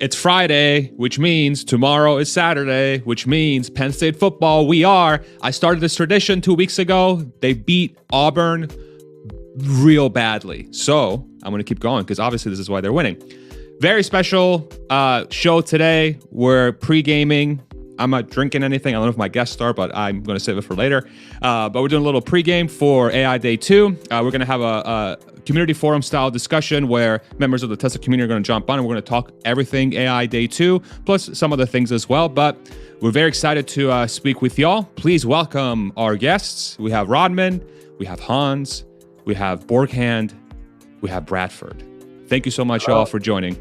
It's Friday, which means tomorrow is Saturday, which means Penn State football. I started this tradition 2 weeks ago. They beat Auburn real badly. So I'm going to keep going because obviously this is why they're winning. Very special show today. We're pre-gaming. I'm not drinking anything. I don't know if my guests are, but I'm going to save it for later. But we're doing a little pregame for AI Day 2. We're going to have a community forum style discussion where members of the Tesla community are going to jump on and we're going to talk everything AI Day 2, plus some other things as well. But we're very excited to speak with y'all. Please welcome our guests. We have Rodman, we have Hans, we have Borghand, we have Bradford. Thank you so much, y'all, for joining.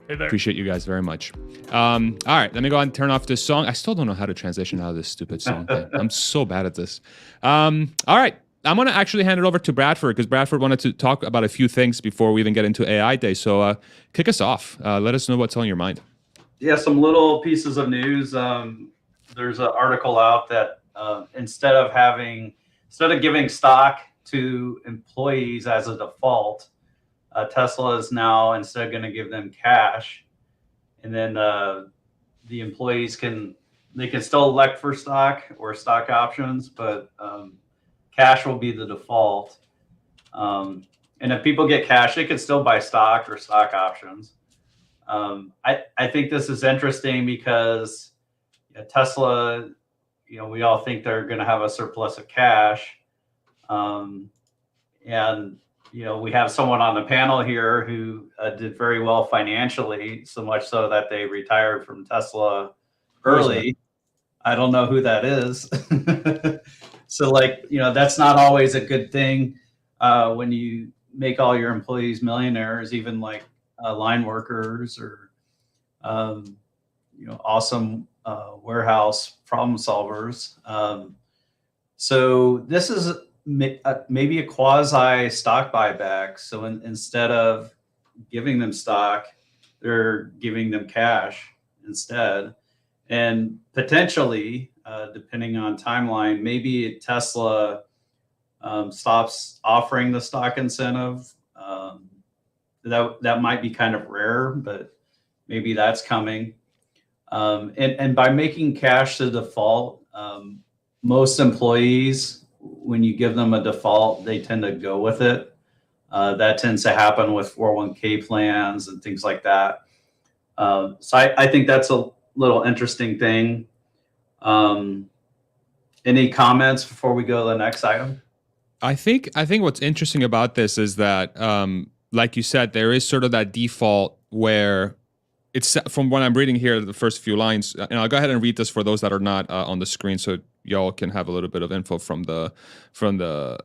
Hey there. Appreciate you guys very much. All right, let me go ahead and turn off this song. I still don't know how to transition out of this stupid song thing. I'm so bad at this. All right, I'm going to actually hand it over to Bradford because Bradford wanted to talk about a few things before we even get into AI Day. So kick us off. Let us know what's on your mind. Yeah, some little pieces of news. There's an article out that instead of giving stock to employees as a default, Tesla is now instead going to give them cash, and then the employees can still elect for stock or stock options, but cash will be the default. And if people get cash, they can still buy stock or stock options. I think this is interesting because Tesla, we all think they're going to have a surplus of cash, and we have someone on the panel here who did very well financially, so much so that they retired from Tesla early. I don't know who that is. So that's not always a good thing when you make all your employees millionaires, even like line workers or, awesome warehouse problem solvers. So this is maybe a quasi stock buyback. So instead of giving them stock, they're giving them cash instead. And potentially, depending on timeline, maybe Tesla stops offering the stock incentive. That might be kind of rare, but maybe that's coming. And by making cash the default, most employees, when you give them a default, they tend to go with it. That tends to happen with 401k plans and things like that. So I think that's a little interesting thing. Any comments before we go to the next item? I think what's interesting about this is that, like you said, there is sort of that default where it's, from what I'm reading here, the first few lines, and I'll go ahead and read this for those that are not on the screen, so y'all can have a little bit of info from the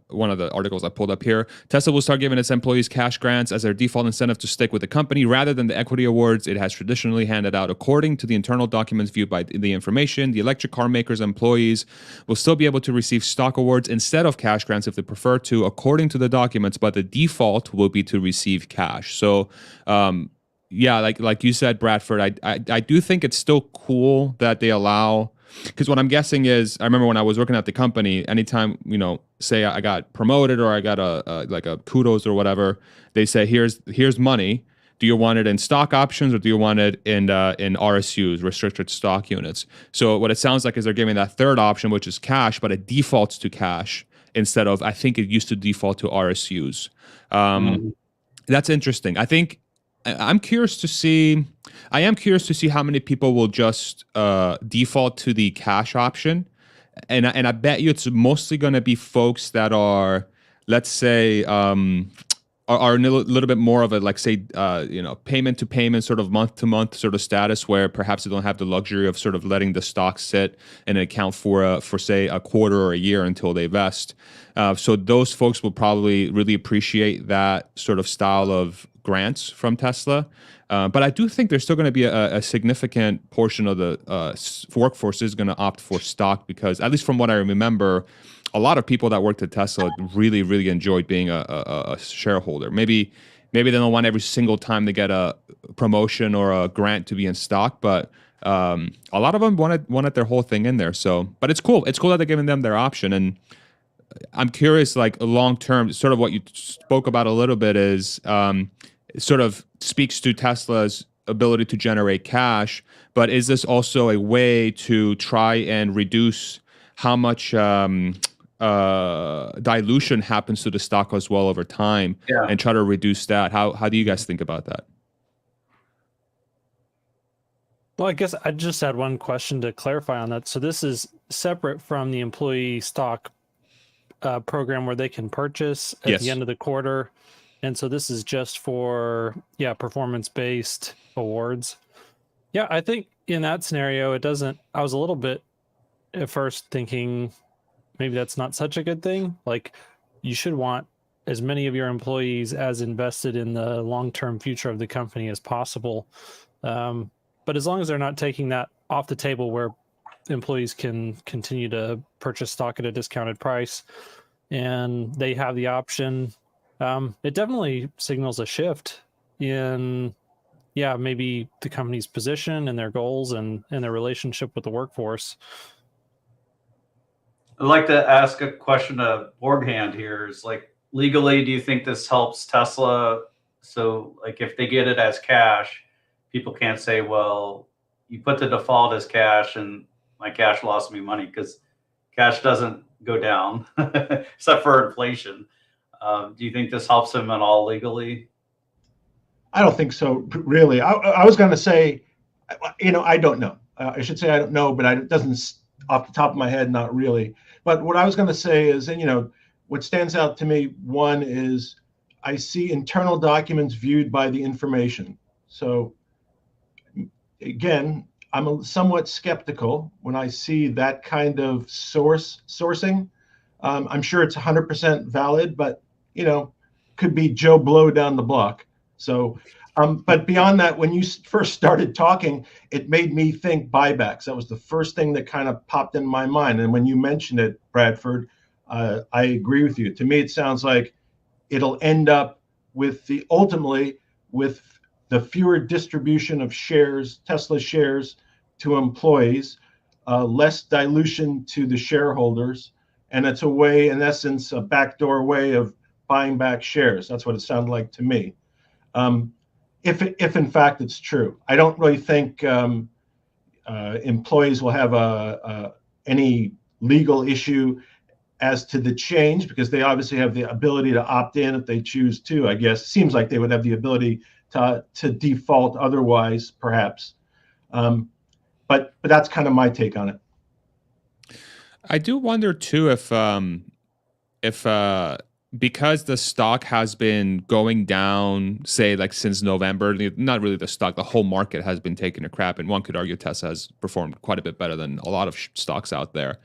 one of the articles I pulled up here. Tesla will start giving its employees cash grants as their default incentive to stick with the company rather than the equity awards it has traditionally handed out. According to the internal documents viewed by the information, the electric car makers' employees will still be able to receive stock awards instead of cash grants if they prefer to, according to the documents, but the default will be to receive cash. So, yeah, like you said, Bradford, I do think it's still cool that they allow, because what I'm guessing is, I remember when I was working at the company, anytime, say I got promoted or I got a kudos or whatever, they say, here's money. Do you want it in stock options or do you want it in RSUs, restricted stock units? So what it sounds like is they're giving that third option, which is cash, but it defaults to cash instead of, I think it used to default to RSUs. That's interesting. I am curious to see how many people will just default to the cash option, and I bet you it's mostly going to be folks that are, let's say, are in a little bit more of a, like, say, payment to payment, sort of month to month sort of status, where perhaps they don't have the luxury of sort of letting the stock sit in an account for say a quarter or a year until they vest. So those folks will probably really appreciate that sort of style of grants from Tesla. But I do think there's still going to be a significant portion of the workforce is going to opt for stock because, at least from what I remember, a lot of people that worked at Tesla really, really enjoyed being a shareholder. Maybe they don't want every single time they get a promotion or a grant to be in stock, but a lot of them wanted their whole thing in there. So, but it's cool. It's cool that they're giving them their option. And I'm curious, like, long term, sort of what you spoke about a little bit is, sort of speaks to Tesla's ability to generate cash, but is this also a way to try and reduce how much dilution happens to the stock as well over time, Yeah. and try to reduce that? How do you guys think about that? Well, I guess I just had one question to clarify on that. So this is separate from the employee stock program where they can purchase at Yes. the end of the quarter. And so this is just for, performance-based awards. Yeah, I think in that scenario, I was a little bit at first thinking maybe that's not such a good thing. Like, you should want as many of your employees as invested in the long-term future of the company as possible. But as long as they're not taking that off the table where employees can continue to purchase stock at a discounted price and they have the option, it definitely signals a shift in, maybe the company's position and their goals and their relationship with the workforce. I'd like to ask a question to Borghand here. Is like, legally, do you think this helps Tesla? So like, if they get it as cash, people can't say, well, you put the default as cash and my cash lost me money, because cash doesn't go down except for inflation. Do you think this helps him at all legally? I don't think so, really. I was going to say, I don't know. I should say I don't know, but it doesn't, off the top of my head, not really. But what I was going to say is, what stands out to me, one is I see internal documents viewed by the information. So again, I'm somewhat skeptical when I see that kind of sourcing. I'm sure it's 100% valid, but could be Joe Blow down the block. So, but beyond that, when you first started talking, it made me think buybacks. That was the first thing that kind of popped in my mind. And when you mentioned it, Bradford, I agree with you. To me, it sounds like it'll end up ultimately with the fewer distribution of shares, Tesla shares, to employees, less dilution to the shareholders, and it's a way, in essence, a backdoor way of buying back shares. That's what it sounded like to me. If in fact it's true, I don't really think employees will have any legal issue as to the change, because they obviously have the ability to opt in if they choose to. I guess seems like they would have the ability to default otherwise, perhaps. But that's kind of my take on it. I do wonder too if because the stock has been going down, say like since November, not really the stock, the whole market has been taking a crap, and one could argue Tesla has performed quite a bit better than a lot of stocks out there.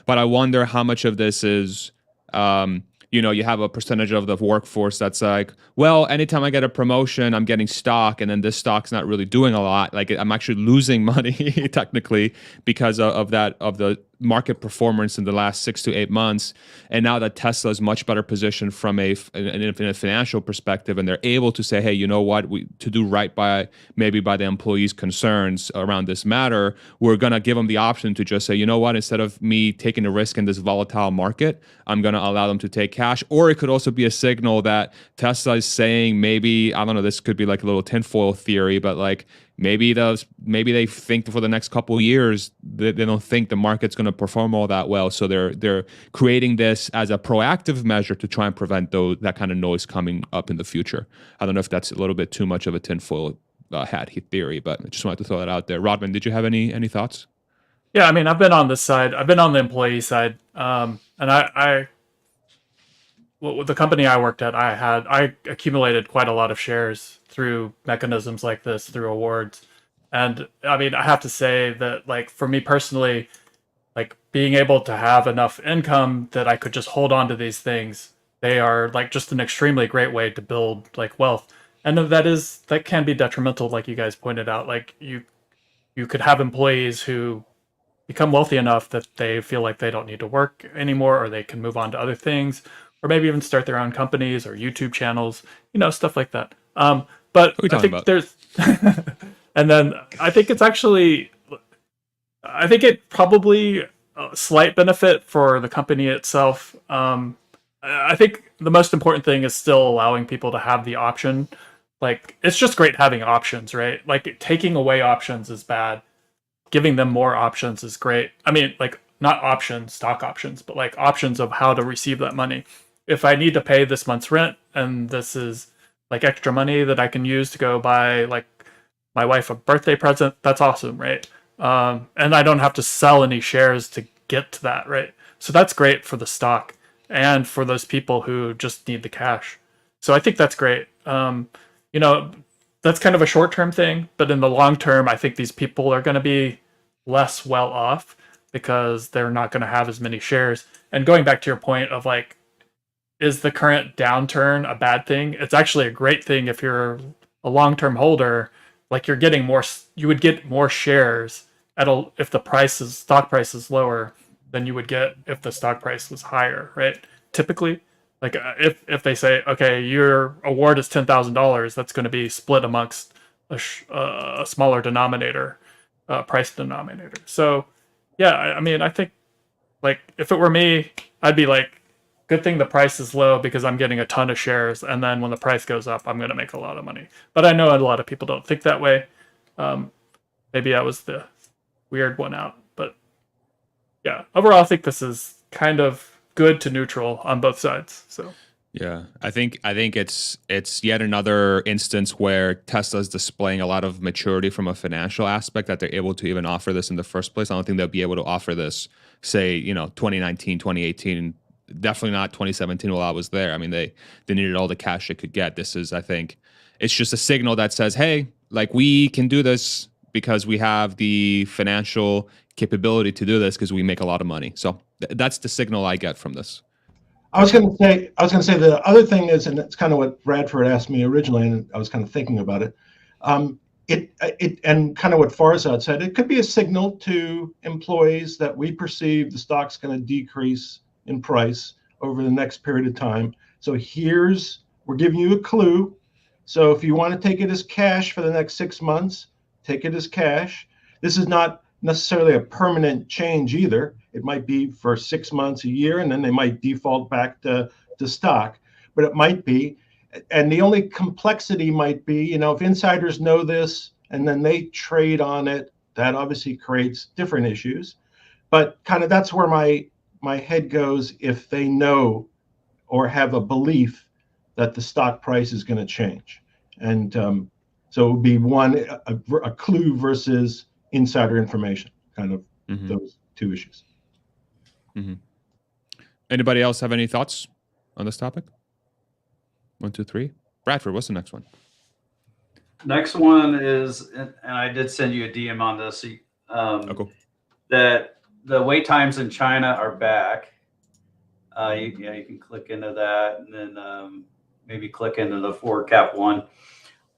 But I wonder how much of this is, you have a percentage of the workforce that's like, well, anytime I get a promotion, I'm getting stock, and then this stock's not really doing a lot. Like, I'm actually losing money technically because of the market performance in the last 6 to 8 months. And now that Tesla is much better positioned from in a financial perspective, and they're able to say, hey, you know what, to do right by the employees' concerns around this matter, we're going to give them the option to just say, you know what, instead of me taking a risk in this volatile market, I'm going to allow them to take cash. Or it could also be a signal that Tesla is saying, maybe, I don't know, this could be like a little tinfoil theory, but like, maybe they think for the next couple of years they don't think the market's going to perform all that well, so they're creating this as a proactive measure to try and prevent that kind of noise coming up in the future. I don't know if that's a little bit too much of a tinfoil hat theory, but I just wanted to throw that out there. Rodman, did you have any thoughts? Yeah, I mean, I've been on this side. I've been on the employee side, and with the company I worked at, I accumulated quite a lot of shares through mechanisms like this, through awards. And I mean, I have to say that, like, for me personally, like, being able to have enough income that I could just hold on to these things, they are like just an extremely great way to build like wealth. And that can be detrimental, like you guys pointed out. Like, you could have employees who become wealthy enough that they feel like they don't need to work anymore, or they can move on to other things, or maybe even start their own companies or YouTube channels, stuff like that. But I think there's, and then I think it probably a slight benefit for the company itself. I think the most important thing is still allowing people to have the option. like it's just great having options, right? Like taking away options is bad. Giving them more options is great. I mean, like not options, stock options, but like options of how to receive that money. If I need to pay this month's rent and this is like extra money that I can use to go buy like my wife a birthday present, that's awesome, right? And I don't have to sell any shares to get to that, right? So that's great for the stock and for those people who just need the cash. So I think that's great. You know, that's kind of a short term thing, but in the long term, I think these people are going to be less well off because they're not going to have as many shares. And going back to your point of like, is the current downturn a bad thing? It's actually a great thing if you're a long term holder. Like you're getting more, you would get more shares at a, if the stock price is lower than you would get if the stock price was higher, right? Typically, like if they say, okay, your award is $10,000, that's going to be split amongst a smaller denominator, price denominator. So, yeah, I mean, I think like if it were me, I'd be like, good thing the price is low because I'm getting a ton of shares, and then when the price goes up, I'm going to make a lot of money. But I know a lot of people don't think that way. Maybe I was the weird one out, but yeah, overall, I think this is kind of good to neutral on both sides. So Yeah, I think it's yet another instance where Tesla's displaying a lot of maturity from a financial aspect that they're able to even offer this in the first place. I don't think they'll be able to offer this, say, 2019, 2018, definitely not 2017 while I was there. I mean, they needed all the cash they could get. This is, I think, it's just a signal that says, hey, like we can do this because we have the financial capability to do this because we make a lot of money. So that's the signal I get from this. I was going to say the other thing is, and it's kind of what Bradford asked me originally, and I was kind of thinking about it. It and kind of what Farzad said, it could be a signal to employees that we perceive the stock's going to decrease in price over the next period of time. So we're giving you a clue. So if you want to take it as cash for the next 6 months, take it as cash. This is not necessarily a permanent change either. It might be for 6 months, a year, and then they might default back to stock. But it might be, and the only complexity might be, if insiders know this and then they trade on it, that obviously creates different issues. But kind of that's where my head goes if they know or have a belief that the stock price is going to change. And so it would be a clue versus insider information, kind of those two issues. Mm-hmm. Anybody else have any thoughts on this topic? 1, 2, 3. Bradford, what's the next one? Next one is, and I did send you a DM on this, Cool. that the wait times in China are back. You can click into that, and then maybe click into the forward cap one.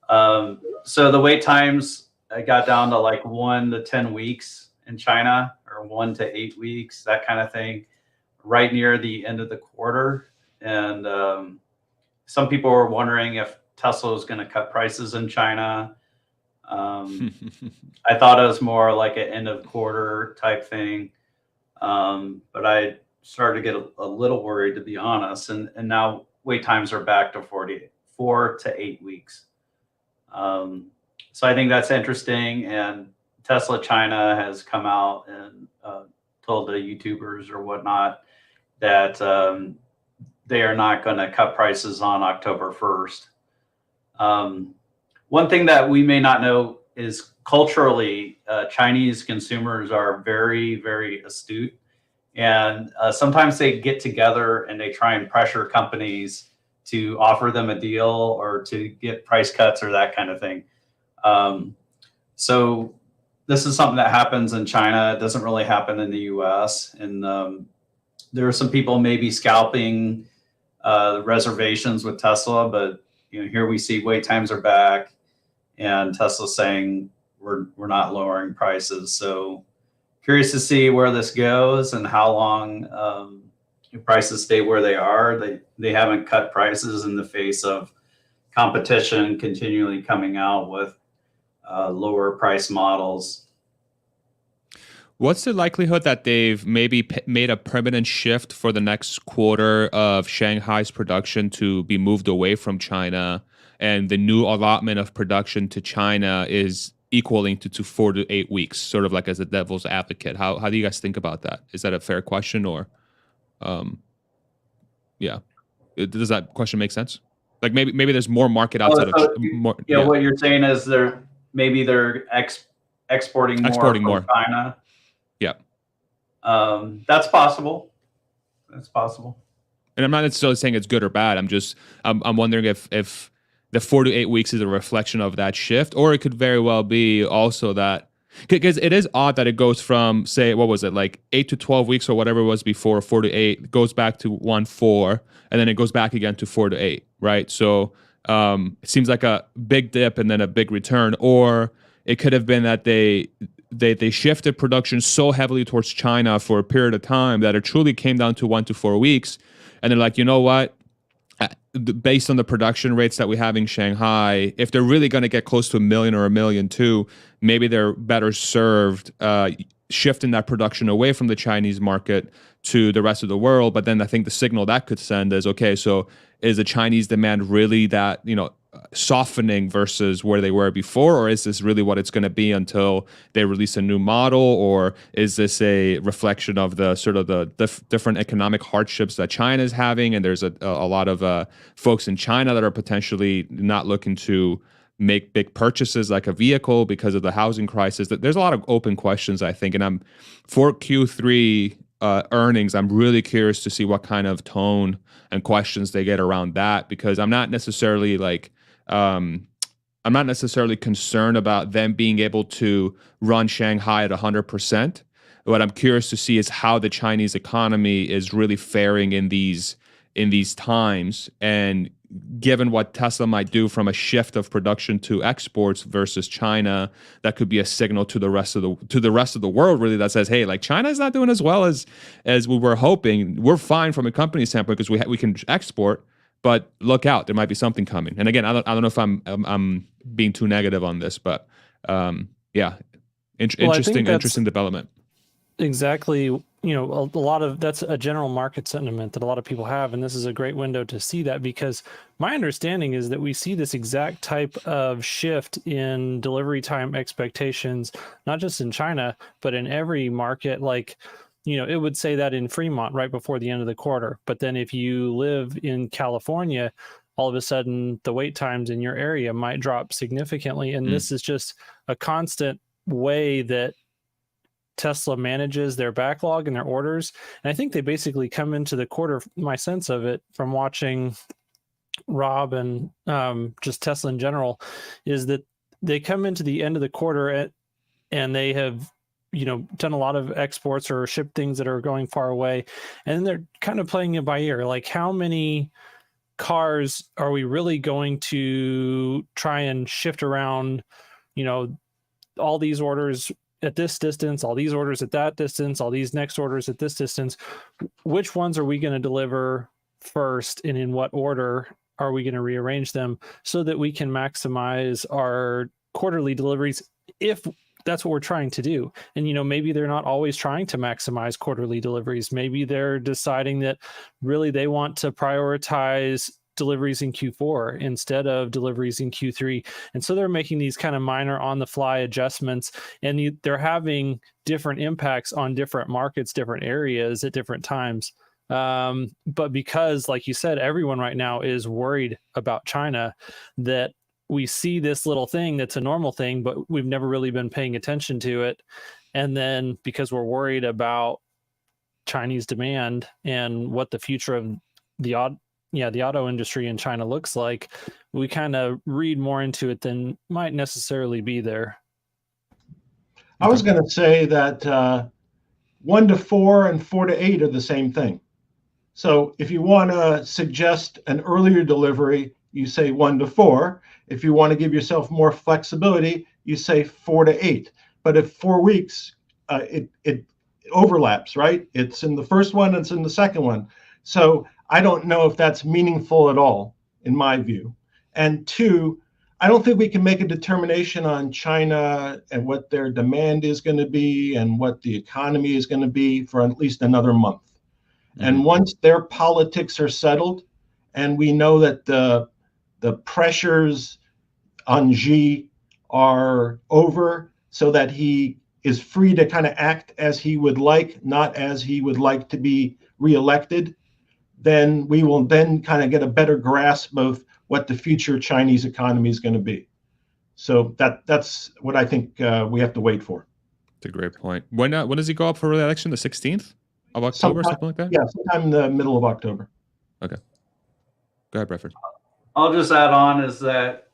So the wait times got down to like 1 to 10 weeks in China, or 1 to 8 weeks, that kind of thing, right near the end of the quarter. And some people were wondering if Tesla was going to cut prices in China. I thought it was more like an end of quarter type thing. But I started to get a little worried, to be honest. And now wait times are back to 4 to 8 weeks. So I think that's interesting. And Tesla China has come out and told the YouTubers or whatnot that they are not going to cut prices on October 1st. One thing that we may not know is culturally, Chinese consumers are very, very astute. And sometimes they get together and they try and pressure companies to offer them a deal or to get price cuts or that kind of thing. So this is something that happens in China. It doesn't really happen in the US. And there are some people maybe scalping reservations with Tesla, but here we see wait times are back and Tesla's saying we're not lowering prices. So curious to see where this goes and how long prices stay where they are. They haven't cut prices in the face of competition continually coming out with lower price models. What's the likelihood that they've maybe made a permanent shift for the next quarter of Shanghai's production to be moved away from China and the new allotment of production to China is equaling to 4 to 8 weeks, sort of like as a devil's advocate. How do you guys think about that? Is that a fair question, or yeah, does that question make sense? Like maybe there's more market outside So of more. what you're saying is they're exporting more from China. Yeah. That's possible. That's possible. And I'm not necessarily saying it's good or bad. I'm wondering if the 4 to 8 weeks is a reflection of that shift, or it could very well be also that, because it is odd that it goes from, say, what was it, like 8 to 12 weeks or whatever it was before, 4 to 8, goes back to 1-4, and then it goes back again to 4 to 8, right? So it seems like a big dip and then a big return, or it could have been that they shifted production so heavily towards China for a period of time that it truly came down to 1 to 4 weeks. And they're like, you know what? Based on the production rates that we have in Shanghai, if they're really going to get close to 1 million or 1.2 million, maybe they're better served shifting that production away from the Chinese market to the rest of the world. But then I think the signal that could send is, okay, so is the Chinese demand really that, softening versus where they were before, or is this really what it's going to be until they release a new model, or is this a reflection of the sort of the different economic hardships that China is having, and there's a lot of folks in China that are potentially not looking to make big purchases like a vehicle because of the housing crisis? There's a lot of open questions, I think, and for Q3 earnings, I'm really curious to see what kind of tone and questions they get around that, because I'm not necessarily concerned about them being able to run Shanghai at 100%. What I'm curious to see is how the Chinese economy is really faring in these times, and given what Tesla might do from a shift of production to exports versus China, that could be a signal to the rest of the world, really, that says, hey, like, China is not doing as well as we were hoping. We're fine from a company standpoint because we can export, but look out, there might be something coming. And again, I don't know if I'm being too negative on this, but interesting development. Exactly. A lot of that's a general market sentiment that a lot of people have. And this is a great window to see that, because my understanding is that we see this exact type of shift in delivery time expectations, not just in China, but in every market. Like, it would say that in Fremont right before the end of the quarter. But then if you live in California, all of a sudden the wait times in your area might drop significantly. And this is just a constant way that Tesla manages their backlog and their orders. And I think they basically come into the quarter, my sense of it from watching Rob and just Tesla in general, is that they come into the end of the quarter and they have done a lot of exports or shipped things that are going far away, and then they're kind of playing it by ear. Like, how many cars are we really going to try and shift around, all these orders at this distance, all these orders at that distance, all these next orders at this distance? Which ones are we going to deliver first, and in what order are we going to rearrange them so that we can maximize our quarterly deliveries, if that's what we're trying to do? And maybe they're not always trying to maximize quarterly deliveries. Maybe they're deciding that really they want to prioritize deliveries in Q4 instead of deliveries in Q3. And so they're making these kind of minor on the fly adjustments, and they're having different impacts on different markets, different areas at different times. But because, like you said, everyone right now is worried about China, that we see this little thing that's a normal thing, but we've never really been paying attention to it. And then because we're worried about Chinese demand and what the future of the auto industry in China looks like, we kind of read more into it than might necessarily be there. I was going to say that 1 to 4 and 4 to 8 are the same thing. So if you want to suggest an earlier delivery, you say 1 to 4. If you want to give yourself more flexibility, you say 4 to 8. But if 4 weeks, it overlaps, right? It's in the first one, it's in the second one. So I don't know if that's meaningful at all, in my view. And 2, I don't think we can make a determination on China and what their demand is going to be and what the economy is going to be for at least another month. Mm-hmm. And once their politics are settled, and we know that the the pressures on Xi are over, so that he is free to kind of act as he would like, not as he would like to be reelected, then we will then kind of get a better grasp of what the future Chinese economy is going to be. So that's what I think we have to wait for. It's a great point. When does he go up for re-election? The 16th of October, something like that? Yeah, sometime in the middle of October. Okay. Go ahead, Bradford. I'll just add on is that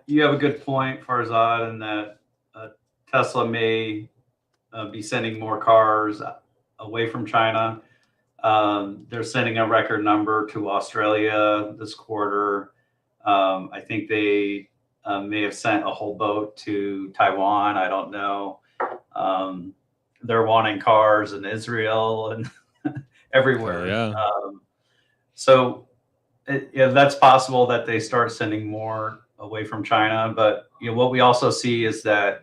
you have a good point, Farzad, in that Tesla may be sending more cars away from China. They're sending a record number to Australia this quarter. I think they may have sent a whole boat to Taiwan. I don't know. They're wanting cars in Israel and everywhere. Yeah. So that's possible that they start sending more away from China. But what we also see is that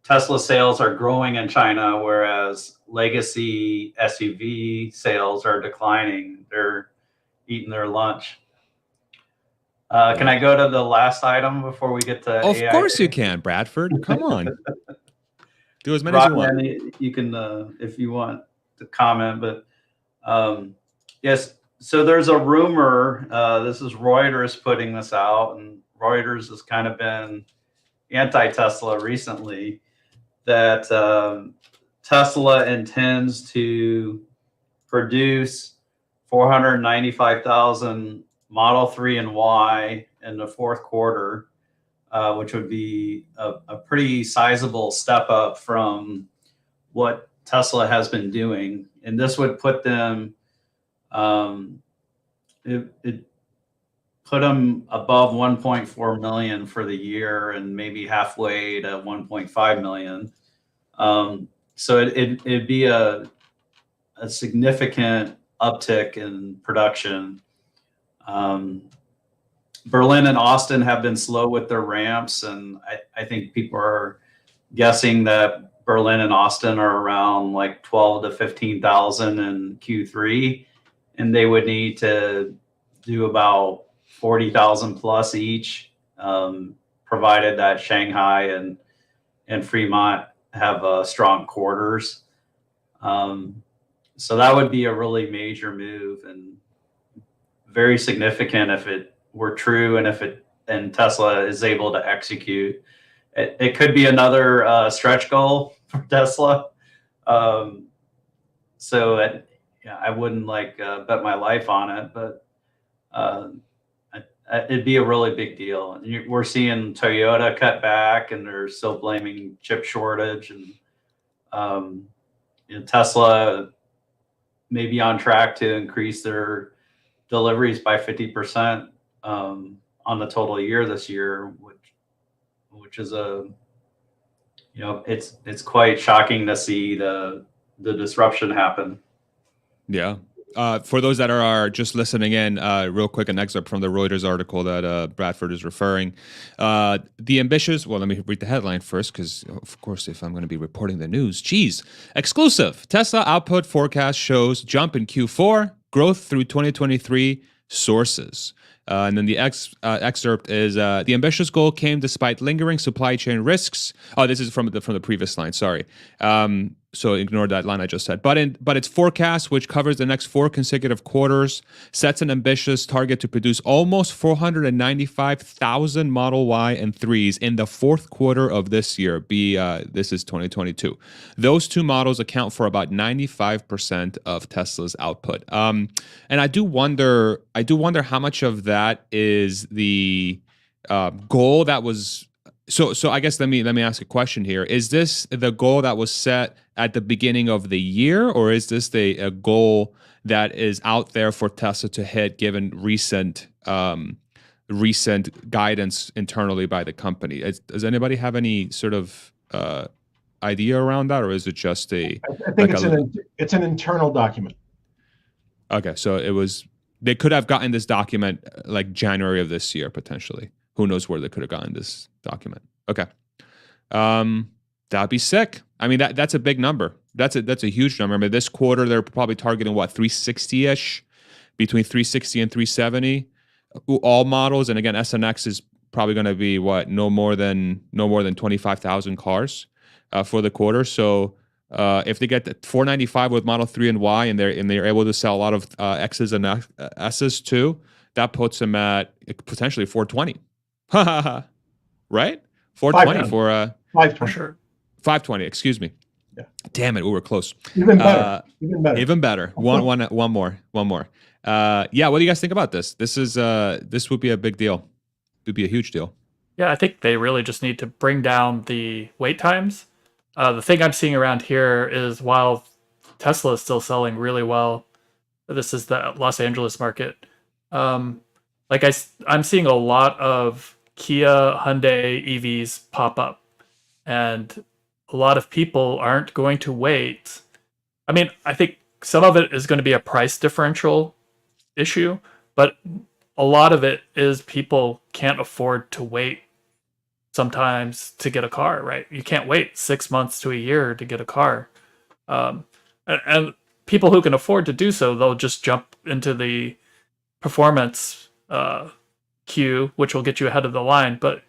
Tesla sales are growing in China, whereas legacy SUV sales are declining. They're eating their lunch. Can I go to the last item before we get to Of AI? course you can, Bradford. Come on. Do as many as you want. Rodman, you can, if you want to comment, but yes. So there's a rumor, this is Reuters putting this out, and Reuters has kind of been anti-Tesla recently, that Tesla intends to produce 495,000 Model 3 and Y in the fourth quarter, which would be a pretty sizable step up from what Tesla has been doing. And this would put them, it put them above 1.4 million for the year and maybe halfway to 1.5 million. So it'd be a significant uptick in production. Berlin and Austin have been slow with their ramps, and I think people are guessing that Berlin and Austin are around like 12 to 15,000 in Q3, and they would need to do about 40,000 plus each, provided that Shanghai and Fremont have strong quarters. So that would be a really major move and very significant if it were true, and Tesla is able to execute. It could be another stretch goal for Tesla. So I wouldn't bet my life on it, but it'd be a really big deal. And we're seeing Toyota cut back, and they're still blaming chip shortage, and Tesla may be on track to increase their deliveries by 50% on the total year this year, which is it's quite shocking to see the disruption happen. Yeah. For those that are just listening in, real quick, an excerpt from the Reuters article that Bradford is referring. The ambitious, well, let me read the headline first, because, of course, if I'm going to be reporting the news, geez. Exclusive. Tesla output forecast shows jump in Q4, growth through 2023, sources. And then the excerpt is, the ambitious goal came despite lingering supply chain risks. Oh, this is from the previous line, sorry. So ignore that line I just said. But its forecast, which covers the next 4 consecutive quarters, sets an ambitious target to produce almost 495,000 Model Y and 3s in the fourth quarter of this year. This is 2022. Those two models account for about 95% of Tesla's output. And I do wonder how much of that is the goal that was. So I guess let me ask a question here. Is this the goal that was set at the beginning of the year, or is this a goal that is out there for Tesla to hit given recent guidance internally by the company? Does anybody have any sort of idea around that, or is it just I think it's an internal document. Okay, so they could have gotten this document like January of this year potentially. Who knows where they could have gotten this document? Okay, that'd be sick. I mean, that's a big number. That's a huge number. I mean, this quarter they're probably targeting 360-ish, between 360 and 370. all models, and again, SNX is probably going to be no more than 25,000 cars for the quarter. So if they get 495 with Model 3 and Y, and they're able to sell a lot of X's and S's too, that puts them at potentially 420. Right? 420 for 520. For sure. 520. Excuse me. Yeah. Damn it, we were close. Even better. Even better. One more. Yeah, what do you guys think about this? This would be a big deal. It would be a huge deal. Yeah, I think they really just need to bring down the wait times. The thing I'm seeing around here is while Tesla is still selling really well, this is the Los Angeles market. I'm seeing a lot of Kia, Hyundai EVs pop up, and a lot of people aren't going to wait. I mean, I think some of it is going to be a price differential issue, but a lot of it is people can't afford to wait sometimes to get a car, right? You can't wait 6 months to a year to get a car. And people who can afford to do so, they'll just jump into the performance queue, which will get you ahead of the line. But,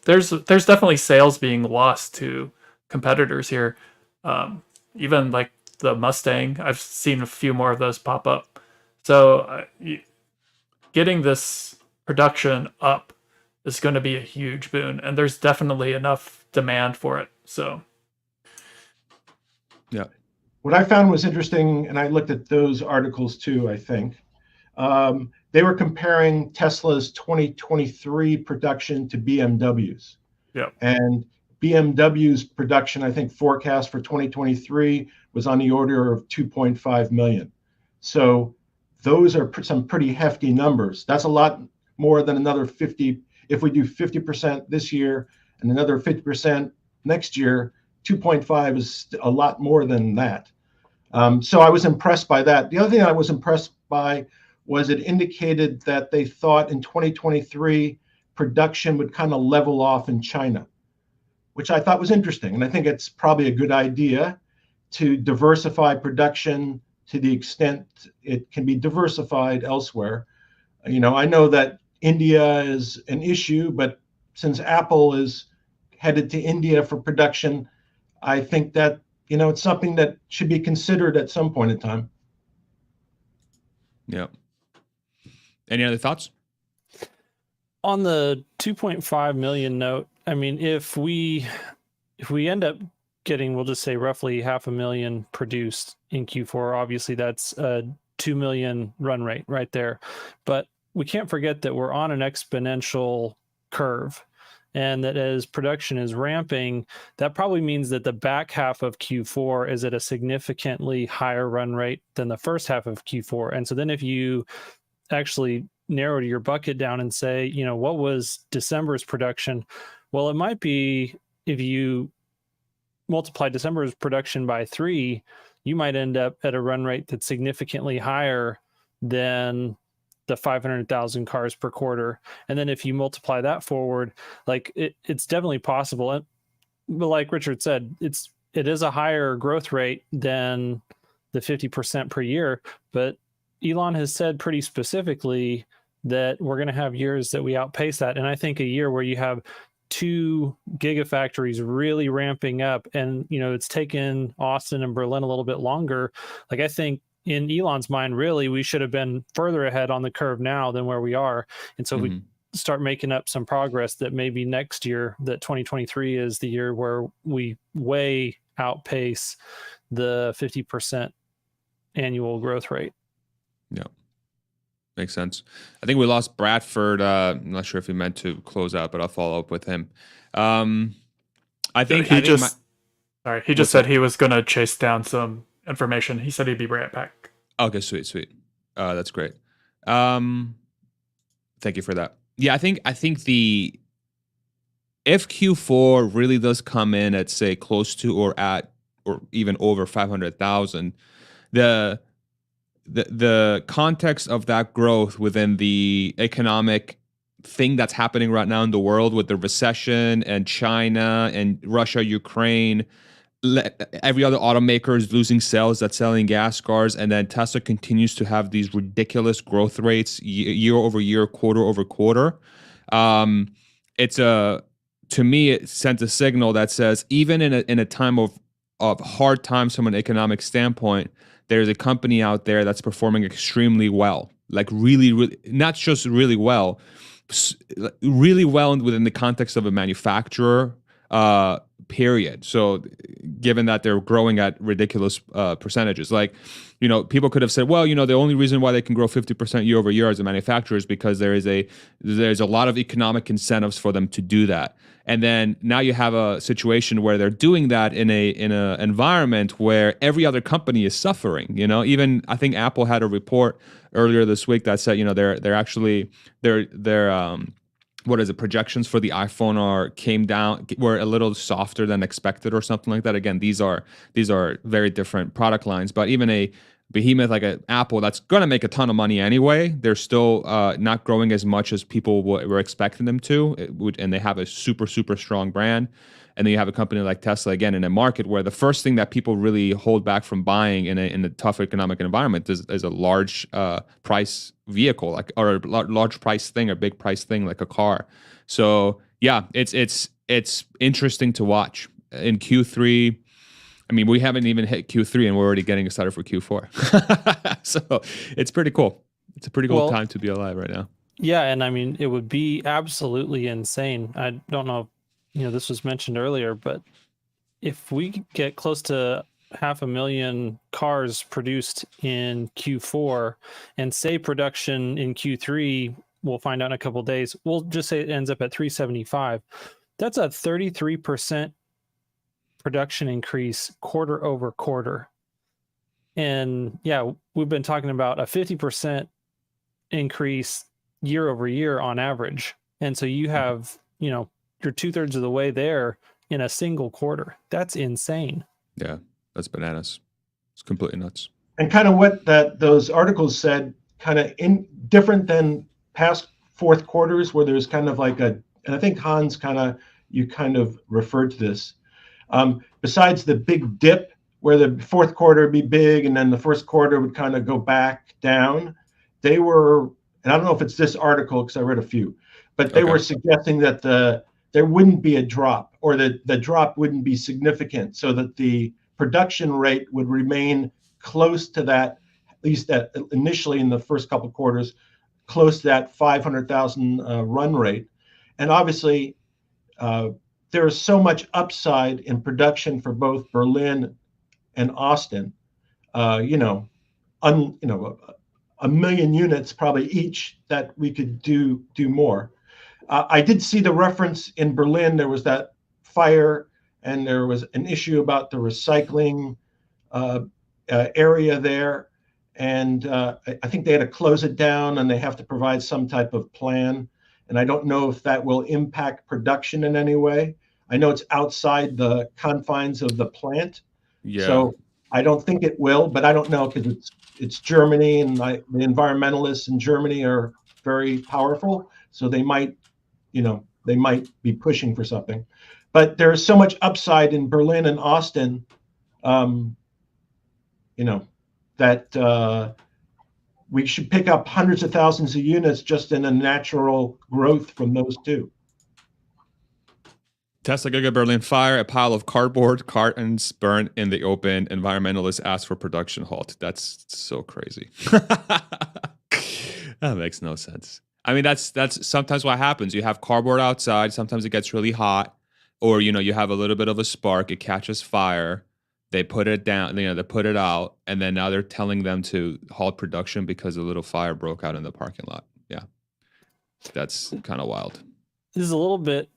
there's definitely sales being lost to competitors here. Even like the Mustang, I've seen a few more of those pop up. So getting this production up is going to be a huge boon, and there's definitely enough demand for it. So, yeah. What I found was interesting, and I looked at those articles too, I think. They were comparing Tesla's 2023 production to BMW's. yeah. And BMW's production, I think, forecast for 2023 was on the order of 2.5 million. So those are some pretty hefty numbers. That's a lot more than another 50. If we do 50% this year and another 50% next year, 2.5 is a lot more than that. So I was impressed by that. The other thing I was impressed by was it indicated that they thought in 2023 production would kind of level off in China, which I thought was interesting. And I think it's probably a good idea to diversify production to the extent it can be diversified elsewhere. I know that India is an issue, but since Apple is headed to India for production, I think that, it's something that should be considered at some point in time. Yeah. Any other thoughts? On the 2.5 million note, I mean, if we end up getting, we'll just say roughly 500,000 produced in Q4, obviously that's a 2 million run rate right there. But we can't forget that we're on an exponential curve, and that as production is ramping, that probably means that the back half of Q4 is at a significantly higher run rate than the first half of Q4. And so then if you actually narrow your bucket down and say, what was December's production? Well, it might be, if you multiply December's production by 3, you might end up at a run rate that's significantly higher than the 500,000 cars per quarter. And then if you multiply that forward, like it's definitely possible. But like Richard said, it is a higher growth rate than the 50% per year. But Elon has said pretty specifically that we're going to have years that we outpace that. And I think a year where you have 2 gigafactories really ramping up, and it's taken Austin and Berlin a little bit longer. Like, I think in Elon's mind, really, we should have been further ahead on the curve now than where we are. And so we start making up some progress, that maybe next year, that 2023 is the year where we way outpace the 50% annual growth rate. Yeah. Makes sense. I think we lost Bradford. I'm not sure if he meant to close out, but I'll follow up with him. I think he just said he was going to chase down some information. He said he'd be right back. Okay, sweet. That's great. Thank you for that. Yeah, I think if Q4 really does come in at, say, close to or at or even over 500,000, the context of that growth within the economic thing that's happening right now in the world with the recession and China and Russia, Ukraine, every other automaker is losing sales that's selling gas cars, and then Tesla continues to have these ridiculous growth rates year over year, quarter over quarter. It's to me, it sends a signal that says even in a time of hard times from an economic standpoint, there's a company out there that's performing extremely well, like really, not just really well within the context of a manufacturer. Period. So, given that they're growing at ridiculous percentages, like, people could have said, well, the only reason why they can grow 50% year over year as a manufacturer is because there's a lot of economic incentives for them to do that. And then now you have a situation where they're doing that in a environment where every other company is suffering. Even I think Apple had a report earlier this week that said, they're actually what is it? Projections for the iPhone were a little softer than expected, or something like that. Again, these are very different product lines, but even a behemoth like an Apple that's going to make a ton of money anyway, they're still not growing as much as people were expecting them to, and they have a super, super strong brand. And then you have a company like Tesla, again, in a market where the first thing that people really hold back from buying in a tough economic environment is a large price vehicle, or a large price thing, or big price thing like a car. So yeah, it's interesting to watch. In Q3, I mean, we haven't even hit Q3 and we're already getting excited for Q4. So it's pretty cool. It's a pretty cool time to be alive right now. Yeah, and I mean, it would be absolutely insane. I don't know if this was mentioned earlier, but if we get close to 500,000 cars produced in Q4, and say production in Q3, we'll find out in a couple of days, we'll just say it ends up at 375. That's a 33% production increase quarter over quarter. And yeah, we've been talking about a 50% increase year over year on average. And so you have, you're 2/3 of the way there in a single quarter. That's insane. Yeah, that's bananas. It's completely nuts. And kind of what those articles said, kind of different than past fourth quarters, where there's kind of like and I think Hans you kind of referred to this. Besides the big dip where the fourth quarter would be big and then the first quarter would kind of go back down, they were, and I don't know if it's this article because I read a few, but they were suggesting that there wouldn't be a drop, or that the drop wouldn't be significant, so that the production rate would remain close to that, at least that initially in the first couple of quarters, close to that 500,000 run rate. And obviously, there is so much upside in production for both Berlin and Austin. A million units probably each that we could do more. I did see the reference in Berlin. There was that fire, and there was an issue about the recycling area there. And I think they had to close it down, and they have to provide some type of plan. And I don't know if that will impact production in any way. I know it's outside the confines of the plant. Yeah. So I don't think it will, but I don't know, because it's Germany, and the environmentalists in Germany are very powerful. So they might be pushing for something. But there's so much upside in Berlin and Austin, that we should pick up hundreds of thousands of units just in a natural growth from those two. Tesla Giga Berlin fire, a pile of cardboard cartons burned in the open. Environmentalists ask for production halt. That's so crazy. That makes no sense. I mean, that's sometimes what happens. You have cardboard outside. Sometimes it gets really hot, or you have a little bit of a spark. It catches fire. They put it down. They put it out, and then now they're telling them to halt production because a little fire broke out in the parking lot. Yeah, that's kind of wild. This is a little bit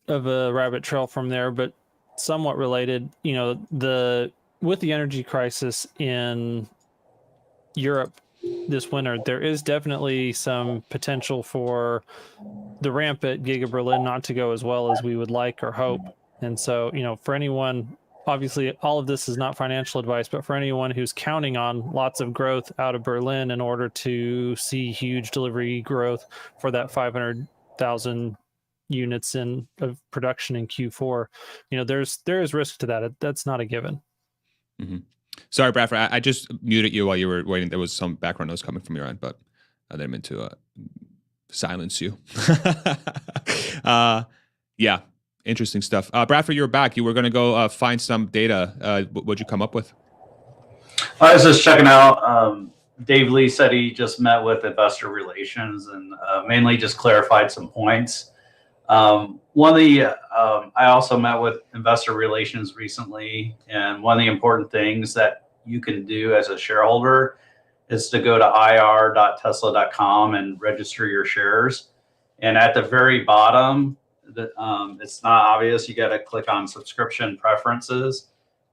of a rabbit trail from there, but somewhat related. With the energy crisis in Europe this winter, there is definitely some potential for the ramp at Giga Berlin not to go as well as we would like or hope. And so, for anyone, obviously all of this is not financial advice, but for anyone who's counting on lots of growth out of Berlin in order to see huge delivery growth for that 500,000 units of production in Q4. There is risk to that. That's not a given. Mm-hmm. Sorry, Bradford, I just muted you while you were waiting. There was some background noise coming from your end, but I didn't mean to silence you. Yeah, interesting stuff. Bradford, you're back. You were going to go find some data. What'd you come up with? I was just checking out. Dave Lee said he just met with investor relations and mainly just clarified some points. I also met with investor relations recently, and one of the important things that you can do as a shareholder is to go to ir.tesla.com and register your shares. And at the very bottom, it's not obvious. You got to click on subscription preferences,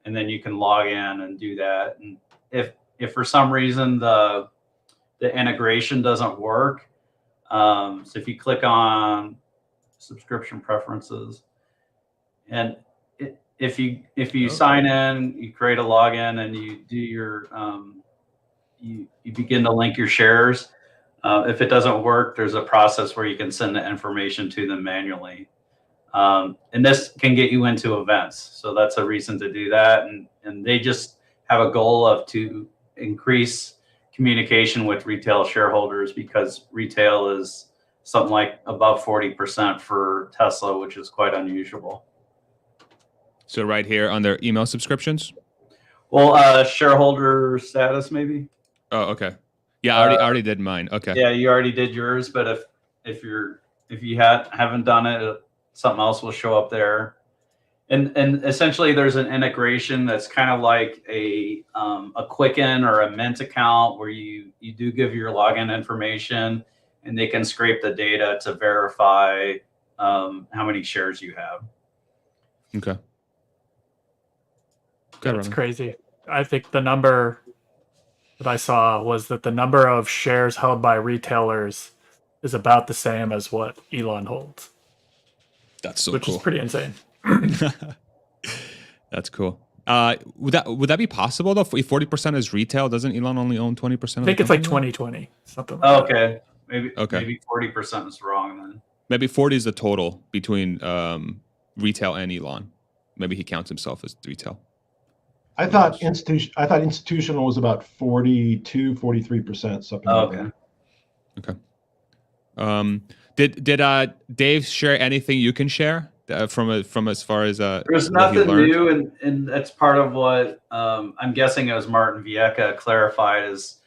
and then you can log in and do that. And if for some reason the integration doesn't work, so if you click on subscription preferences, and if you sign in, you create a login, and you do your you begin to link your shares. If it doesn't work, there's a process where you can send the information to them manually. And this can get you into events. So that's a reason to do that. And they just have a goal to increase communication with retail shareholders, because retail is something like above 40% for Tesla, which is quite unusual. So right here on their email subscriptions? Well, shareholder status maybe. Oh, okay. Yeah, I already did mine. Okay. Yeah, you already did yours, but if you haven't done it, something else will show up there. And essentially, there's an integration that's kind of like a Quicken or a Mint account, where you do give your login information, and they can scrape the data to verify how many shares you have. Okay. That's crazy. I think the number that I saw was that the number of shares held by retailers is about the same as what Elon holds. That's so which cool. is pretty insane. That's cool. Would that be possible though? If 40% is retail, doesn't Elon only own 20%? I think it's like 20/20, something like that. Okay, maybe 40% is wrong then. Maybe 40 is the total between retail and Elon. Maybe he counts himself as retail. I thought institutional was about 42, 43%, something like that. Okay. Did Dave share anything you can share from as far as there's nothing new, and that's part of what I'm guessing as Martin Vieca clarified is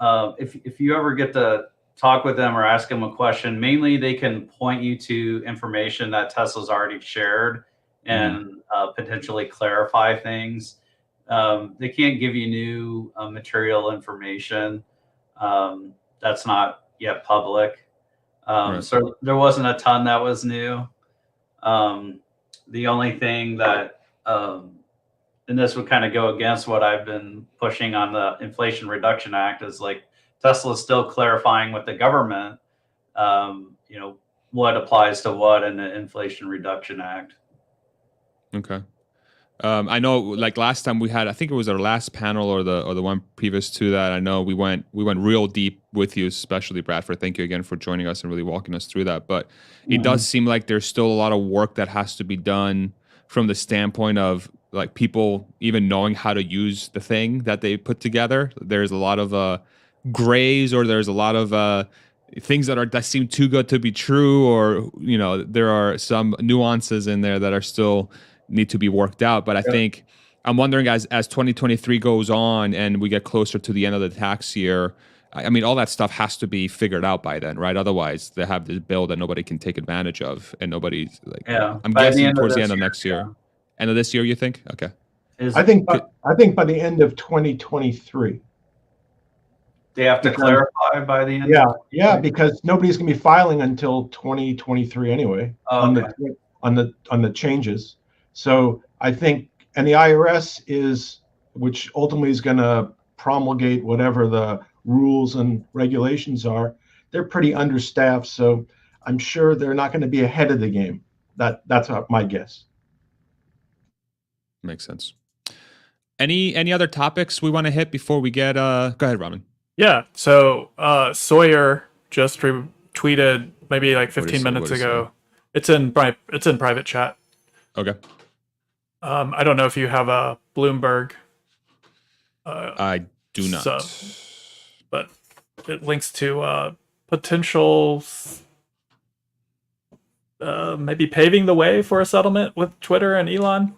if you ever get to talk with them or ask them a question, mainly they can point you to information that Tesla's already shared and potentially clarify things. They can't give you new material information that's not yet public. So there wasn't a ton that was new. The only thing that, and this would kind of go against what I've been pushing on the Inflation Reduction Act, is like Tesla is still clarifying with the government, what applies to what in the Inflation Reduction Act. Okay. I know, like last time we had, I think it was our last panel or the one previous to that. I know we went real deep with you, especially Bradford. Thank you again for joining us and really walking us through that. But it does seem like there's still a lot of work that has to be done from the standpoint of like people even knowing how to use the thing that they put together. There's a lot of grays, or there's a lot of things that seem too good to be true, or there are some nuances in there that are still need to be worked out. But I think I'm wondering as 2023 goes on and we get closer to the end of the tax year, I mean, all that stuff has to be figured out by then, right? Otherwise they have this bill that nobody can take advantage of, and nobody's like, I'm guessing towards the end of next year. End of this year, you think? Okay. I think by the end of 2023. They have to clarify by the end. Yeah, because nobody's gonna be filing until 2023 anyway on the changes. So I think, and the IRS which ultimately is going to promulgate whatever the rules and regulations are, they're pretty understaffed. So I'm sure they're not going to be ahead of the game. That's my guess. Makes sense. Any other topics we want to hit before we get? Go ahead, Raman. Yeah. So Sawyer just tweeted maybe like 15 minutes ago. It's in private chat. Okay. I don't know if you have a Bloomberg. I do not. But it links to potential, maybe paving the way for a settlement with Twitter and Elon.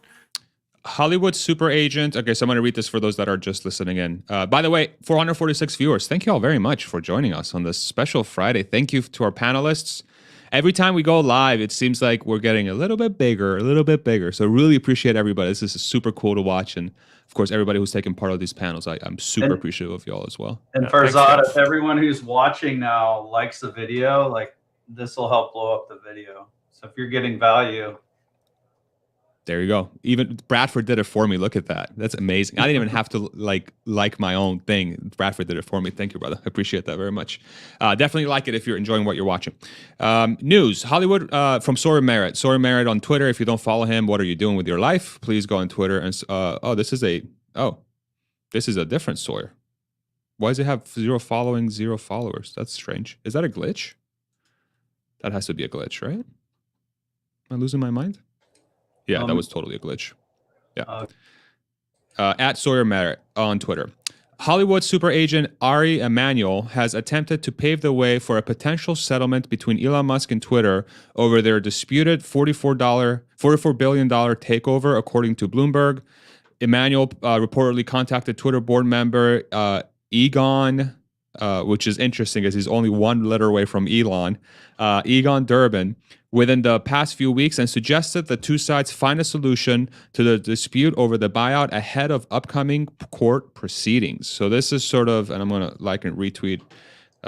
Hollywood super agent. Okay, so I'm going to read this for those that are just listening in. By the way, 446 viewers. Thank you all very much for joining us on this special Friday. Thank you to our panelists. Every time we go live, it seems like we're getting a little bit bigger. So really appreciate everybody. This is super cool to watch. And of course, everybody who's taking part of these panels, I'm super appreciative of y'all as well. And Farzad, if everyone who's watching now likes the video, like this will help blow up the video. So if you're getting value. There you go. Even Bradford did it for me. Look at that. That's amazing. I didn't even have to like my own thing. Bradford did it for me. Thank you, brother. I appreciate that very much. Definitely like it if you're enjoying what you're watching. News. Hollywood from Sawyer Merritt. Sawyer Merritt on Twitter. If you don't follow him, what are you doing with your life? Please go on Twitter. And this is a different Sawyer. Why does it have 0 following, 0 followers? That's strange. Is that a glitch? That has to be a glitch, right? Am I losing my mind? Yeah, that was totally a glitch. Yeah. At Sawyer Merritt on Twitter. Hollywood super agent Ari Emanuel has attempted to pave the way for a potential settlement between Elon Musk and Twitter over their disputed $44 billion takeover, according to Bloomberg. Emanuel reportedly contacted Twitter board member Egon, which is interesting as he's only one letter away from Elon, Egon Durbin, within the past few weeks and suggested the two sides find a solution to the dispute over the buyout ahead of upcoming court proceedings. So this is sort of, and I'm going to like and retweet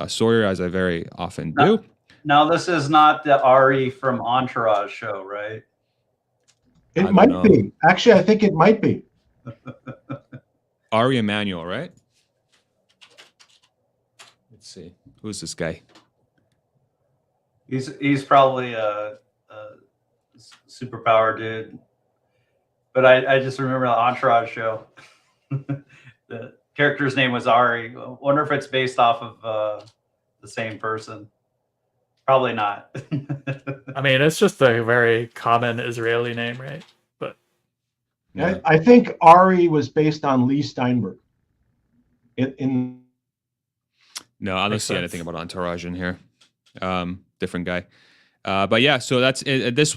Sawyer as I very often do. Now this is not the Ari from Entourage show, right? It might be. Actually, I think it might be. Ari Emanuel, right? Let's see. Who's this guy? He's probably a superpower dude. But I just remember the Entourage show. The character's name was Ari. I wonder if it's based off of the same person. Probably not. I mean, it's just a very common Israeli name, right? But yeah. I think Ari was based on Lee Steinberg. No, I don't see anything about Entourage in here. Different guy. But yeah, so that's it. This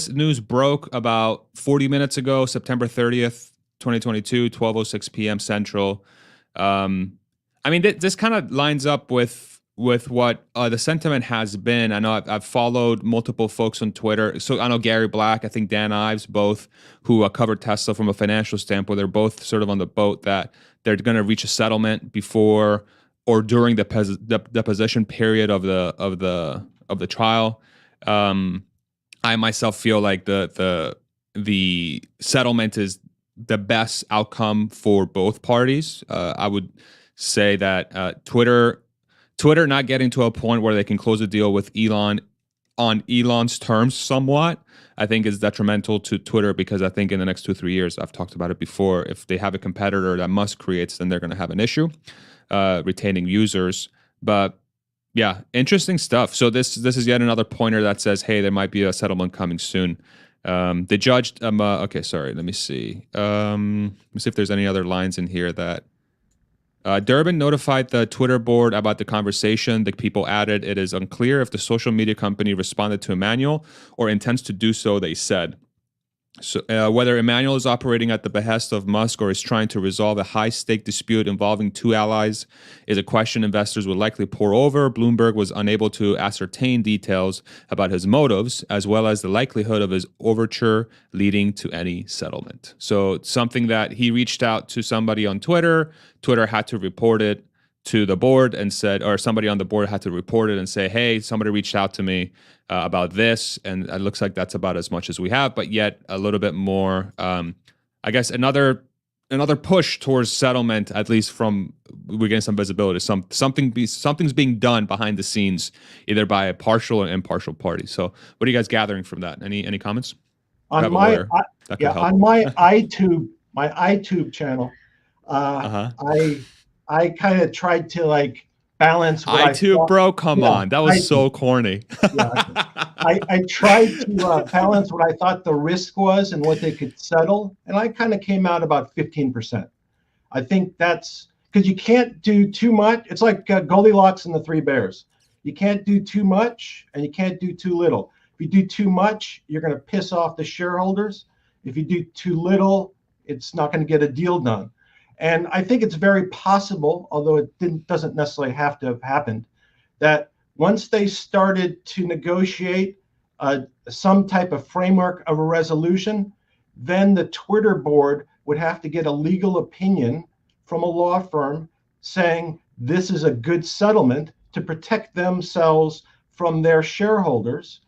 news broke about 40 minutes ago, September 30th, 2022, 12:06 p.m. Central. I mean, this kind of lines up with what the sentiment has been. I know I've followed multiple folks on Twitter. So I know Gary Black, I think Dan Ives, both who covered Tesla from a financial standpoint. They're both sort of on the boat that they're going to reach a settlement before or during the deposition period of the trial. I myself feel like the settlement is the best outcome for both parties. I would say that Twitter not getting to a point where they can close a deal with Elon on Elon's terms somewhat, I think is detrimental to Twitter, because I think in the next 2-3 years, I've talked about it before, if they have a competitor that Musk creates, then they're going to have an issue retaining users. But yeah, interesting stuff. So this is yet another pointer that says, hey, there might be a settlement coming soon. The judge, okay, sorry, let me see. Let me see if there's any other lines in here that Durbin notified the Twitter board about the conversation. The people added, it is unclear if the social media company responded to Emanuel or intends to do so, they said. So whether Emanuel is operating at the behest of Musk or is trying to resolve a high-stake dispute involving two allies is a question investors would likely pore over. Bloomberg was unable to ascertain details about his motives, as well as the likelihood of his overture leading to any settlement. So something that he reached out to somebody on Twitter. Twitter had to report it to the board and said, or somebody on the board had to report it and say, hey, somebody reached out to me about this. And it looks like that's about as much as we have, but yet a little bit more, I guess another push towards settlement, at least from, we're getting some visibility. Something's being done behind the scenes, either by a partial or impartial party. So what are you guys gathering from that? Any comments? On my iTube channel, I kind of tried to like balance what I I too, thought. bro. Come Yeah, on, that was so corny. Yeah. I tried to balance what I thought the risk was and what they could settle, and I kind of came out about 15%. I think that's because you can't do too much. It's like Goldilocks and the Three Bears. You can't do too much and you can't do too little. If you do too much, you're going to piss off the shareholders. If you do too little, it's not going to get a deal done. And I think it's very possible, although it doesn't necessarily have to have happened, that once they started to negotiate some type of framework of a resolution, then the Twitter board would have to get a legal opinion from a law firm saying this is a good settlement to protect themselves from their shareholders.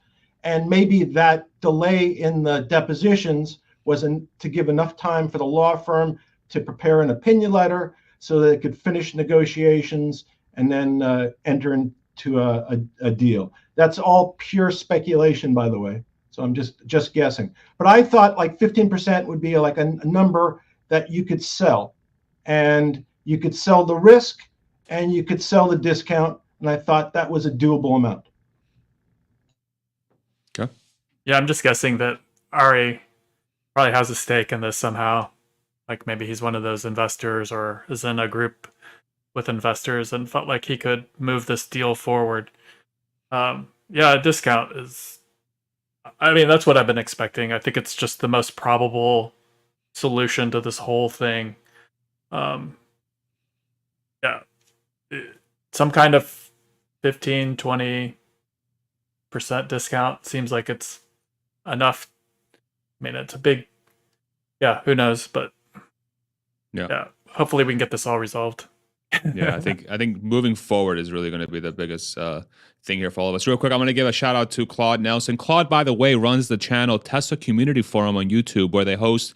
And maybe that delay in the depositions wasn't to give enough time for the law firm to prepare an opinion letter so that it could finish negotiations and then enter into a deal. That's all pure speculation, by the way. So I'm just guessing. But I thought like 15% would be like a number that you could sell. And you could sell the risk and you could sell the discount. And I thought that was a doable amount. Okay. Yeah, I'm just guessing that Ari probably has a stake in this somehow. Like maybe he's one of those investors or is in a group with investors and felt like he could move this deal forward. Yeah, a discount is, I mean, that's what I've been expecting. I think it's just the most probable solution to this whole thing. Yeah, some kind of 15-20% discount seems like it's enough. I mean, it's a big, yeah, who knows, but yeah, hopefully we can get this all resolved. Yeah, I think moving forward is really going to be the biggest thing here for all of us. Real quick, I'm going to give a shout out to Claude Nelson. Claude, by the way, runs the channel Tesla Community Forum on YouTube, where they host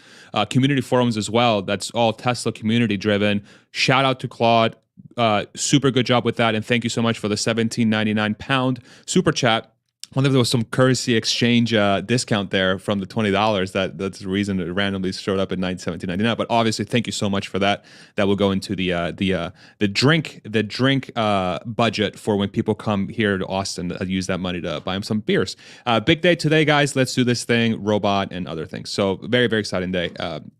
community forums as well. That's all Tesla community driven. Shout out to Claude. Super good job with that, and thank you so much for the £17.99 super chat. I wonder if there was some currency exchange discount there from the $20. That's the reason it randomly showed up at $17.99. But obviously, thank you so much for that. That will go into the drink budget for when people come here to Austin to use that money to buy them some beers. Big day today, guys. Let's do this thing, robot and other things. So very, very exciting day.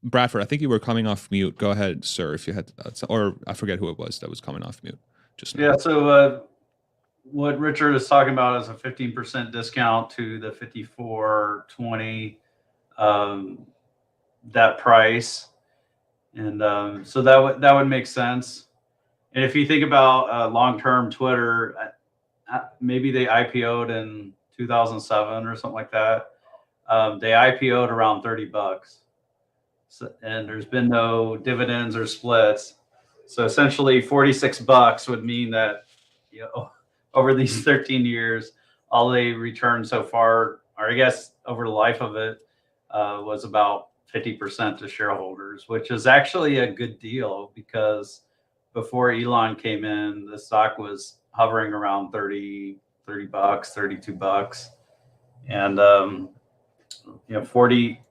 Bradford, I think you were coming off mute. Go ahead, sir, if you had, or I forget who it was that was coming off mute just now. Yeah. So what Richard is talking about is a 15% discount to the 54.20 that price, and so that would make sense. And if you think about long-term Twitter, maybe they IPO'd in 2007 or something like that. They IPO'd around $30, so, and there's been no dividends or splits. So essentially, $46 would mean that, you know, over these 13 years, all they returned so far, or I guess over the life of it, was about 50% to shareholders, which is actually a good deal because before Elon came in, the stock was hovering around $30, $32. And, you know, 40,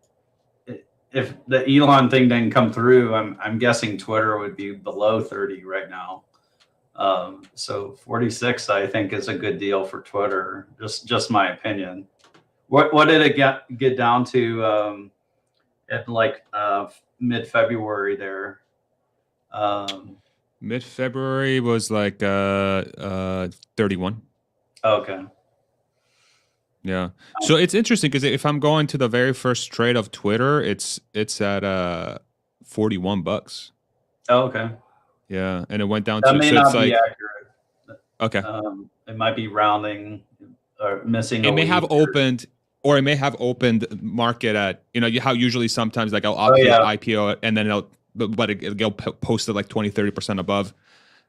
if the Elon thing didn't come through, I'm guessing Twitter would be below 30 right now. So 46, I think, is a good deal for Twitter. Just my opinion. What did it get down to at like mid-February there? Mid-February was like 31. Okay. Yeah. So it's interesting because if I'm going to the very first trade of Twitter, it's at $41. Oh, okay. Yeah, and it went down That to may so not it's be like accurate. okay. It might be rounding or missing. It a may have week or- opened, or it may have opened market at, you know, how usually sometimes like I'll IPO it and then it'll post it like 20-30% above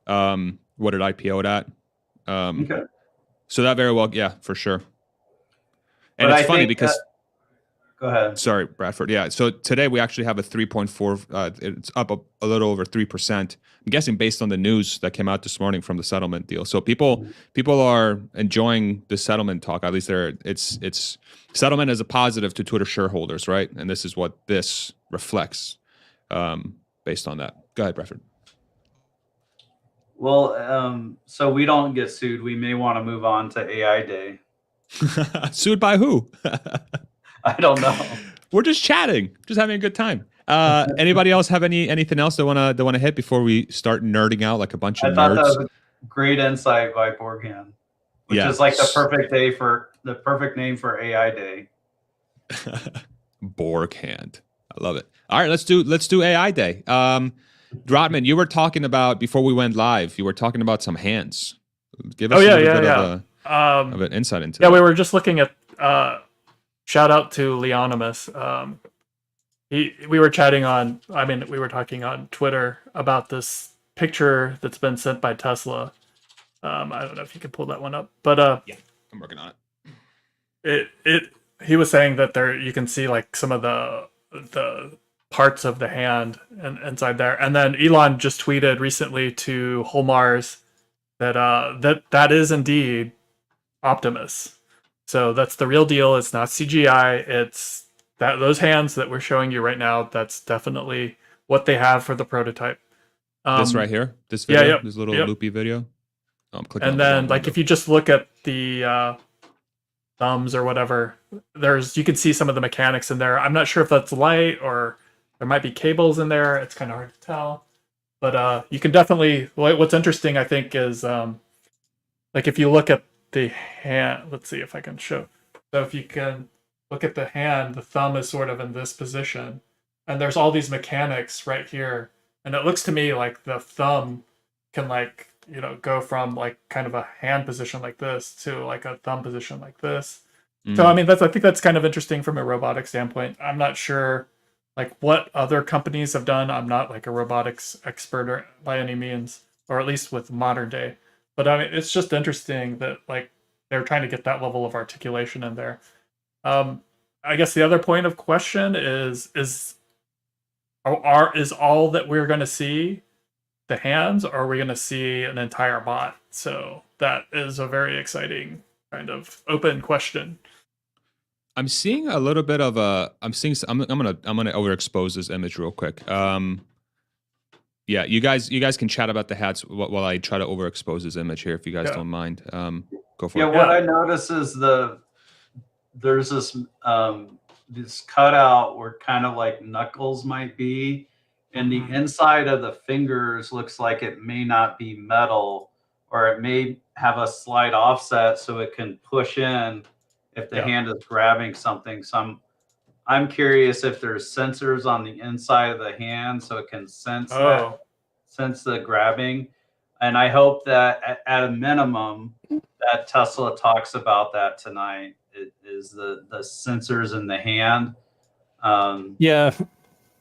what it IPO'd at. Okay. So that very well, yeah, for sure. And But it's funny because go ahead. sorry, Bradford. Yeah. So today we actually have a 3.4. It's up a little over 3%. I'm guessing based on the news that came out this morning from the settlement deal. So people are enjoying the settlement talk. At least it's settlement as a positive to Twitter shareholders, right? And this is what this reflects based on that. Go ahead, Bradford. Well, so we don't get sued, we may want to move on to AI Day. Sued by who? I don't know. We're just chatting, just having a good time. Anybody else have anything else they wanna hit before we start nerding out like a bunch I of thought that nerds? was a great insight by Borghand, which Yeah. is like the perfect name for AI Day. Borghand. I love it. All right, let's do AI Day. Drotman, you were talking about before we went live. You were talking about some hands. Give us a little bit of an insight into that. We were just looking at. Shout out to Leonimus. We were chatting on. I mean, we were talking on Twitter about this picture that's been sent by Tesla. I don't know if you can pull that one up, but yeah, I'm working on it. He was saying that there you can see like some of the parts of the hand and inside there, and then Elon just tweeted recently to Holmars that that is indeed Optimus. So that's the real deal. It's not CGI. It's that those hands that we're showing you right now. That's definitely what they have for the prototype. This right here, this video, yeah, this little loopy video. Oh, I'm clicking. And then, like, if you just look at the thumbs or whatever, you can see some of the mechanics in there. I'm not sure if that's light or there might be cables in there. It's kind of hard to tell, but you can definitely. What's interesting, I think, is like if you look at the hand. Let's see if I can show. So if you can look at the hand, the thumb is sort of in this position, and there's all these mechanics right here. And it looks to me like the thumb can go from like kind of a hand position like this to like a thumb position like this. So I mean I think that's kind of interesting from a robotic standpoint. I'm not sure like what other companies have done. I'm not like a robotics expert by any means, or at least with modern day. But I mean it's just interesting that like they're trying to get that level of articulation in there. I guess the other point of question is all that we're going to see the hands, or are we going to see an entire bot? So that is a very exciting kind of open question. I'm seeing a little bit of a. I'm gonna overexpose this image real quick. Yeah, you guys can chat about the hats while I try to overexpose this image here, if you guys don't mind. Go for it. Yeah, what I notice is there's this cutout where kind of like knuckles might be, and the inside of the fingers looks like it may not be metal, or it may have a slight offset so it can push in if the hand is grabbing something. So I'm curious if there's sensors on the inside of the hand so it can sense the grabbing. And I hope that at a minimum that Tesla talks about that tonight. It is the sensors in the hand.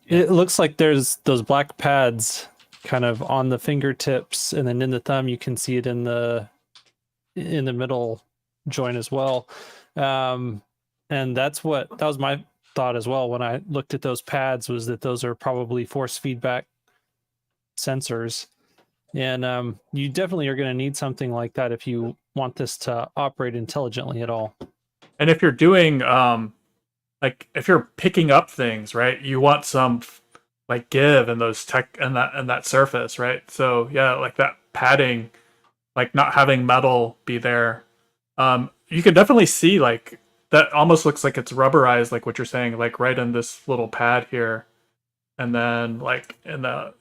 It looks like there's those black pads kind of on the fingertips, and then in the thumb you can see it in the middle joint as well. And that was my thought as well when I looked at those pads, was that those are probably force feedback sensors. And you definitely are going to need something like that if you want this to operate intelligently at all. And if you're doing like if you're picking up things, right, you want some like give in those tech and that surface, right? So yeah, like that padding, like not having metal be there. You can definitely see like that almost looks like it's rubberized, like what you're saying, like right in this little pad here, and then like in the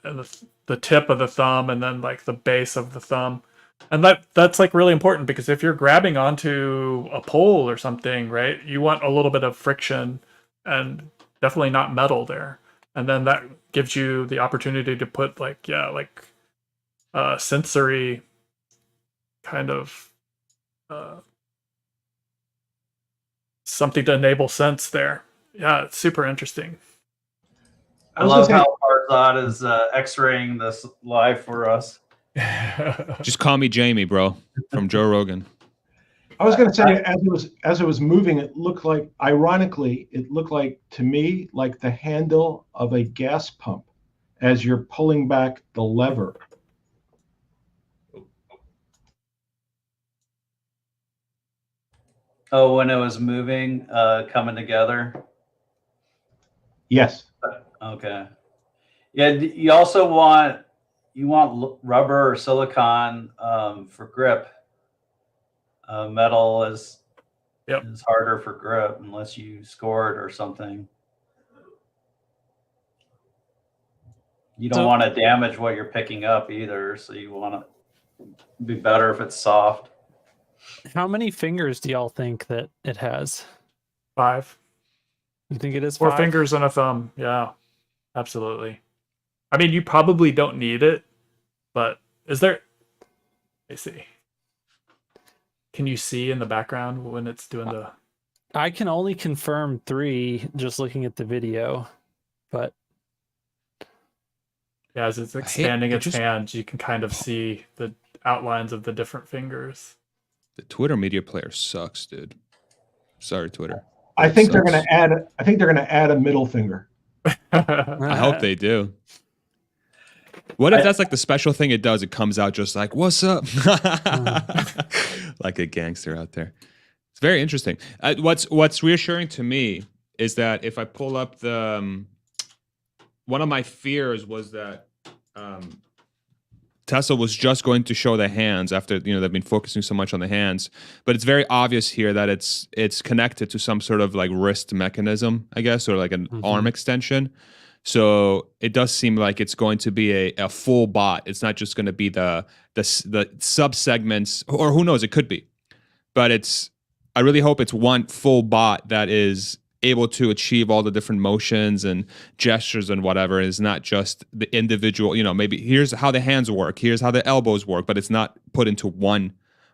tip of the thumb, and then like the base of the thumb. And that's like really important, because if you're grabbing onto a pole or something, right, you want a little bit of friction and definitely not metal there. And then that gives you the opportunity to put sensory kind of something to enable sense there. Yeah, it's super interesting. I love how Farzad is X-raying this live for us. Just call me Jamie, bro, from Joe Rogan. I was going to say, as it was moving, it looked like, ironically, to me like the handle of a gas pump as you're pulling back the lever. Oh, when it was moving, coming together? Yes. Okay. Yeah, you also want, rubber or silicon for grip. Metal is harder for grip unless you score it or something. You don't want to damage what you're picking up either, so you want to be better if it's soft. How many fingers do y'all think that it has? 5. You think it is 4 5? fingers and a thumb. Yeah, absolutely. I mean, you probably don't need it, but is there? Let me see. Can you see in the background when it's doing the? I can only confirm 3 just looking at the video, but Yeah, as it's expanding its hands, you can kind of see the outlines of the different fingers. The Twitter media player sucks, dude. Sorry, Twitter. I think they're going to add a middle finger. I hope they do. What if that's like the special thing it does? It comes out just like, "What's up?" Like a gangster out there. It's very interesting. What's reassuring to me is that if I pull up the one of my fears was that Tesla was just going to show the hands after they've been focusing so much on the hands, but it's very obvious here that it's connected to some sort of like wrist mechanism, I guess, or like an arm extension. So it does seem like it's going to be a full bot. It's not just going to be the sub segments, or who knows, it could be. But I really hope it's one full bot that is able to achieve all the different motions and gestures and whatever. It's not just the individual, maybe here's how the hands work, here's how the elbows work, but it's not put into one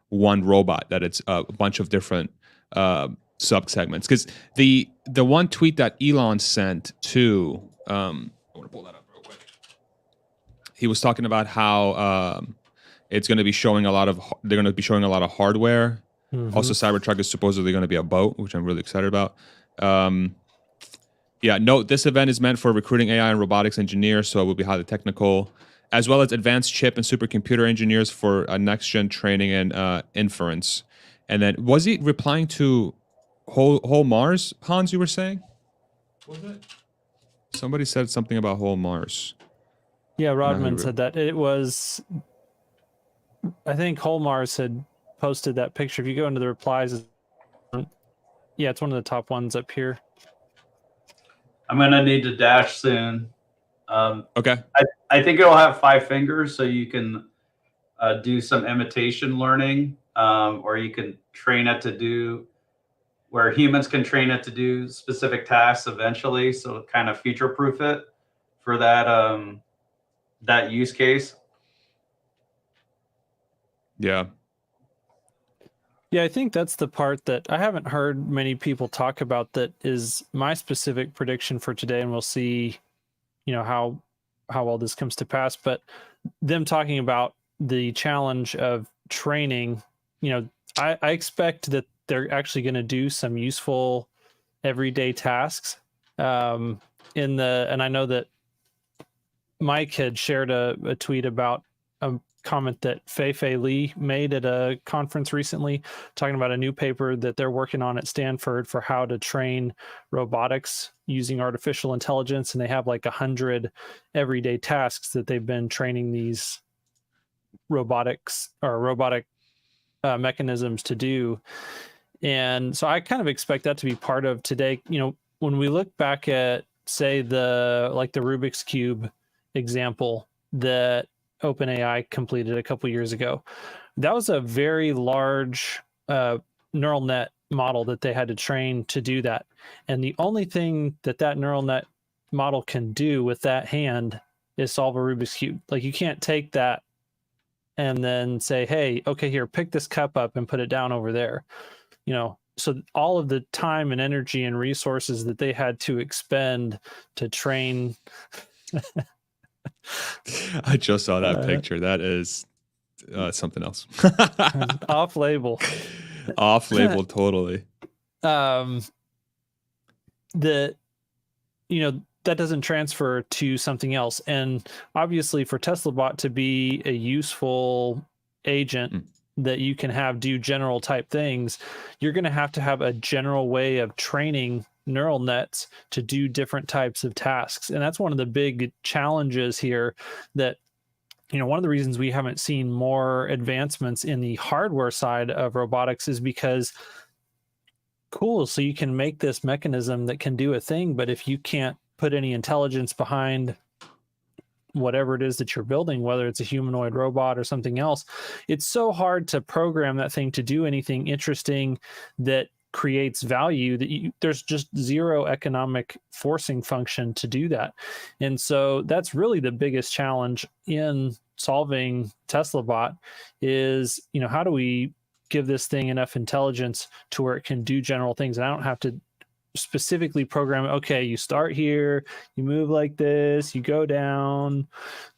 robot, that it's a bunch of different sub segments. Because the one tweet that Elon sent to I want to pull that up real quick. He was talking about how it's going to be showing they're going to be showing a lot of hardware. Also, Cybertruck is supposedly going to be a boat, which I'm really excited about. Note, this event is meant for recruiting AI and robotics engineers, so it will be highly technical, as well as advanced chip and supercomputer engineers for next-gen training and inference. And then, was he replying to whole Mars, Hans, you were saying? Was it? Somebody said something about whole Mars. Yeah, Rodman said that. It was, I think whole Mars had posted that picture. If you go into the replies, yeah, it's one of the top ones up here. I'm going to need to dash soon. Okay. I think it'll have 5 fingers, so you can do some imitation learning, or you can train it to do where humans can train it to do specific tasks eventually. So kind of future-proof it for that use case. Yeah. Yeah, I think that's the part that I haven't heard many people talk about. That is my specific prediction for today, and we'll see, how all this comes to pass. But them talking about the challenge of training, I expect that they're actually going to do some useful everyday tasks. And I know that Mike had shared a tweet about a comment that Fei Li made at a conference recently, talking about a new paper that they're working on at Stanford for how to train robotics using artificial intelligence. And they have like 100 everyday tasks that they've been training these robotic mechanisms to do. And so I kind of expect that to be part of today. When we look back at, say, the Rubik's Cube example that OpenAI completed a couple years ago, that was a very large neural net model that they had to train to do that. And the only thing that neural net model can do with that hand is solve a Rubik's Cube. Like, you can't take that and then say, hey, okay, here, pick this cup up and put it down over there. So all of the time and energy and resources that they had to expend to train. I just saw that picture. That is something else. Off label. Off label, totally. That doesn't transfer to something else. And obviously for TeslaBot to be a useful agent that you can have do general type things, you're going to have a general way of training neural nets to do different types of tasks. And that's one of the big challenges here, that one of the reasons we haven't seen more advancements in the hardware side of robotics is because cool, so you can make this mechanism that can do a thing, but if you can't put any intelligence behind whatever it is that you're building, whether it's a humanoid robot or something else, it's so hard to program that thing to do anything interesting that creates value that there's just zero economic forcing function to do that. And so that's really the biggest challenge in solving Tesla bot is, how do we give this thing enough intelligence to where it can do general things? And I don't have to specifically program, okay, you start here, you move like this, you go down,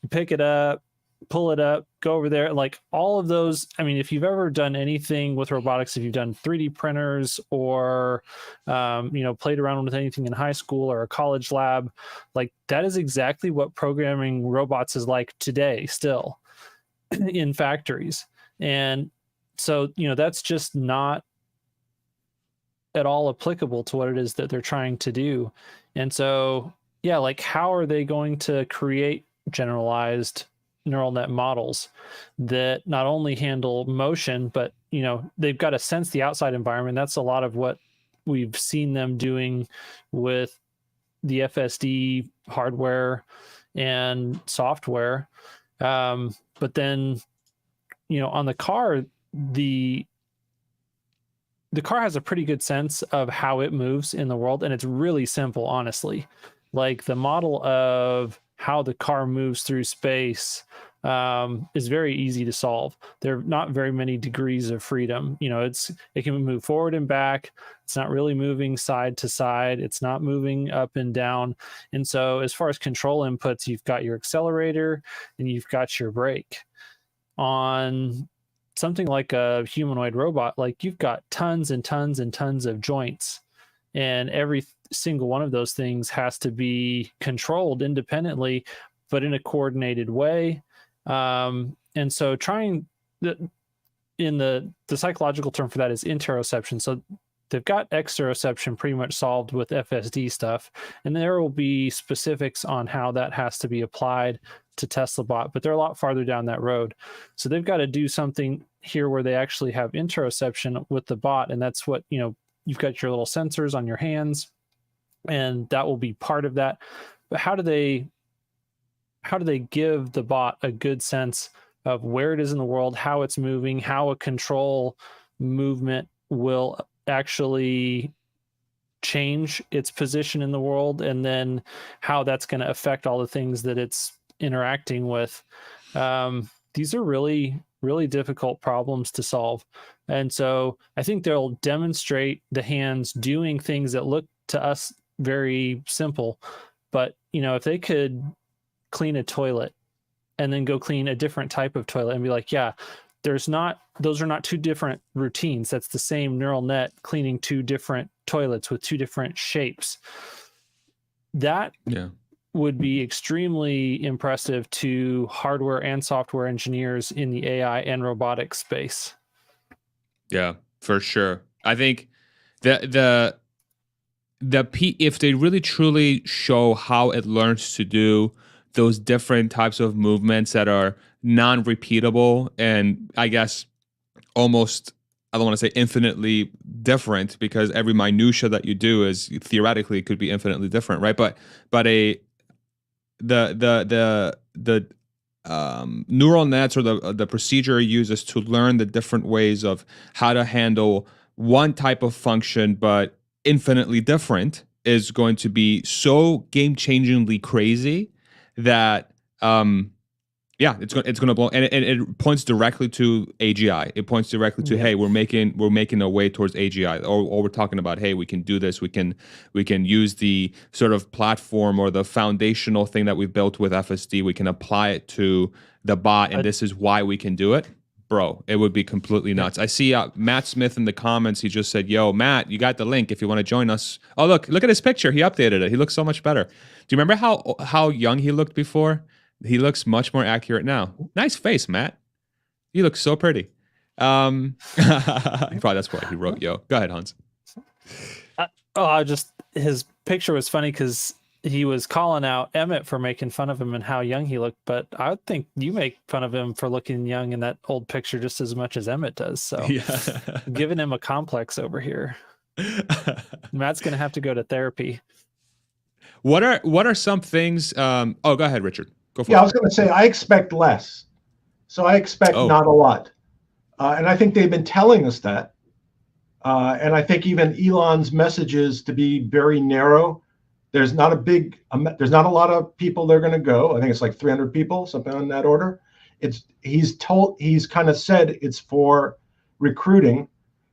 you pick it up, pull it up, go over there. Like all of those. I mean, if you've ever done anything with robotics, if you've done 3D printers or, played around with anything in high school or a college lab, like that is exactly what programming robots is like today still in factories. And so, that's just not at all applicable to what it is that they're trying to do. And so, yeah, like how are they going to create generalized neural net models that not only handle motion, but, they've got to sense the outside environment. That's a lot of what we've seen them doing with the FSD hardware and software. But then, on the car, the car has a pretty good sense of how it moves in the world, and it's really simple, honestly. Like the model of how the car moves through space is very easy to solve. There are not very many degrees of freedom. It can move forward and back. It's not really moving side to side. It's not moving up and down. And so as far as control inputs, you've got your accelerator and you've got your brake. On something like a humanoid robot, like you've got tons and tons and tons of joints, and every single one of those things has to be controlled independently, but in a coordinated way. And so the psychological term for that is interoception. So they've got exteroception pretty much solved with FSD stuff, and there will be specifics on how that has to be applied to Tesla bot, but they're a lot farther down that road. So they've got to do something here where they actually have interoception with the bot, and that's what, you've got your little sensors on your hands, and that will be part of that. But how do they give the bot a good sense of where it is in the world, how it's moving, how a control movement will actually change its position in the world, and then how that's going to affect all the things that it's interacting with? These are really, really difficult problems to solve. And so I think they'll demonstrate the hands doing things that look to us very simple. But, if they could clean a toilet and then go clean a different type of toilet and be like, yeah, those are not two different routines. That's the same neural net cleaning two different toilets with two different shapes. That would be extremely impressive to hardware and software engineers in the AI and robotics space. Yeah, for sure. I think if they really truly show how it learns to do those different types of movements that are non-repeatable and I guess almost, I don't want to say infinitely different, because every minutia that you do is theoretically could be infinitely different, right? But the neural nets, or the procedure it uses to learn the different ways of how to handle one type of function but infinitely different, is going to be so game-changingly crazy that it's going to blow, and it points directly to AGI. It points directly to, hey, we're making a way towards AGI, or we're talking about, hey, we can do this. We can use the sort of platform or the foundational thing that we've built with FSD. We can apply it to the bot, and this is why we can do it. Bro, it would be completely nuts. I see Matt Smith in the comments. He just said, yo, Matt, you got the link if you want to join us. Oh, look at his picture. He updated it. He looks so much better. Do you remember how young he looked before? He looks much more accurate now. Nice face, Matt. You look so pretty. Probably that's why he wrote, yo. Go ahead, Hans. His picture was funny because he was calling out Emmett for making fun of him and how young he looked, but I think you make fun of him for looking young in that old picture just as much as Emmett does. So giving him a complex over here. Matt's going to have to go to therapy. What are some things? Go ahead, Richard. Go for Yeah, it. I was going to say I expect less, so I expect not a lot, and I think they've been telling us that, and I think even Elon's messages to be very narrow. There's not a lot of people they're going to go. I think it's like 300 people, something on that order. He's kind of said it's for recruiting,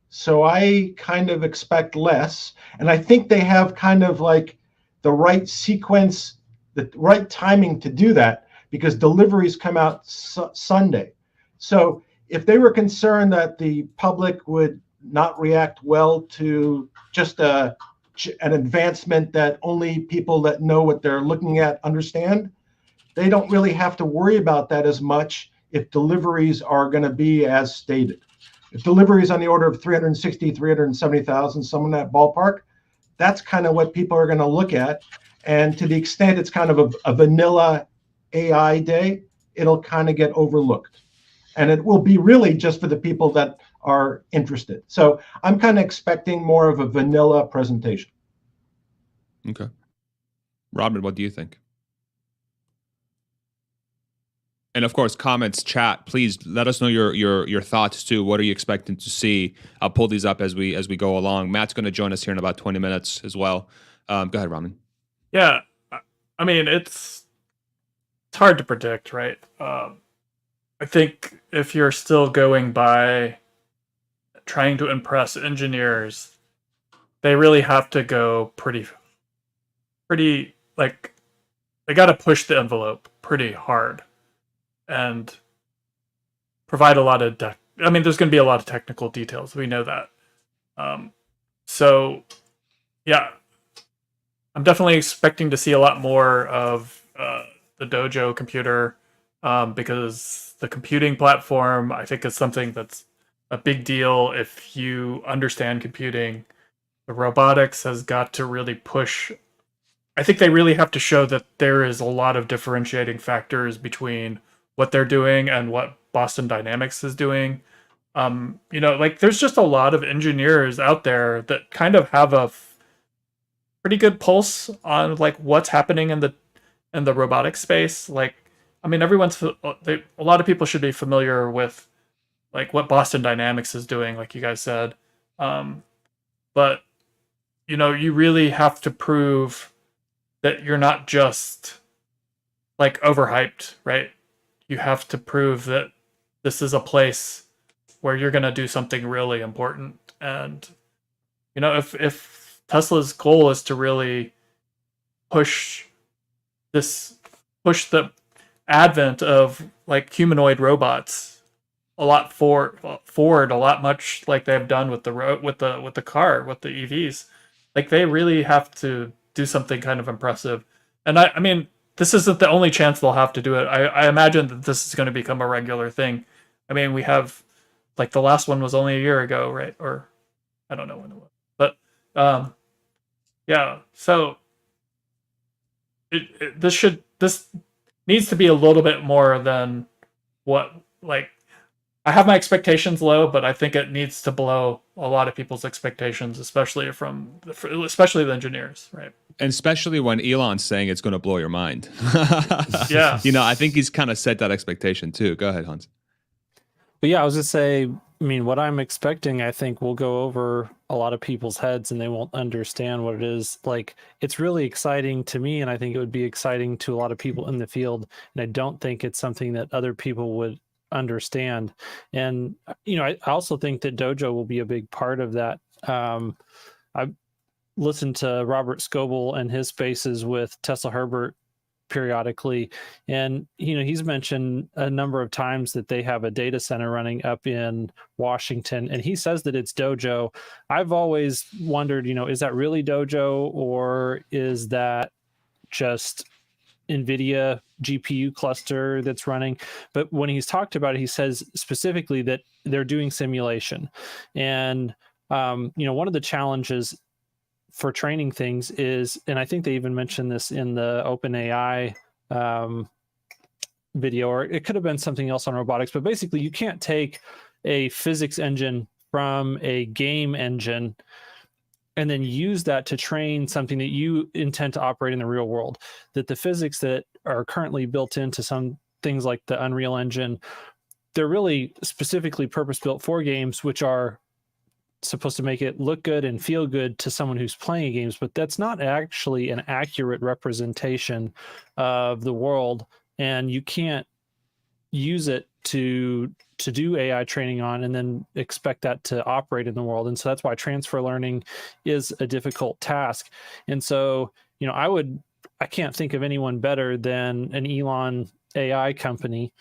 so I kind of expect less, and I think they have kind of like the right sequence, the right timing to do that, because deliveries come out Sunday. So if they were concerned that the public would not react well to just an advancement that only people that know what they're looking at understand, they don't really have to worry about that as much if deliveries are going to be as stated. If deliveries on the order of 360, 370,000, some in that ballpark, that's kind of what people are going to look at. And to the extent it's kind of a vanilla AI day, it'll kind of get overlooked. And it will be really just for the people that are interested. So I'm kind of expecting more of a vanilla presentation. Okay. Robin, what do you think? And of course, comments, chat, please let us know your thoughts too. What are you expecting to see? I'll pull these up as we go along. Matt's going to join us here in about 20 minutes as well. Go ahead, Robin. Yeah, I mean, it's hard to predict, right? I think if you're still going by trying to impress engineers, they really have to go pretty like they got to push the envelope pretty hard and provide a lot of I mean, there's going to be a lot of technical details. We know that. So yeah, I'm definitely expecting to see a lot more of the Dojo computer, because the computing platform, I think, is something that's a big deal if you understand computing. The robotics has got to really push. I think they really have to show that there is a lot of differentiating factors between what they're doing and what Boston Dynamics is doing. Like there's just a lot of engineers out there that kind of have a pretty good pulse on like what's happening in the robotic space. Like, I mean, a lot of people should be familiar with like what Boston Dynamics is doing, like you guys said. But you really have to prove that you're not just like overhyped, right? You have to prove that this is a place where you're going to do something really important. And if Tesla's goal is to really push the advent of like humanoid robots a lot forward, a lot much like they've done with the car, with the EVs, like they really have to do something kind of impressive. And I mean, this isn't the only chance they'll have to do it. I imagine that this is going to become a regular thing. I mean, we have like the last one was only a year ago, right? Or I don't know when it was, but yeah. So this needs to be a little bit more than what, like, I have my expectations low, but I think it needs to blow a lot of people's expectations, especially the engineers, right? And especially when Elon's saying it's going to blow your mind. Yeah. I think he's kind of set that expectation too. Go ahead, Hans. But yeah, I was just say, I mean, what I'm expecting, I think will go over a lot of people's heads and they won't understand what it is. Like, it's really exciting to me, and I think it would be exciting to a lot of people in the field. And I don't think it's something that other people would understand. And, I also think that Dojo will be a big part of that. I've listened to Robert Scoble and his spaces with Tesla Herbert periodically, and he's mentioned a number of times that they have a data center running up in Washington, and he says that it's Dojo. I've always wondered, is that really Dojo, or is that just NVIDIA GPU cluster that's running? But when he's talked about it, he says specifically that they're doing simulation. And one of the challenges for training things is, and I think they even mentioned this in the OpenAI video, or it could have been something else on robotics, but basically you can't take a physics engine from a game engine and then use that to train something that you intend to operate in the real world. That the physics that are currently built into some things like the Unreal Engine, they're really specifically purpose-built for games, which are supposed to make it look good and feel good to someone who's playing games, but that's not actually an accurate representation of the world, and you can't use it to do AI training on and then expect that to operate in the world. And so that's why transfer learning is a difficult task. And so, you know, I can't think of anyone better than an Elon AI company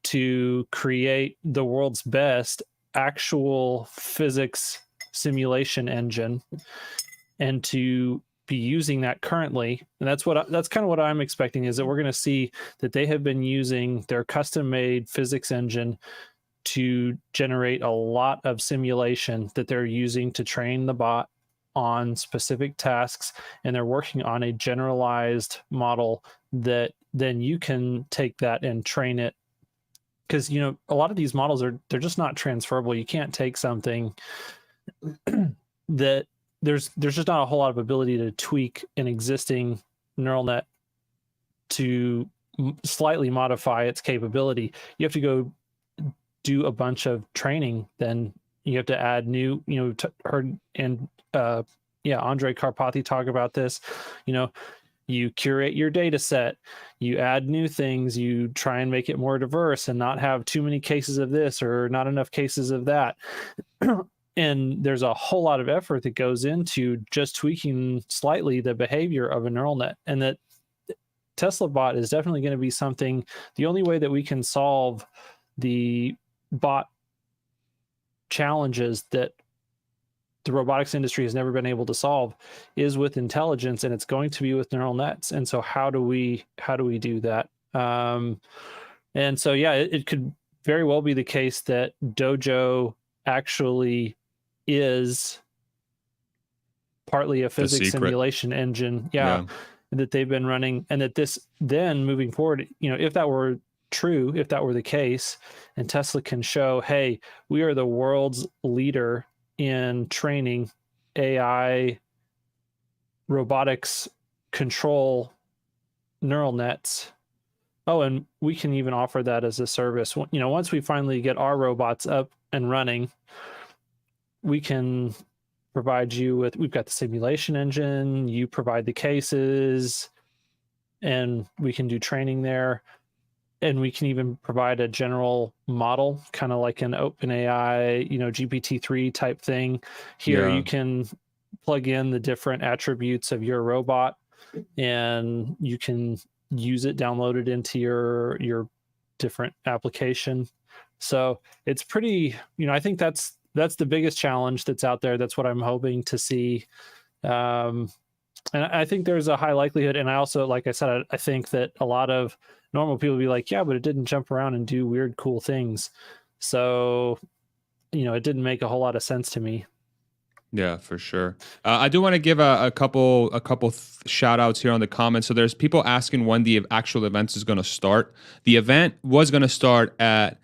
to create the world's best actual physics simulation engine and to be using that currently. And that's kind of what I'm expecting, is that we're going to see that they have been using their custom-made physics engine to generate a lot of simulation that they're using to train the bot on specific tasks, and they're working on a generalized model that then you can take that and train it. Because, you know, a lot of these models they're just not transferable. You can't take something that there's just not a whole lot of ability to tweak an existing neural net to slightly modify its capability. You have to go do a bunch of training. Then you have to add new, you know, heard and Andre Karpathy talk about this. You know, you curate your data set, you add new things, you try and make it more diverse and not have too many cases of this or not enough cases of that. And there's a whole lot of effort that goes into just tweaking slightly the behavior of a neural net. And that Tesla bot is definitely going to be something. The only way that we can solve the bot challenges that the robotics industry has never been able to solve is with intelligence, and it's going to be with neural nets. And so how do we do that? And so, yeah, it could very well be the case that Dojo actually is partly a physics simulation engine. Yeah. That they've been running, and that this then moving forward, you know, if that were true, if that were the case, and Tesla can show, hey, we are the world's leader in training AI robotics control neural nets. Oh, and we can even offer that as a service. You know, once we finally get our robots up and running, we can provide you with, we've got the simulation engine, you provide the cases, and we can do training there. And we can even provide a general model, kind of like an OpenAI, you know, GPT-3 type thing. Here, you can plug in the different attributes of your robot, and you can use it, download it into your different application. So it's pretty, you know, I think that's the biggest challenge that's out there. That's what I'm hoping to see. And I think there's a high likelihood. And I also, like I said, I think that a lot of normal people will be like, yeah, but it didn't jump around and do weird, cool things. So, you know, it didn't make a whole lot of sense to me. Yeah, for sure. I do want to give a couple shout outs here on the comments. So there's people asking when the actual event is going to start. The event was going to start at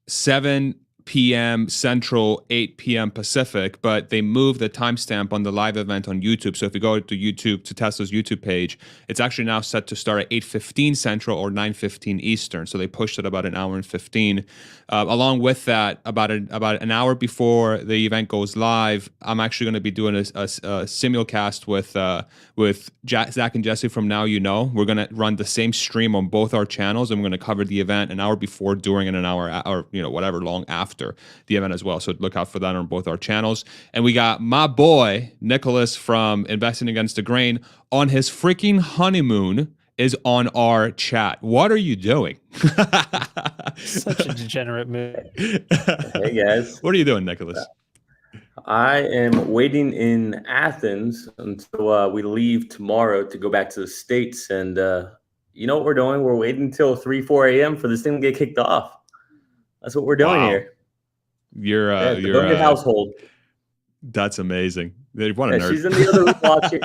7 p.m. Central, 8 p.m. Pacific, but they moved the timestamp on the live event on YouTube. So if you go to YouTube, to Tesla's YouTube page, it's actually now set to start at 8:15 Central or 9:15 Eastern. So they pushed it about an hour and 15. Along with that, about an hour before the event goes live, I'm actually going to be doing a simulcast with Zach and Jesse from Now You Know. We're going to run the same stream on both our channels, and we're going to cover the event an hour before, during, and an hour or whatever long after the event as well. So look out for that on both our channels. And we got my boy Nicholas from Investing Against the Grain on his freaking honeymoon is on our chat. What are you doing? Such a degenerate move. Hey guys. What are you doing, Nicholas? I am waiting in Athens until we leave tomorrow to go back to the States. And you know what we're doing? We're waiting until 4 a.m. for this thing to get kicked off. That's what we're doing here. You're your household. That's amazing. What a nerd. She's in the other room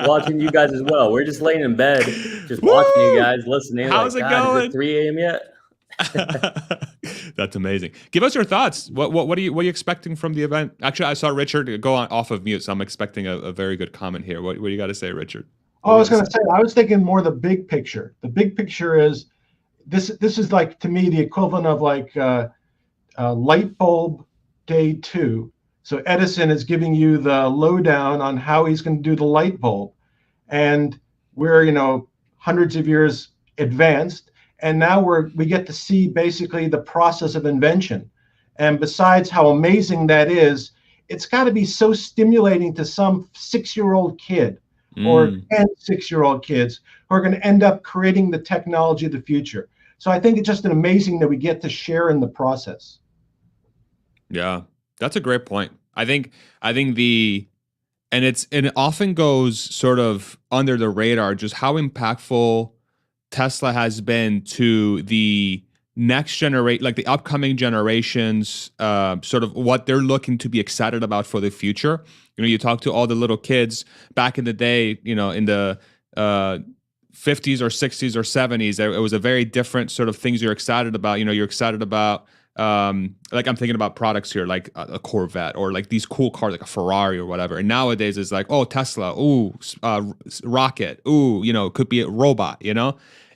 watching you guys as well. We're just laying in bed, just watching you guys, listening. How's like, it God, going? Is it 3 a.m. yet? That's amazing. Give us your thoughts. What are you expecting from the event? Actually, I saw Richard go off of mute, so I'm expecting a very good comment here. What do you got to say, Richard? Oh, I was going to say, I was thinking more the big picture. The big picture is this is like, to me, the equivalent of like light bulb day 2. So Edison is giving you the lowdown on how he's going to do the light bulb. And we're, hundreds of years advanced. And now we get to see basically the process of invention. And besides how amazing that is, it's got to be so stimulating to some 6-year-old kid or 10 6-year-old kids who are going to end up creating the technology of the future. So I think it's just amazing that we get to share in the process. Yeah, that's a great point. I think it often goes sort of under the radar just how impactful Tesla has been to the next generation, like the upcoming generations, sort of what they're looking to be excited about for the future. You talk to all the little kids back in the day, in the 50s or 60s or 70s, it was a very different sort of things you're excited about. You're excited about, like I'm thinking about products here, like a Corvette or like these cool cars, like a Ferrari or whatever. And nowadays it's like, oh, Tesla, ooh, rocket, ooh, could be a robot,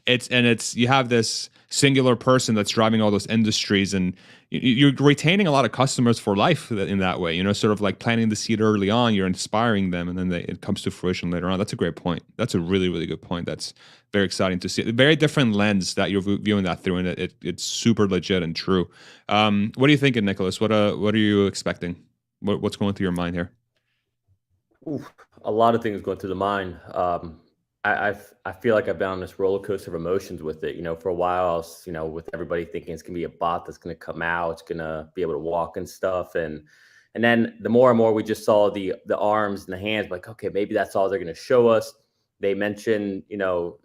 It's you have this singular person that's driving all those industries, and you're retaining a lot of customers for life in that way. Sort of like planting the seed early on, you're inspiring them, and then it comes to fruition later on. That's a great point. That's a really, really good point. That's very exciting to see. A very different lens that you're viewing that through, and it's super legit and true. What are you thinking, Nicholas? What are you expecting? What's going through your mind here? Ooh, a lot of things going through the mind. I feel like I've been on this roller coaster of emotions with it. For a while, I was, with everybody thinking it's gonna be a bot that's gonna come out, it's gonna be able to walk and stuff, and then the more and more we just saw the arms and the hands, like, okay, maybe that's all they're gonna show us. They mentioned,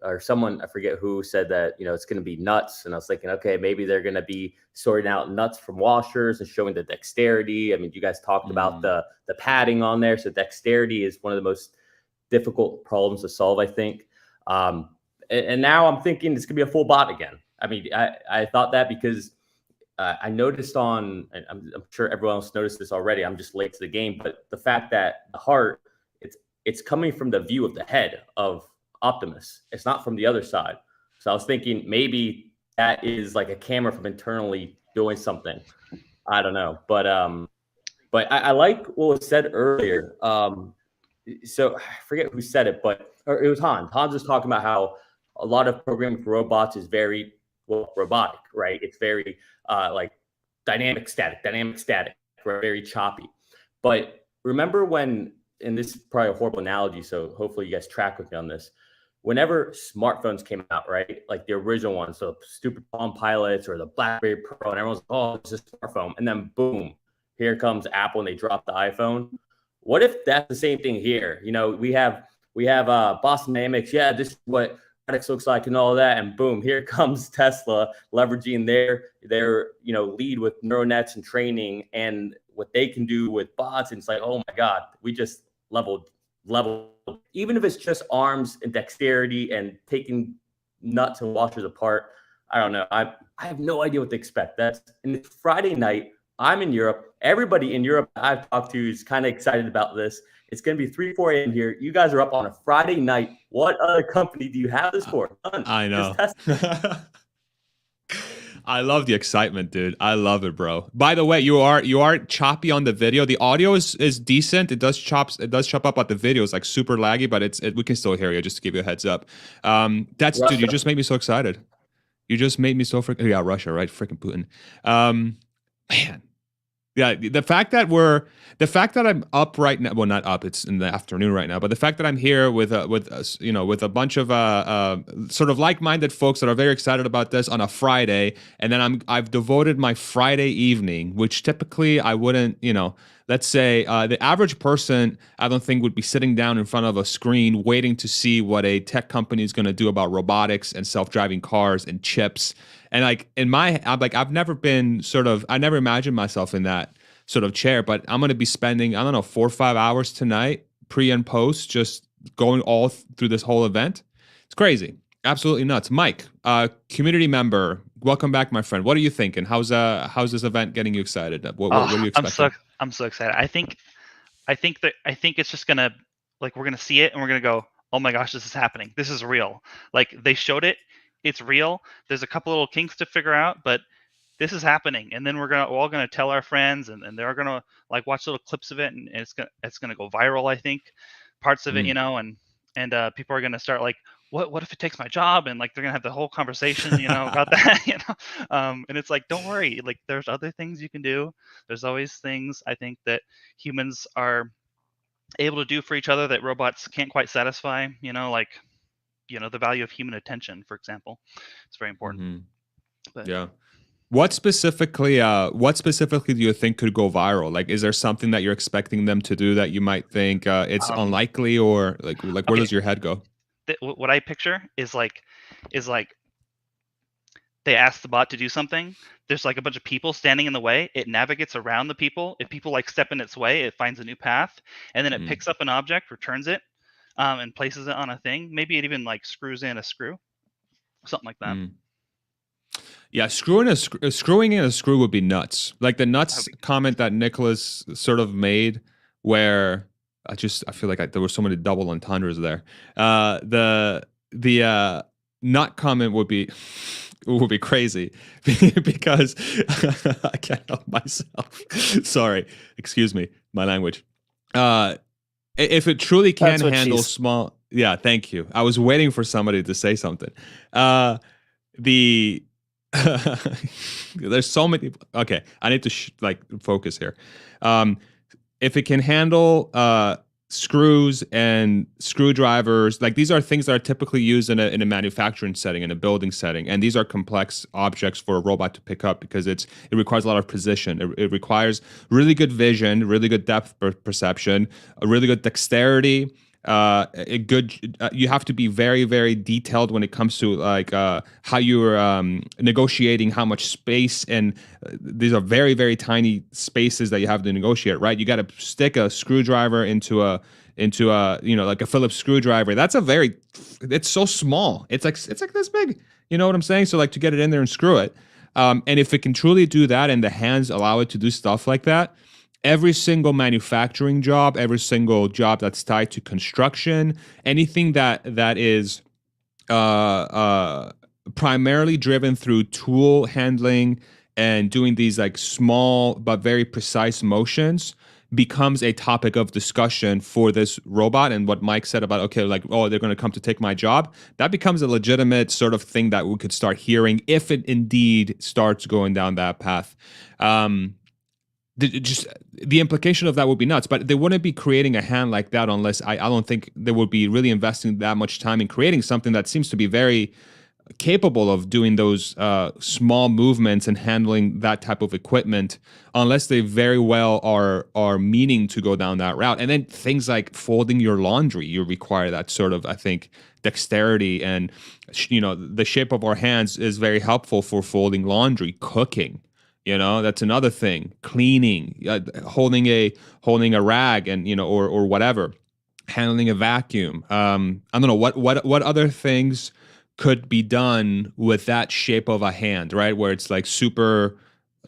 or someone, I forget who, said that, it's gonna be nuts, and I was thinking, okay, maybe they're gonna be sorting out nuts from washers and showing the dexterity. I mean, you guys talked about the padding on there, so dexterity is one of the most difficult problems to solve, I think. And now I'm thinking it's gonna be a full bot again. I mean, I thought that because I noticed and I'm sure everyone else noticed this already. I'm just late to the game, but the fact that the heart, it's coming from the view of the head of Optimus. It's not from the other side. So I was thinking maybe that is like a camera from internally doing something. I don't know, but I like what was said earlier. So I forget who said it, but it was Hans. Hans was talking about how a lot of programming for robots is very robotic, right? It's very like dynamic, static, very choppy. But remember when, and this is probably a horrible analogy, so hopefully you guys track with me on this. Whenever smartphones came out, right? Like the original ones, so stupid Palm Pilots or the BlackBerry Pro, and everyone's like, oh, it's just a smartphone. And then boom, here comes Apple and they drop the iPhone. What if that's the same thing here? We have Boston Dynamics. Yeah, this is what robotics looks like and all that. And boom, here comes Tesla leveraging their lead with neural nets and training and what they can do with bots. And it's like, oh my God, we just leveled. Even if it's just arms and dexterity and taking nuts and washers apart, I don't know. I have no idea what to expect. And it's Friday night. I'm in Europe. Everybody in Europe I've talked to is kind of excited about this. It's going to be 3, 4 a.m. here. You guys are up on a Friday night. What other company do you have this for? None. I know. I love the excitement, dude. I love it, bro. By the way, you are choppy on the video. The audio is decent. It does chop up, but the video is like super laggy, but we can still hear you. Just to give you a heads up. That's Russia. Dude. You just made me so excited. You just made me so freaking. Yeah, Russia, right? Freaking Putin. Man. Yeah, the fact that I'm up right now, well, not up, it's in the afternoon right now, but the fact that I'm here with a bunch of sort of like-minded folks that are very excited about this on a Friday, and then I've devoted my Friday evening, which typically I wouldn't, let's say the average person, I don't think would be sitting down in front of a screen waiting to see what a tech company is going to do about robotics and self-driving cars and chips. And like I've never been I never imagined myself in that sort of chair, but I'm going to be spending, I don't know, 4 or 5 hours tonight pre and post, just going all through this whole event. It's crazy. Absolutely nuts. Mike, community member, welcome back, my friend. What are you thinking? How's this event getting you excited? What are you expecting? I'm so excited. I think it's just gonna, like, we're gonna see it and we're gonna go, oh my gosh, this is happening. This is real. Like, they showed it. It's real. There's a couple little kinks to figure out, but this is happening. And then we're all gonna tell our friends, and they're gonna like watch little clips of it, and it's gonna go viral. I think parts of it, and people are gonna start like, what if it takes my job? And like, they're gonna have the whole conversation, about that, and it's like, don't worry, like, there's other things you can do. There's always things, I think, that humans are able to do for each other that robots can't quite satisfy, like, the value of human attention, for example. It's very important. But, yeah. What specifically do you think could go viral? Like, is there something that you're expecting them to do that you might think it's unlikely, or like where does your head go? What I picture is like they ask the bot to do something. There's like a bunch of people standing in the way. It navigates around the people. If people like step in its way, it finds a new path, and then it picks up an object, returns it, and places it on a thing. Maybe it even like screws in a screw, something like that. Yeah, screwing in a screw would be nuts. Like the nuts comment that Nicholas sort of made, where I feel like there were so many double entendres there. The nut comment would be crazy because I can't help myself. Sorry, excuse me, my language. If it truly can handle small, yeah, thank you. I was waiting for somebody to say something. There's so many. Okay, I need to focus here. If it can handle screws and screwdrivers, like these are things that are typically used in a manufacturing setting, in a building setting, and these are complex objects for a robot to pick up because it requires a lot of precision. It requires really good vision, really good depth perception, a really good dexterity. You have to be very, very detailed when it comes to like how you're negotiating how much space, and these are very, very tiny spaces that you have to negotiate, right? You got to stick a screwdriver into a like a Phillips screwdriver. It's so small. It's like this big. You know what I'm saying? So like to get it in there and screw it, and if it can truly do that, and the hands allow it to do stuff like that. Every single manufacturing job, every single job that's tied to construction, anything that is primarily driven through tool handling and doing these like small but very precise motions becomes a topic of discussion for this robot. And what Mike said about, okay, like, oh, they're going to come to take my job, that becomes a legitimate sort of thing that we could start hearing if it indeed starts going down that path. The implication of that would be nuts, but they wouldn't be creating a hand like that unless I don't think they would be really investing that much time in creating something that seems to be very capable of doing those small movements and handling that type of equipment, unless they very well are meaning to go down that route. And then things like folding your laundry, you require that sort of, I think, dexterity, and the shape of our hands is very helpful for folding laundry, cooking. That's another thing. Cleaning, holding a rag, and or whatever, handling a vacuum. I don't know what other things could be done with that shape of a hand, right? Where it's like super,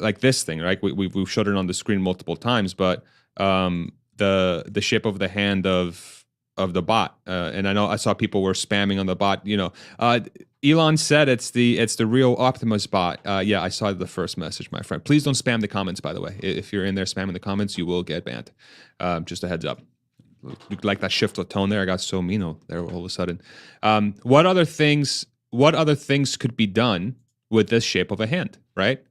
like this thing, right? We've showed it on the screen multiple times, but the shape of the hand of the bot, and I know I saw people were spamming on the bot. Elon said it's the real Optimus bot. Yeah, I saw the first message, my friend. Please don't spam the comments, by the way. If you're in there spamming the comments, you will get banned. Just a heads up. Like that shift of tone there, I got so mean there all of a sudden. What other things could be done with this shape of a hand, right?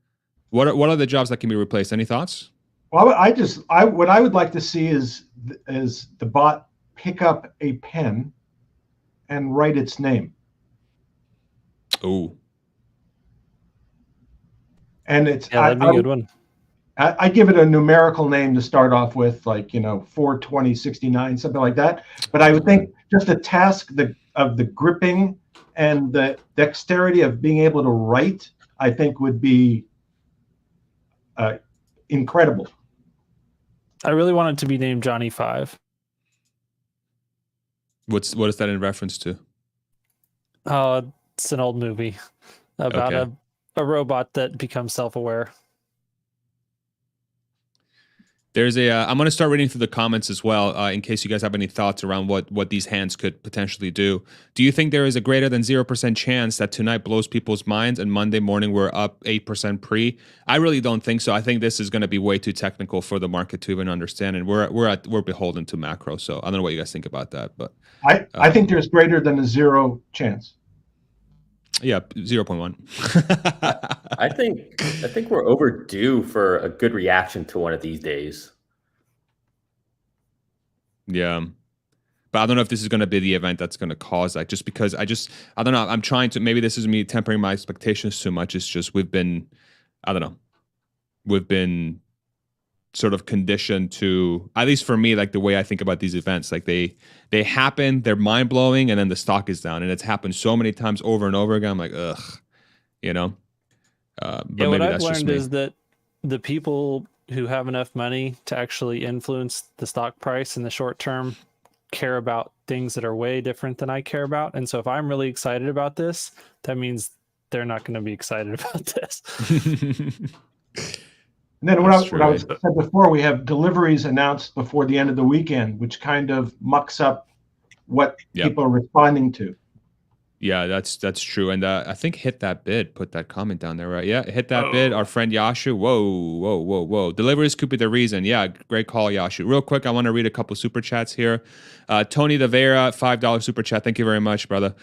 What are the jobs that can be replaced? Any thoughts? Well, what I would like to see is the bot pick up a pen and write its name. Oh. And that'd be a good one. I give it a numerical name to start off with, like 42069, something like that. But I would think just a task of the gripping and the dexterity of being able to write, I think would be incredible. I really want it to be named Johnny 5. What is that in reference to? Oh, it's an old movie about Okay. a robot that becomes self-aware. There's I'm going to start reading through the comments as well, in case you guys have any thoughts around what these hands could potentially do. Do you think there is a greater than 0% chance that tonight blows people's minds and Monday morning we're up 8% pre? I really don't think so. I think this is going to be way too technical for the market to even understand, and we're beholden to macro. So I don't know what you guys think about that, but I think there's greater than a 0 chance. yeah, 0.1. I think we're overdue for a good reaction to one of these days. Yeah. But I don't know if this is going to be the event that's going to cause that, just because I don't know. I'm trying to, maybe this is me tempering my expectations too much. It's just, we've been sort of conditioned to, at least for me, like the way I think about these events, like they happen, they're mind blowing, and then the stock is down, and it's happened so many times over and over again. I'm like, ugh, you know. But Yeah, maybe what I've that's just learned me. is that the people who have enough money to actually influence the stock price in the short term care about things that are way different than I care about. And so if I'm really excited about this, that means they're not going to be excited about this. And then That's what I was true. said before, we have deliveries announced before the end of the weekend, which kind of mucks up what Yep. people are responding to. Yeah, that's true. And I think Hit That Bid put that comment down there, right? Yeah, Hit That Bid. Our friend Yashu. Whoa. Deliveries could be the reason. Yeah, great call, Yashu. Real quick, I want to read a couple super chats here. Tony De Vera, $5 super chat. Thank you very much, brother.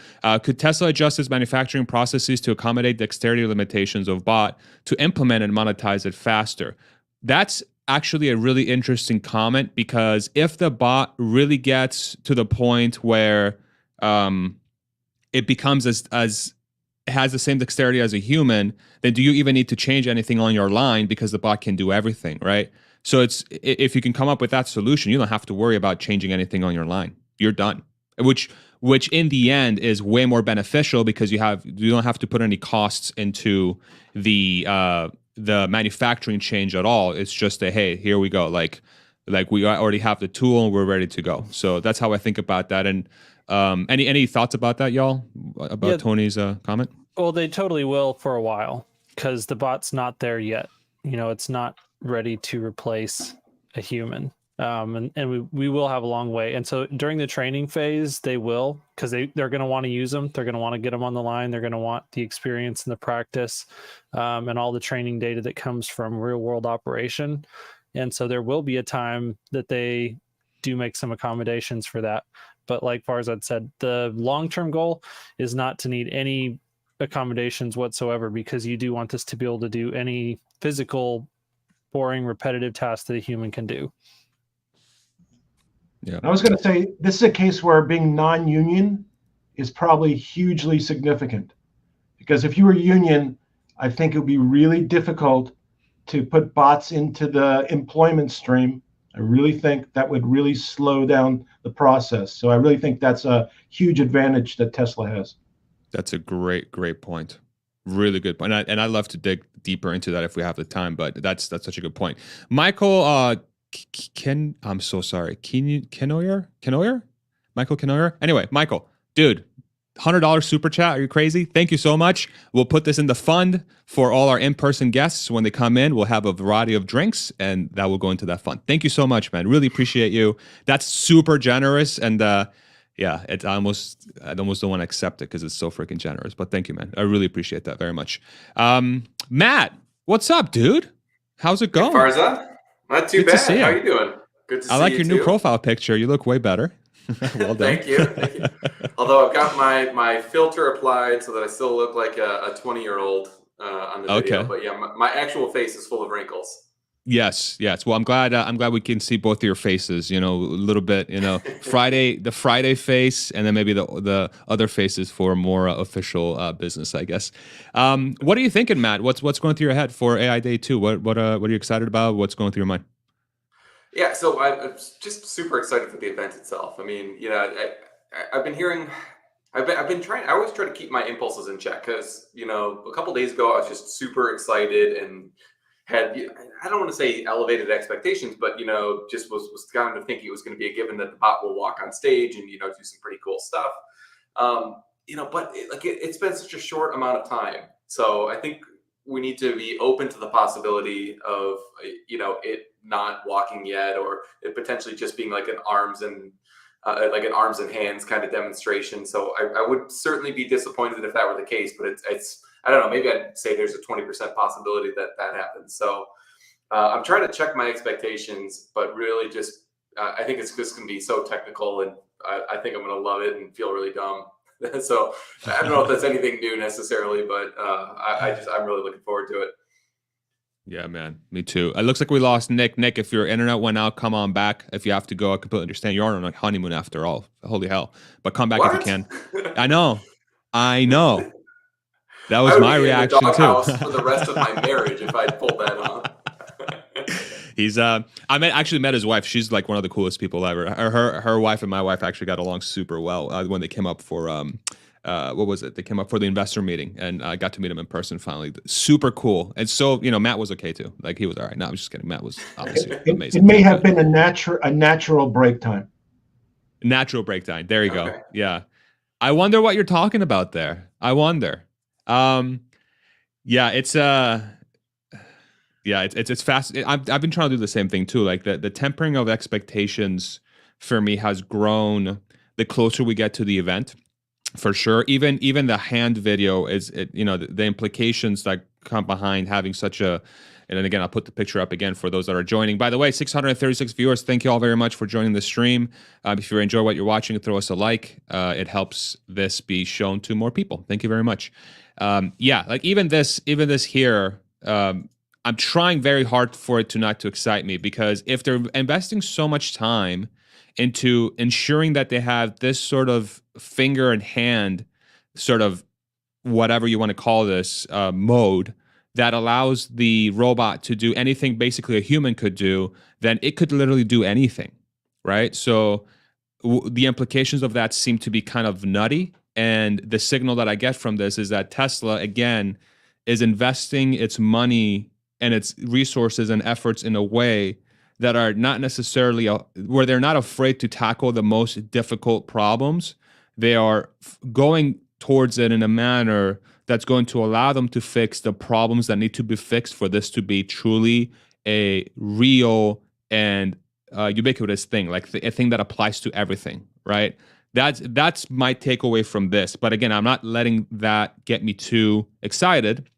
Could Tesla adjust its manufacturing processes to accommodate dexterity limitations of bot to implement and monetize it faster? That's actually a really interesting comment, because if the bot really gets to the point where it becomes as has the same dexterity as a human, then do you even need to change anything on your line, because the bot can do everything, right? So it's, if you can come up with that solution, you don't have to worry about changing anything on your line. You're done. Which in the end is way more beneficial, because you don't have to put any costs into the manufacturing change at all. It's just a, hey, here we go. Like we already have the tool and we're ready to go. So that's how I think about that. And any thoughts about that, y'all? About Tony's comment? Well, they totally will for a while, because the bot's not there yet. It's not ready to replace a human. And we will have a long way. And so during the training phase, they will, because they're going to want to use them. They're going to want to get them on the line. They're going to want the experience and the practice, and all the training data that comes from real world operation. And so there will be a time that they do make some accommodations for that. But like Farzad said, the long-term goal is not to need any accommodations whatsoever, because you do want this to be able to do any physical, boring, repetitive task that a human can do. Yeah. I was going to say, this is a case where being non-union is probably hugely significant, because if you were union, I think it would be really difficult to put bots into the employment stream. I really think that would really slow down the process. So I really think that's a huge advantage that Tesla has. That's a great point. Really good point. And I'd love to dig deeper into that if we have the time, but that's such a good point. Michael, I'm so sorry. Kenoyer? Michael Kenoyer? Anyway, Michael, dude, $100 super chat. Are you crazy? Thank you so much. We'll put this in the fund for all our in-person guests. When they come in, we'll have a variety of drinks, and that will go into that fund. Thank you so much, man. Really appreciate you. That's super generous. And yeah, I almost don't want to accept it because it's so freaking generous. But thank you, man. I really appreciate that very much. Matt, what's up, dude? How's it going? Hey, Farzad? Not too Good to bad. see you. How you doing? Good to see you. I like your too. new profile picture. You look way better. Well done. Thank you. Although I've got my filter applied so that I still look like a 20-year-old on the video. But yeah, my actual face is full of wrinkles. Yes. Well, I'm glad we can see both of your faces. A little bit. The Friday face, and then maybe the other faces for more official business, I guess. What are you thinking, Matt? What's going through your head for AI Day 2? What are you excited about? What's going through your mind? Yeah, so I'm just super excited for the event itself. I mean, I've been hearing, I've been trying. I always try to keep my impulses in check, because a couple days ago I was just super excited and had, I don't want to say elevated expectations, but, just was kind of thinking it was going to be a given that the bot will walk on stage and, do some pretty cool stuff. But it's been such a short amount of time. So I think we need to be open to the possibility of, it not walking yet, or it potentially just being like an arms and hands kind of demonstration. So I would certainly be disappointed if that were the case, but it's I don't know, maybe I'd say there's a 20% possibility that happens. So I'm trying to check my expectations, but really just, I think it's just going to be so technical, and I think I'm going to love it and feel really dumb. So I don't know if that's anything new necessarily, but I'm really looking forward to it. Yeah, man, me too. It looks like we lost Nick. Nick, if your internet went out, come on back. If you have to go, I completely understand. You're on a honeymoon after all. Holy hell. But come back if you can. I know. That was my reaction too. For the rest of my marriage if I pulled that off. He's I actually met his wife. She's like one of the coolest people ever. Her wife and my wife actually got along super well when they came up for what was it? They came up for the investor meeting, and I got to meet him in person finally. Super cool. And so, Matt was okay too. Like, he was all right. No, I'm just kidding. Matt was obviously amazing. It may have been a natural break time. Natural break time. There you go. Yeah. I wonder what you're talking about there. I wonder. Yeah, it's fast. I've been trying to do the same thing too. Like the tempering of expectations for me has grown the closer we get to the event, for sure. Even the hand video is, the implications that come behind having such a. And then again, I'll put the picture up again for those that are joining. By the way, 636 viewers. Thank you all very much for joining the stream. If you enjoy what you're watching, throw us a like. It helps this be shown to more people. Thank you very much. Like even this here, I'm trying very hard for it not to excite me, because if they're investing so much time into ensuring that they have this sort of finger and hand, sort of whatever you want to call this, mode that allows the robot to do anything basically a human could do, then it could literally do anything, right? So the implications of that seem to be kind of nutty. And the signal that I get from this is that Tesla, again, is investing its money and its resources and efforts in a way that are not necessarily, where they're not afraid to tackle the most difficult problems. They are going towards it in a manner that's going to allow them to fix the problems that need to be fixed for this to be truly a real and ubiquitous thing, like a thing that applies to everything, right? That's my takeaway from this. But again, I'm not letting that get me too excited,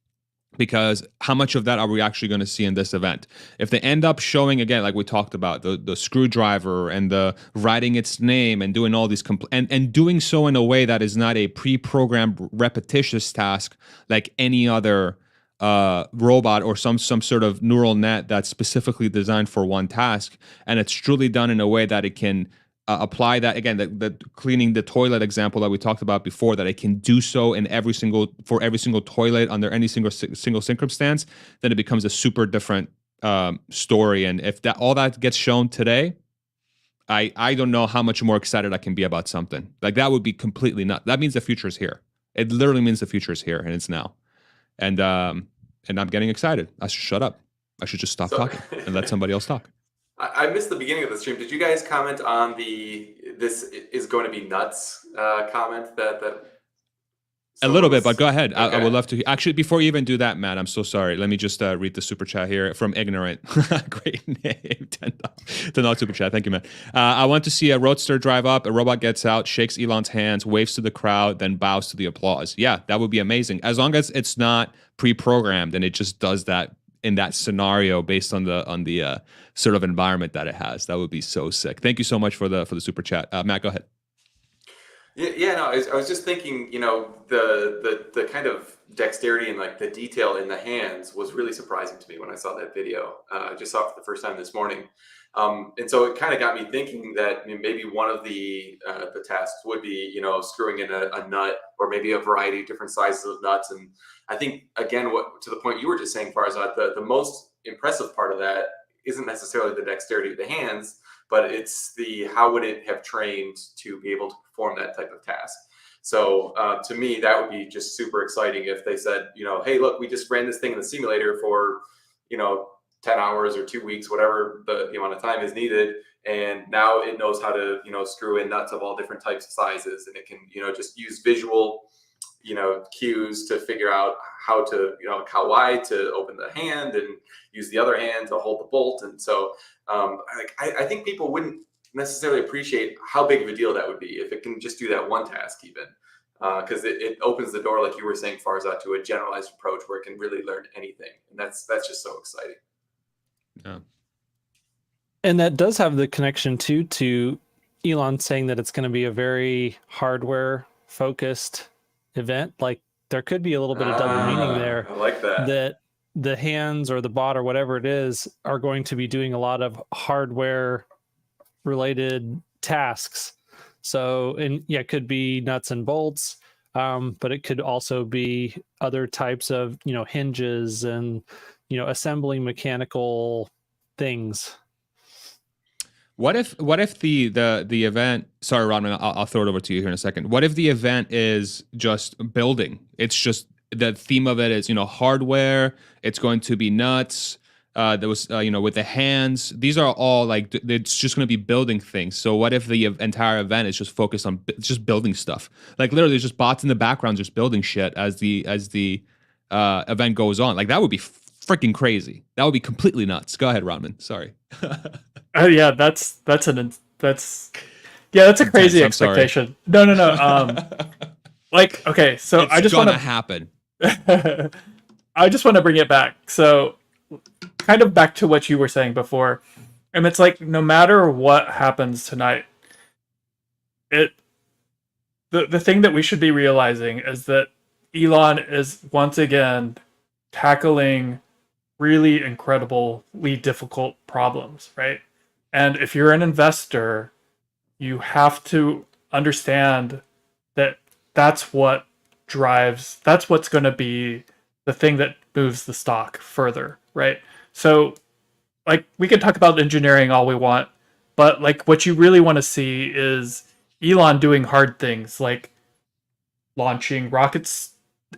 because how much of that are we actually going to see in this event? If they end up showing, again, like we talked about, the screwdriver and the writing its name and doing all these and doing so in a way that is not a pre-programmed repetitious task like any other robot or some sort of neural net that's specifically designed for one task, and it's truly done in a way that it can apply that, again, the cleaning the toilet example that we talked about before, that it can do so in every single toilet under any single circumstance, then it becomes a super different story. And if all that gets shown today, I don't know how much more excited I can be about something. Like, that would be completely nuts. That means the future is here. It literally means the future is here, and it's now. And I'm getting excited. I should shut up. I should just stop talking and let somebody else talk. I missed the beginning of the stream. Did you guys comment on "this is going to be nuts" comment? That a little bit, but go ahead. Okay. I would love to. Actually, before you even do that, Matt, I'm so sorry. Let me just read the super chat here from Ignorant. Great name. $10 super chat. Thank you, man. I want to see a roadster drive up. A robot gets out, shakes Elon's hands, waves to the crowd, then bows to the applause. Yeah, that would be amazing. As long as it's not pre-programmed and it just does that in that scenario based on the sort of environment that it has. That would be so sick. Thank you so much for the super chat. Matt, go ahead. Yeah, no, I was just thinking, the kind of dexterity and like the detail in the hands was really surprising to me when I saw that video. I just saw it for the first time this morning. And so it kind of got me thinking that maybe one of the tasks would be, screwing in a nut, or maybe a variety of different sizes of nuts. And I think, again, to the point you were just saying, Farzad, the most impressive part of that isn't necessarily the dexterity of the hands, but it's how would it have trained to be able to perform that type of task. So to me, that would be just super exciting if they said, hey, look, we just ran this thing in the simulator for, 10 hours or 2 weeks, whatever the amount of time is needed. And now it knows how to, screw in nuts of all different types of sizes, and it can, just use visual, cues to figure out how to, how wide to open the hand and use the other hand to hold the bolt. And so I think people wouldn't necessarily appreciate how big of a deal that would be if it can just do that one task even. Because it opens the door, like you were saying, Farzad, to a generalized approach where it can really learn anything. And that's just so exciting. Yeah. And that does have the connection too to Elon saying that it's going to be a very hardware focused event. Like there could be a little bit of double meaning there. I like that. That the hands or the bot or whatever it is are going to be doing a lot of hardware related tasks. So, and yeah, it could be nuts and bolts, but it could also be other types of, hinges and, assembling mechanical things. What if the event? Sorry, Rodman, I'll throw it over to you here in a second. What if the event is just building? It's just the theme of it is hardware. It's going to be nuts. There was with the hands. These are all like it's just going to be building things. So what if the entire event is just focused on just building stuff? Like literally, there's just bots in the background just building shit as the event goes on. Like that would be freaking crazy. That would be completely nuts. Go ahead, Rodman. Sorry. Yeah, that's a crazy expectation. No. Like, okay, so It's I just want to happen. I just want to bring it back. So, kind of back to what you were saying before, and it's like no matter what happens tonight, the thing that we should be realizing is that Elon is once again tackling really incredibly difficult problems, right? And if you're an investor, you have to understand that that's what's going to be the thing that moves the stock further, right? So, like, we can talk about engineering all we want, but like what you really want to see is Elon doing hard things like launching rockets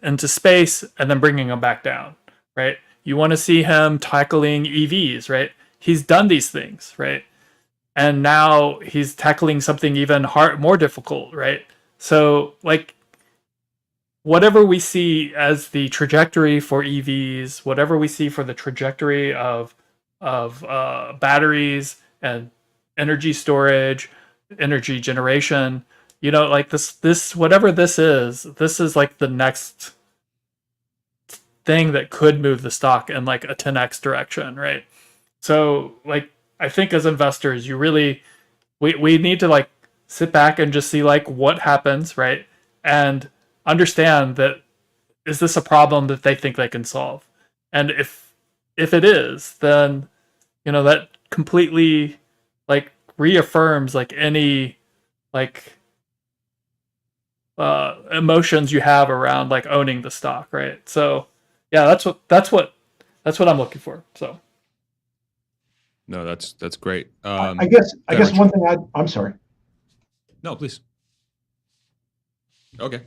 into space and then bringing them back down, right? You want to see him tackling EVs, right? He's done these things, right? And now he's tackling something even more difficult, right? So, like, whatever we see as the trajectory for EVs, whatever we see for the trajectory of batteries and energy storage, energy generation, like this whatever this is like the next thing that could move the stock in like a 10x direction, right? So, like, I think as investors, we need to like sit back and just see like what happens, right? And understand that is this a problem that they think they can solve? And if it is, then that completely like reaffirms like any like emotions you have around like owning the stock, right? So yeah, that's what I'm looking for. So No, that's great. I guess one thing I'm sorry. No, please. Okay.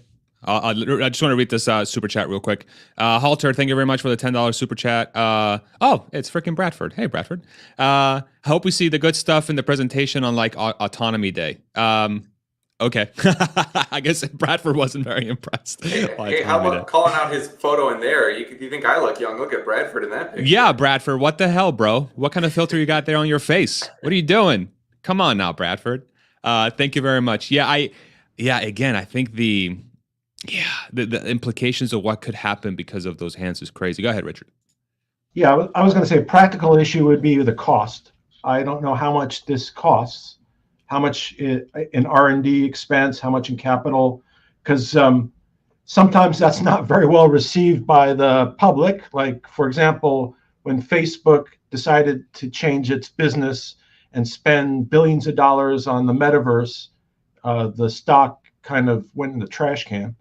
I just want to read this super chat real quick. Halter, thank you very much for the $10 super chat. It's freaking Bradford. Hey, Bradford. I hope we see the good stuff in the presentation on like Autonomy Day. Okay. I guess Bradford wasn't very impressed. Hey, how about calling out his photo in there? You think I look young? Look at Bradford in that picture. Yeah, Bradford. What the hell, bro? What kind of filter you got there on your face? What are you doing? Come on now, Bradford. Thank you very much. Again, I think the implications of what could happen because of those hands is crazy. Go ahead, Richard. Yeah, I was going to say practical issue would be the cost. I don't know how much this costs, how much in R&D expense, how much in capital, because sometimes that's not very well received by the public. Like, for example, when Facebook decided to change its business and spend billions of dollars on the metaverse, the stock kind of went in the trash can.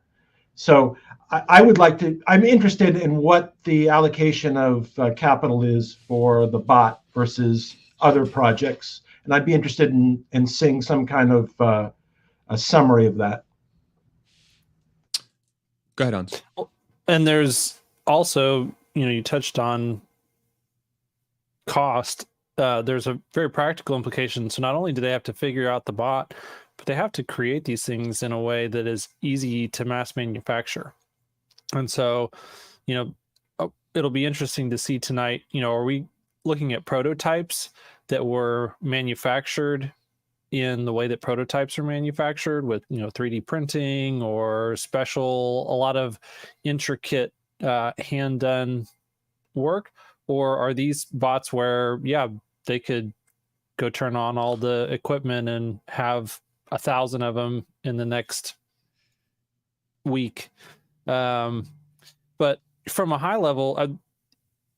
So I'm interested in what the allocation of capital is for the bot versus other projects. And I'd be interested in seeing some kind of a summary of that. Go ahead, Hans. And there's also, you touched on cost, there's a very practical implication. So not only do they have to figure out the bot, but they have to create these things in a way that is easy to mass manufacture. And so, it'll be interesting to see tonight, are we looking at prototypes that were manufactured in the way that prototypes are manufactured with, 3D printing or a lot of intricate hand done work? Or are these bots where, they could go turn on all the equipment and have 1,000 of them in the next week? But from a high level,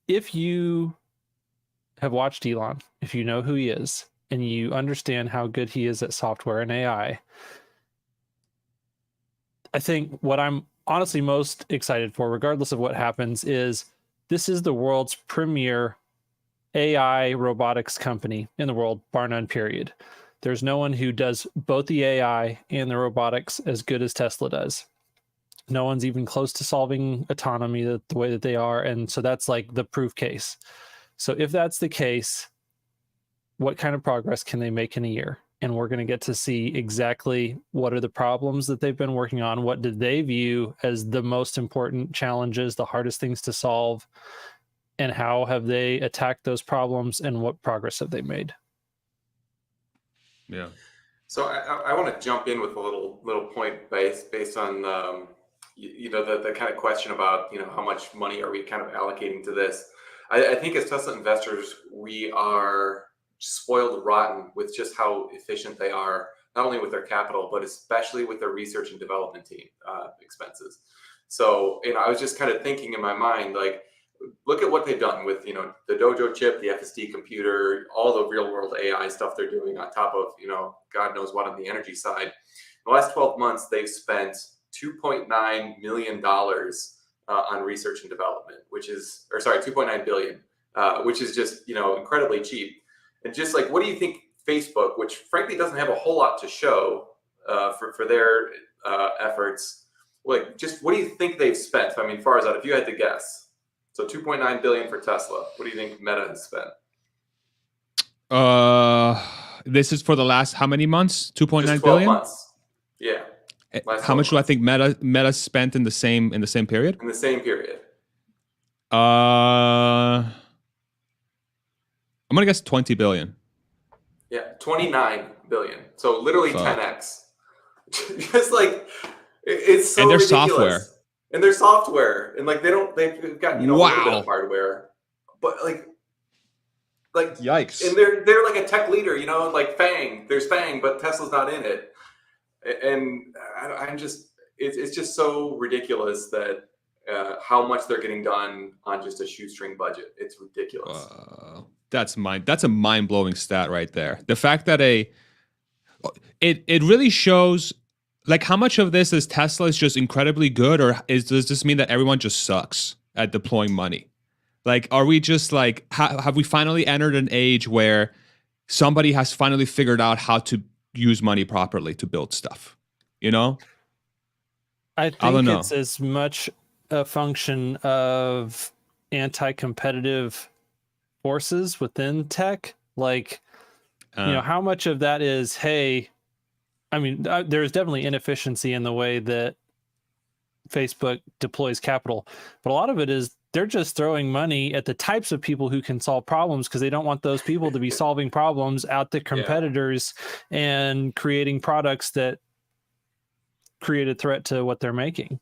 if you have watched Elon, if you know who he is, and you understand how good he is at software and AI, I think what I'm honestly most excited for, regardless of what happens, is this is the world's premier AI robotics company in the world, bar none, period. There's no one who does both the AI and the robotics as good as Tesla does. No one's even close to solving autonomy the way that they are. And so that's like the proof case. So if that's the case, what kind of progress can they make in a year? And we're going to get to see exactly what are the problems that they've been working on. What did they view as the most important challenges, the hardest things to solve? And how have they attacked those problems, and what progress have they made? Yeah. So I want to jump in with a little point based on the kind of question about how much money are we kind of allocating to this. I think as Tesla investors, we are spoiled rotten with just how efficient they are, not only with their capital, but especially with their research and development team expenses. So I was just kind of thinking in my mind, like, look at what they've done with the Dojo chip, the FSD computer, all the real world AI stuff they're doing on top of God knows what on the energy side. In the last 12 months, they've spent $2.9 million on research and development, $2.9 billion, which is just incredibly cheap. And just like, what do you think Facebook, which frankly doesn't have a whole lot to show for their efforts, like, just what do you think they've spent? I mean, far as out, if you had to guess. So 2.9 billion for Tesla. What do you think Meta has spent? This is for the last how many months? 2.9 billion? Months. Yeah. How much do I think Meta spent in the same period? In the same period. I'm gonna guess 20 billion. Yeah, 29 billion. So literally 10x. Just like it's so and their ridiculous. Software. And their software, and like they've got a little bit of hardware, but like yikes. And they're like a tech leader, like FANG. There's FANG, but Tesla's not in it, and I'm just it's just so ridiculous that how much they're getting done on just a shoestring budget. It's ridiculous. That's a mind-blowing stat right there. The fact that it really shows. Like, how much of this is Tesla is just incredibly good, or does this mean that everyone just sucks at deploying money? Like, are we just like, have we finally entered an age where somebody has finally figured out how to use money properly to build stuff? I think it's as much a function of anti-competitive forces within tech. Like, how much of that is, hey, I mean, there's definitely inefficiency in the way that Facebook deploys capital, but a lot of it is they're just throwing money at the types of people who can solve problems, because they don't want those people to be solving problems out to competitors and creating products that create a threat to what they're making.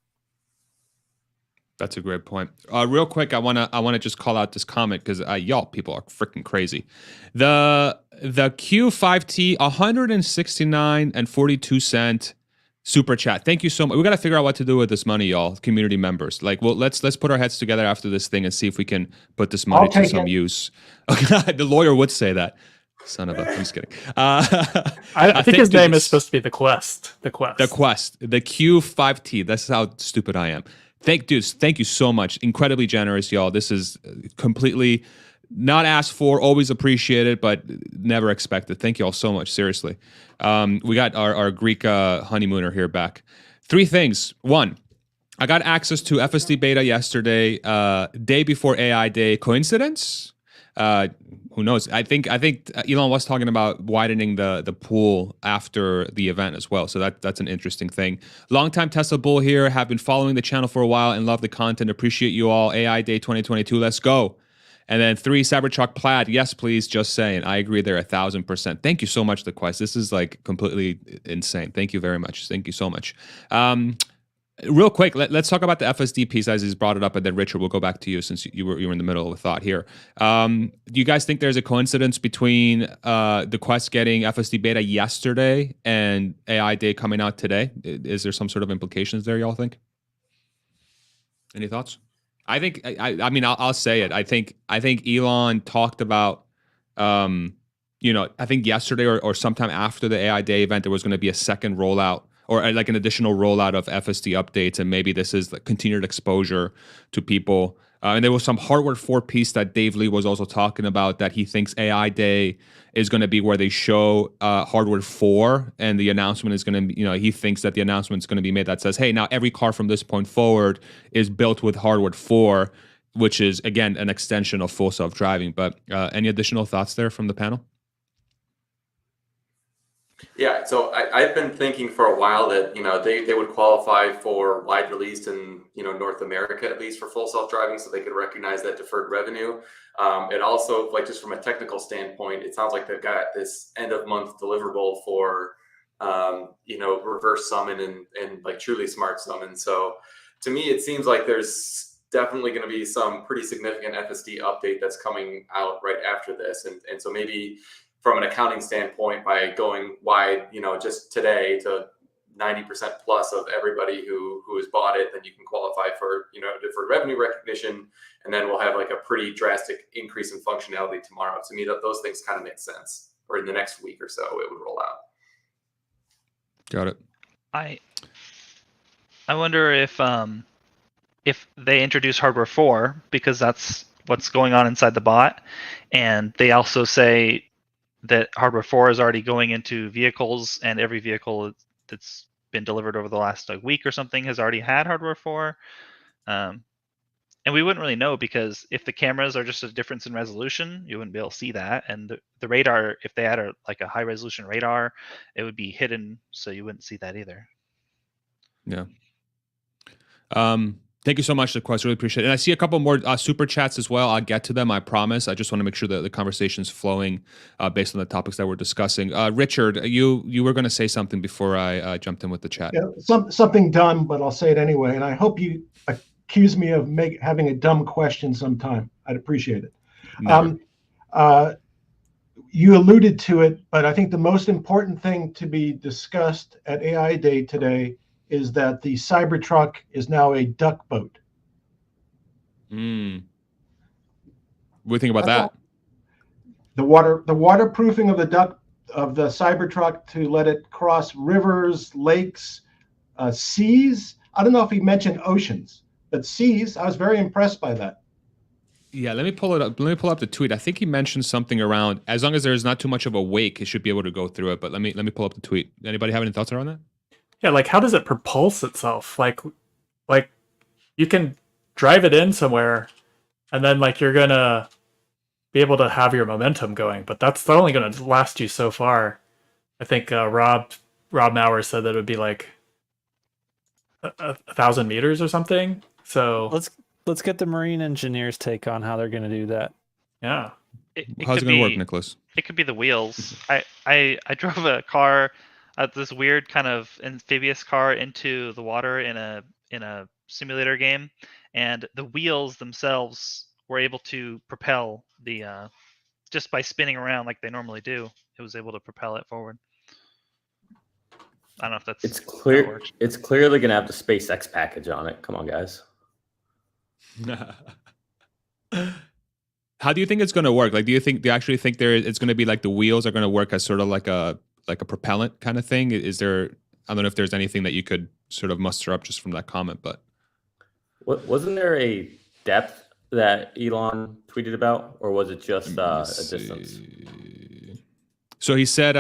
That's a great point. Real quick, I wanna just call out this comment because y'all people are freaking crazy. The Q5T 169.42 super chat. Thank you so much. We gotta figure out what to do with this money, y'all, community members. Like, well, let's put our heads together after this thing and see if we can put this money to some use. The lawyer would say that. Son of a, I'm just kidding. I think his name is supposed to be the Quest. The Q5T. That's how stupid I am. Thank you so much. Incredibly generous, y'all. This is completely not asked for, always appreciated, but never expected. Thank you all so much. Seriously. We got our Greek honeymooner here back. 3 things. 1, I got access to FSD beta yesterday, day before AI Day. Coincidence? Who knows? I think Elon was talking about widening the pool after the event as well. So that's an interesting thing. Longtime Tesla bull here. Have been following the channel for a while and love the content. Appreciate you all. AI Day 2022. Let's go. And then 3 Cybertruck Plaid. Yes, please. Just saying. I agree there 1,000%. Thank you so much, The Quest. This is like completely insane. Thank you very much. Thank you so much. Real quick, let's talk about the FSD piece as he's brought it up, and then Richard, we'll go back to you since you were in the middle of a thought here. Do you guys think there's a coincidence between the Quest getting FSD beta yesterday and AI Day coming out today? Is there some sort of implications there, y'all think? Any thoughts? I think I mean I'll say it. I think Elon talked about I think yesterday or sometime after the AI Day event there was going to be a second rollout or like an additional rollout of FSD updates, and maybe this is like continued exposure to people. And there was some hardware 4 piece that Dave Lee was also talking about that he thinks AI Day is going to be where they show hardware 4, and the announcement is going to be, he thinks that the announcement is going to be made that says, hey, now every car from this point forward is built with hardware 4, which is, again, an extension of full self-driving. But any additional thoughts there from the panel? Yeah, so I've been thinking for a while that they would qualify for wide release in North America at least for full self-driving, so they could recognize that deferred revenue. It also, like, just from a technical standpoint, it sounds like they've got this end of month deliverable for reverse summon and like truly smart summon. So to me, it seems like there's definitely going to be some pretty significant FSD update that's coming out right after this, and so maybe from an accounting standpoint, by going wide, just today to 90% plus of everybody who has bought it, then you can qualify for, deferred revenue recognition. And then we'll have like a pretty drastic increase in functionality tomorrow. To me, those things kind of make sense. Or in the next week or so, it would roll out. Got it. I wonder if they introduce hardware 4, because that's what's going on inside the bot, and they also say that hardware 4 is already going into vehicles, and every vehicle that's been delivered over the last week or something has already had hardware 4. And we wouldn't really know, because if the cameras are just a difference in resolution, you wouldn't be able to see that. And the radar, if they had a high resolution radar, it would be hidden, so you wouldn't see that either. Yeah. Thank you so much, The Quest. Really appreciate it. And I see a couple more super chats as well. I'll get to them, I promise. I just want to make sure that the conversation's flowing based on the topics that we're discussing. Richard, you were going to say something before I jumped in with the chat. Yeah, something dumb, but I'll say it anyway. And I hope you accuse me of having a dumb question sometime. I'd appreciate it. You alluded to it, but I think the most important thing to be discussed at AI Day today is that the Cybertruck is now a duck boat. What do you think about that? The waterproofing of the Cybertruck to let it cross rivers, lakes, seas. I don't know if he mentioned oceans, but seas. I was very impressed by that. Yeah, let me pull it up. Let me pull up the tweet. I think he mentioned something around as long as there's not too much of a wake, it should be able to go through it. But let me pull up the tweet. Anybody have any thoughts around that? Yeah, like how does it propulse itself? Like you can drive it in somewhere, and then like you're gonna be able to have your momentum going, but that's only gonna last you so far. I think Rob Maurer said that it would be like 1,000 meters or something. So let's get the marine engineers' take on how they're gonna do that. Yeah. How's it gonna work, Nicholas? It could be the wheels. I drove a car, this weird kind of amphibious car, into the water in a simulator game, and the wheels themselves were able to propel the just by spinning around like they normally do. It was able to propel it forward. I don't know if that's it's clear. It's clearly gonna have the SpaceX package on it. Come on, guys. How do you think it's going to work? Like, do you actually think it's going to be like the wheels are going to work as sort of like a propellant kind of thing? Is there? I don't know if there's anything that you could sort of muster up just from that comment, but wasn't there a depth that Elon tweeted about, or was it just a distance? So he said,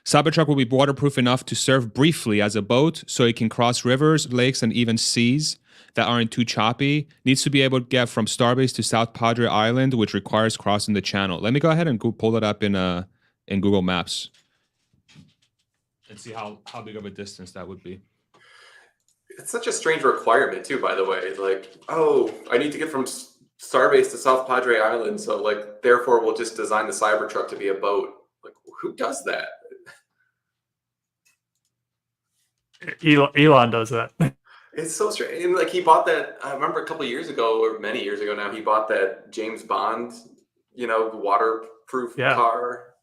Cybertruck will be waterproof enough to serve briefly as a boat, so it can cross rivers, lakes, and even seas. that aren't too choppy, needs to be able to get from Starbase to South Padre Island, which requires crossing the channel. Let me go ahead and go pull it up in Google Maps and see how big of a distance that would be. It's such a strange requirement too, by the way. Like, oh, I need to get from Starbase to South Padre Island, so like, therefore, we'll just design the Cybertruck to be a boat. Like, who does that? Elon does that. It's so strange. And like, he bought that. I remember a couple of years ago, or many years ago now, he bought that James Bond, waterproof car.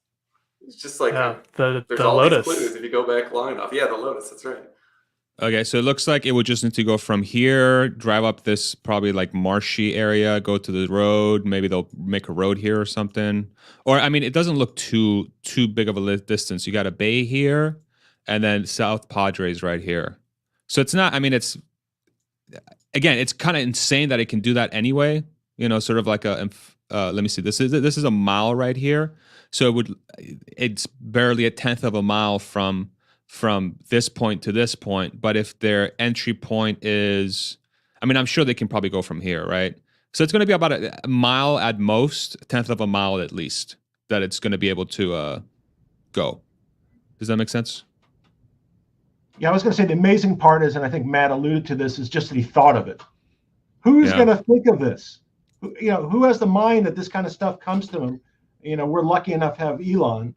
It's just like the there's all Lotus. these clues if you go back long enough. Yeah, the Lotus. That's right. Okay, so it looks like it would just need to go from here, drive up this probably like marshy area, go to the road. Maybe they'll make a road here or something. Or I mean, it doesn't look too big of a distance. You got a bay here, and then South Padres right here. So it's not. I mean, it's kind of insane that it can do that anyway. Sort of like a. Let me see. This is a mile right here. So it's barely a tenth of a mile from this point to this point. But if their entry point is, I mean, I'm sure they can probably go from here, right? So it's going to be about a mile at most, a tenth of a mile at least, that it's going to be able to go. Does that make sense? Yeah, I was going to say the amazing part is, and I think Matt alluded to this, is just that he thought of it. Who's going to think of this? Who has the mind that this kind of stuff comes to him? We're lucky enough to have Elon.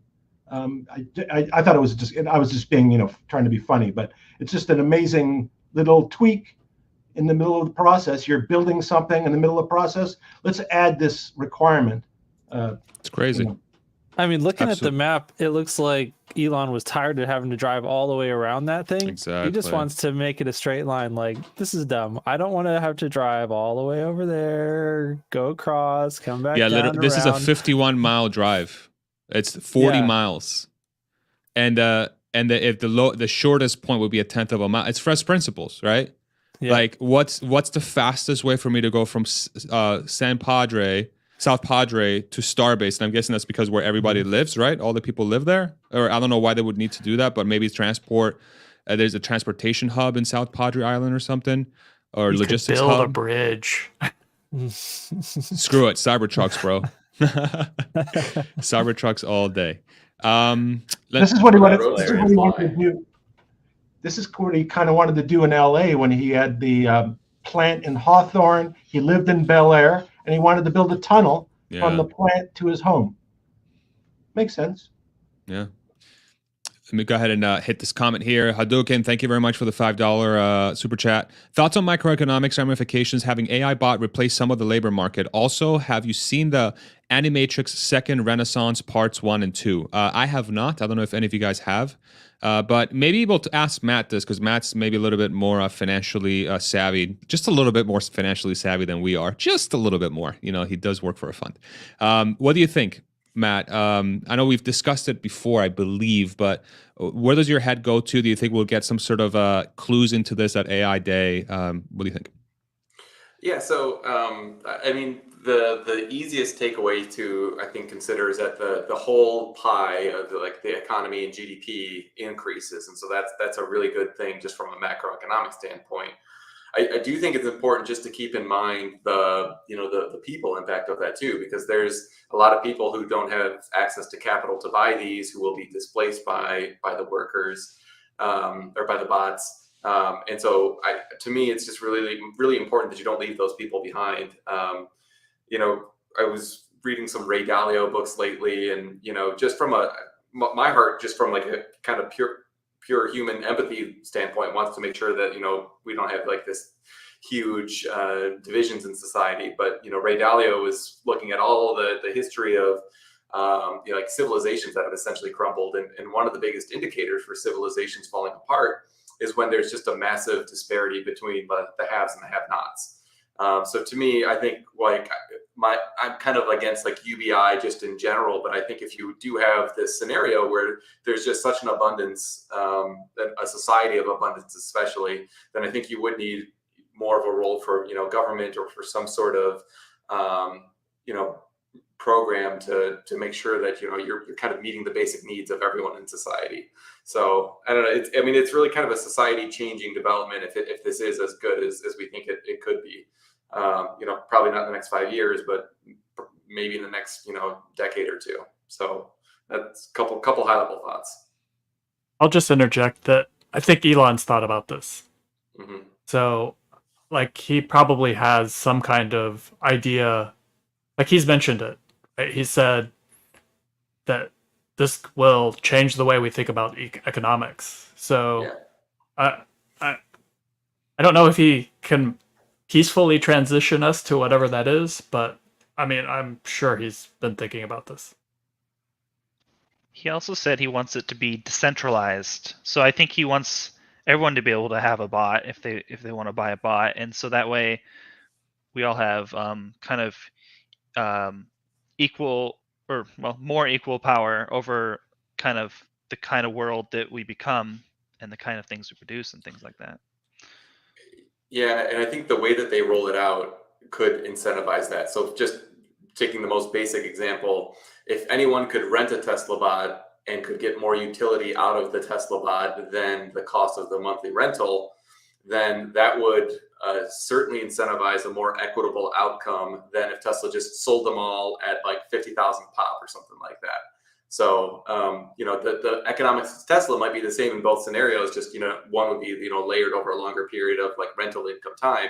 I thought it was just, I was just being, trying to be funny, but it's just an amazing little tweak in the middle of the process. You're building something in the middle of the process. Let's add this requirement. It's crazy. I mean, looking at the map, it looks like Elon was tired of having to drive all the way around that thing. Exactly. He just wants to make it a straight line. Like, this is dumb. I don't want to have to drive all the way over there, go across, come back down. Yeah, this is a 51-mile drive. It's 40 miles, and if the shortest point would be a tenth of a mile, it's first principles, right? Yeah. Like, what's the fastest way for me to go from South Padre to Starbase? And I'm guessing that's because where everybody lives, right? All the people live there, or I don't know why they would need to do that, but maybe it's transport. There's a transportation hub in South Padre Island or something, or you logistics could build hub. a bridge. Screw it, Cybertrucks, bro. Cybertrucks all day. This is what he wanted to do. This is what he kind of wanted to do in LA when he had the plant in Hawthorne. He lived in Bel Air, and he wanted to build a tunnel from the plant to his home. Makes sense. Yeah. Let me go ahead and hit this comment here. Hadouken, thank you very much for the $5 super chat. Thoughts on microeconomics ramifications having AI bot replace some of the labor market? Also, have you seen the Animatrix Second Renaissance Parts 1 and 2? I have not. I don't know if any of you guys have. But maybe able to ask Matt this, because Matt's maybe a little bit more financially savvy, just a little bit more financially savvy than we are. Just a little bit more. He does work for a fund. What do you think, Matt? I know we've discussed it before, I believe, but where does your head go to? Do you think we'll get some sort of clues into this at AI Day? What do you think? Yeah, so I mean, the easiest takeaway to, I think, consider is that the whole pie of the economy and GDP increases, and so that's a really good thing just from a macroeconomic standpoint. I do think it's important just to keep in mind the people impact of that too, because there's a lot of people who don't have access to capital to buy these, who will be displaced by the workers or by the bots. And so to me, it's just really, really important that you don't leave those people behind. I was reading some Ray Dalio books lately, and just from my heart, just from like a kind of pure human empathy standpoint, wants to make sure that we don't have like this huge divisions in society. But Ray Dalio was looking at all the history of like civilizations that have essentially crumbled, and one of the biggest indicators for civilizations falling apart is when there's just a massive disparity between the haves and the have-nots. So to me, I think I'm kind of against like UBI just in general, but I think if you do have this scenario where there's just such an abundance, a society of abundance especially, then I think you would need more of a role for government or for some sort of program to make sure that you're kind of meeting the basic needs of everyone in society. So I don't know. It's really kind of a society changing development if this is as good as we think it could be. Probably not in the next 5 years, but maybe in the next, decade or two. So that's a couple high level thoughts. I'll just interject that I think Elon's thought about this. Mm-hmm. So, like, he probably has some kind of idea. Like, he's mentioned it. Right? He said that this will change the way we think about economics. So, I don't know if he can peacefully transition us to whatever that is, but I mean, I'm sure he's been thinking about this. He also said he wants it to be decentralized. So I think he wants everyone to be able to have a bot if they want to buy a bot, and so that way we all have equal, or more equal power over the kind of world that we become and the kind of things we produce and things like that. Yeah, and I think the way that they roll it out could incentivize that. So just taking the most basic example, if anyone could rent a Tesla bot and could get more utility out of the Tesla bot than the cost of the monthly rental, then that would certainly incentivize a more equitable outcome than if Tesla just sold them all at like 50,000 pop or something like that. So, the economics of Tesla might be the same in both scenarios. Just, one would be, layered over a longer period of like rental income time.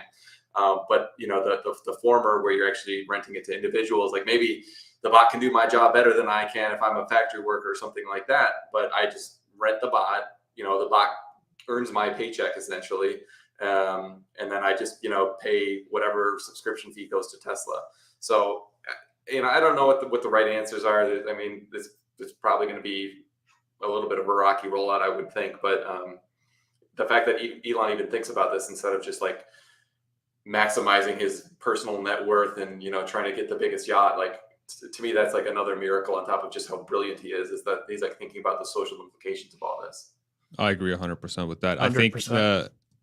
But, the former where you're actually renting it to individuals, like maybe the bot can do my job better than I can if I'm a factory worker or something like that. But I just rent the bot, the bot earns my paycheck essentially. And then I just, pay whatever subscription fee goes to Tesla. So, I don't know what the right answers are. I mean, it's probably going to be a little bit of a rocky rollout, I would think. But the fact that Elon even thinks about this instead of just like maximizing his personal net worth and, trying to get the biggest yacht, like to me, that's like another miracle on top of just how brilliant he is that he's like thinking about the social implications of all this. I agree 100% with that. 100%. I think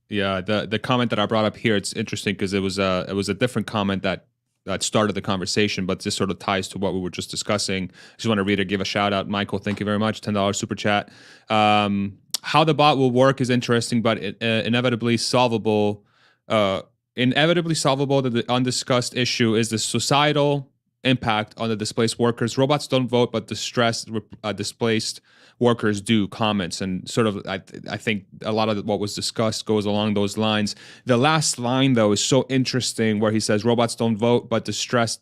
the comment that I brought up here, it's interesting because it was a different comment that started the conversation, but this sort of ties to what we were just discussing. I just want to read or give a shout out. Michael, thank you very much. $10 super chat. How the bot will work is interesting, but inevitably solvable. Inevitably solvable. That the undiscussed issue is the societal impact on the displaced workers. Robots don't vote, but displaced workers do. Comments and sort of, I think a lot of what was discussed goes along those lines. The last line though is so interesting, where he says robots don't vote, but displaced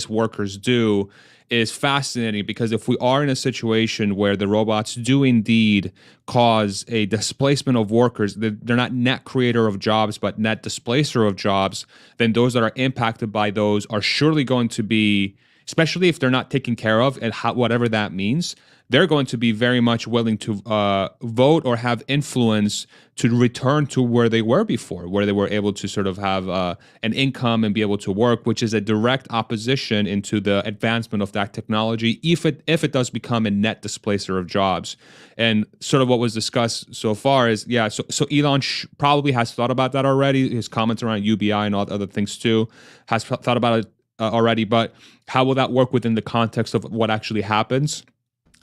workers do, is fascinating, because if we are in a situation where the robots do indeed cause a displacement of workers, they're not net creator of jobs, but net displacer of jobs, then those that are impacted by those are surely going to be, especially if they're not taken care of, and whatever that means, they're going to be very much willing to vote or have influence to return to where they were before, where they were able to sort of have an income and be able to work, which is a direct opposition into the advancement of that technology, if it does become a net displacer of jobs. And sort of what was discussed so far is, so Elon probably has thought about that already. His comments around UBI and all other things too, has thought about it already, but how will that work within the context of what actually happens?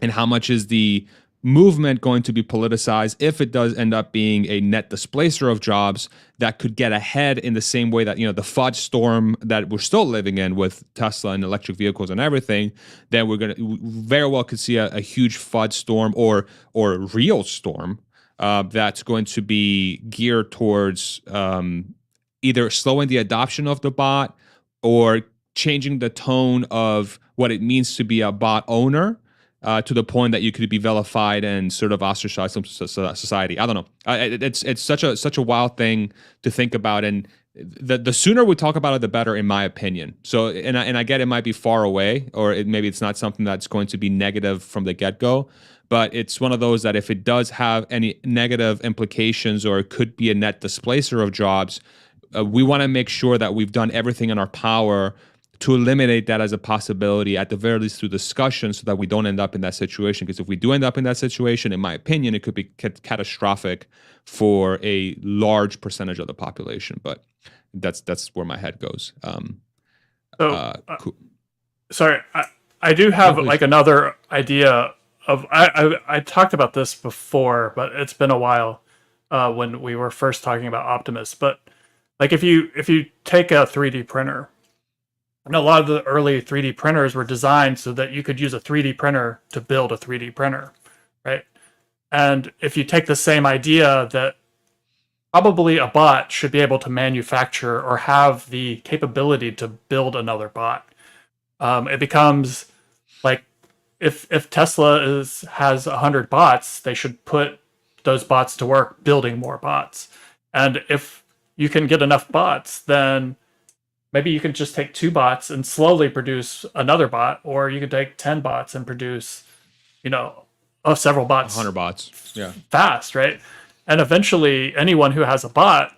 And how much is the movement going to be politicized if it does end up being a net displacer of jobs that could get ahead in the same way that, the FUD storm that we're still living in with Tesla and electric vehicles and everything, then we're very well could see a huge FUD storm or real storm that's going to be geared towards either slowing the adoption of the bot or changing the tone of what it means to be a bot owner. To the point that you could be vilified and sort of ostracized from society. I don't know. It's such a wild thing to think about, and the sooner we talk about it, the better, in my opinion. So, and I get it might be far away, or maybe it's not something that's going to be negative from the get-go, but it's one of those that if it does have any negative implications or it could be a net displacer of jobs, we want to make sure that we've done everything in our power to eliminate that as a possibility, at the very least through discussion, so that we don't end up in that situation. Because if we do end up in that situation, in my opinion, it could be catastrophic for a large percentage of the population. But that's where my head goes. Cool. Sorry, I do have like another idea of I talked about this before, but it's been a while when we were first talking about Optimus. But like if you take a 3D printer, and a lot of the early 3D printers were designed so that you could use a 3D printer to build a 3D printer, right? And if you take the same idea that probably a bot should be able to manufacture or have the capability to build another bot, it becomes like if Tesla has 100 bots, they should put those bots to work building more bots. And if you can get enough bots, then maybe you can just take 2 bots and slowly produce another bot, or you could take 10 bots and produce, several bots 100 bots. Yeah. fast, right? And eventually anyone who has a bot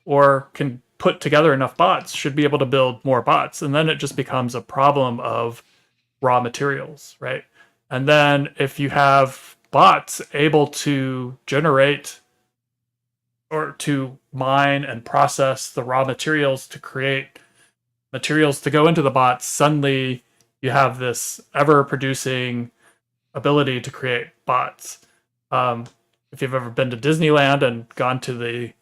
or can put together enough bots should be able to build more bots. And then it just becomes a problem of raw materials, right? And then if you have bots able to generate or to mine and process the raw materials to create materials to go into the bots, suddenly you have this ever producing ability to create bots. If you've ever been to Disneyland and gone to the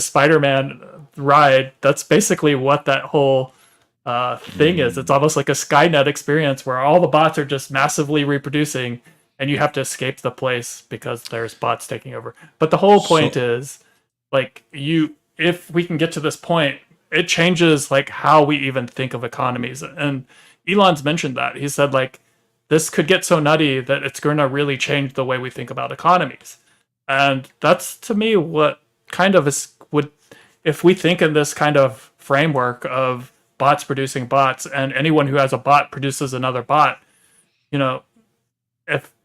Spider-Man ride, that's basically what that whole thing is. It's almost like a Skynet experience where all the bots are just massively reproducing, and you have to escape the place because there's bots taking over. But the whole point is, like, if we can get to this point, it changes like how we even think of economies. And Elon's mentioned that. He said like this could get so nutty that it's going to really change the way we think about economies. And that's to me what kind of if we think in this kind of framework of bots producing bots, and anyone who has a bot produces another bot,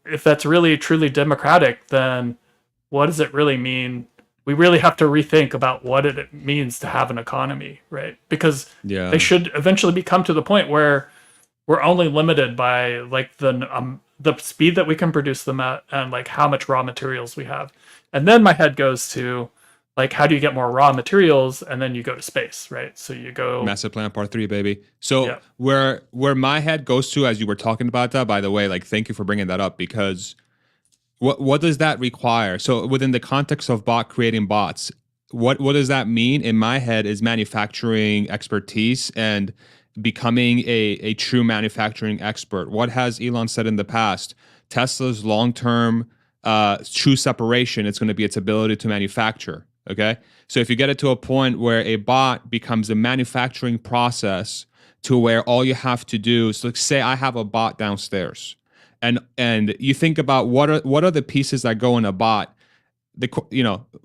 if that's really truly democratic, then what does it really mean? We really have to rethink about what it means to have an economy, right? Because they should eventually come to the point where we're only limited by like the speed that we can produce them at and like how much raw materials we have. And then my head goes to like, how do you get more raw materials? And then you go to space, right? So you go Master Plan Part 3, baby. So where my head goes to as you were talking about that, by the way, like, thank you for bringing that up, because what does that require? So within the context of creating bots, what does that mean in my head is manufacturing expertise and becoming a true manufacturing expert. What has Elon said in the past? Tesla's long-term true separation, it's going to be its ability to manufacture. Okay. So if you get it to a point where a bot becomes a manufacturing process to where all you have to do is, like, say I have a bot downstairs, and you think about what are the pieces that go in a bot.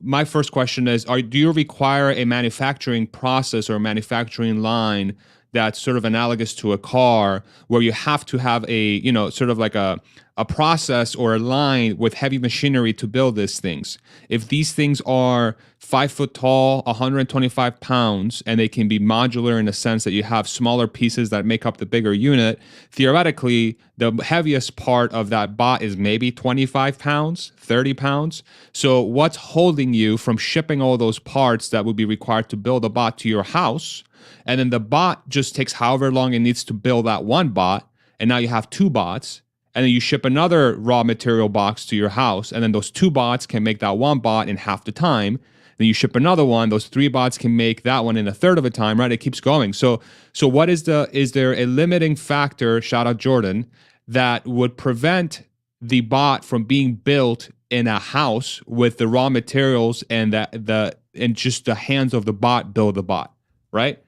My first question is, do you require a manufacturing process or a manufacturing line that's sort of analogous to a car, where you have to have a, sort of like a process or a line with heavy machinery to build these things? If these things are 5 foot tall, 125 pounds, and they can be modular in the sense that you have smaller pieces that make up the bigger unit, theoretically, the heaviest part of that bot is maybe 25 pounds, 30 pounds. So what's holding you from shipping all those parts that would be required to build a bot to your house? And then the bot just takes however long it needs to build that one bot, and now you have 2 bots, and then you ship another raw material box to your house, and then those 2 bots can make that one bot in half the time. Then you ship another one, those 3 bots can make that one in a third of the time, right? It keeps going. So what is there a limiting factor, shout out Jordan, that would prevent the bot from being built in a house with the raw materials and and just the hands of the bot build the bot, right?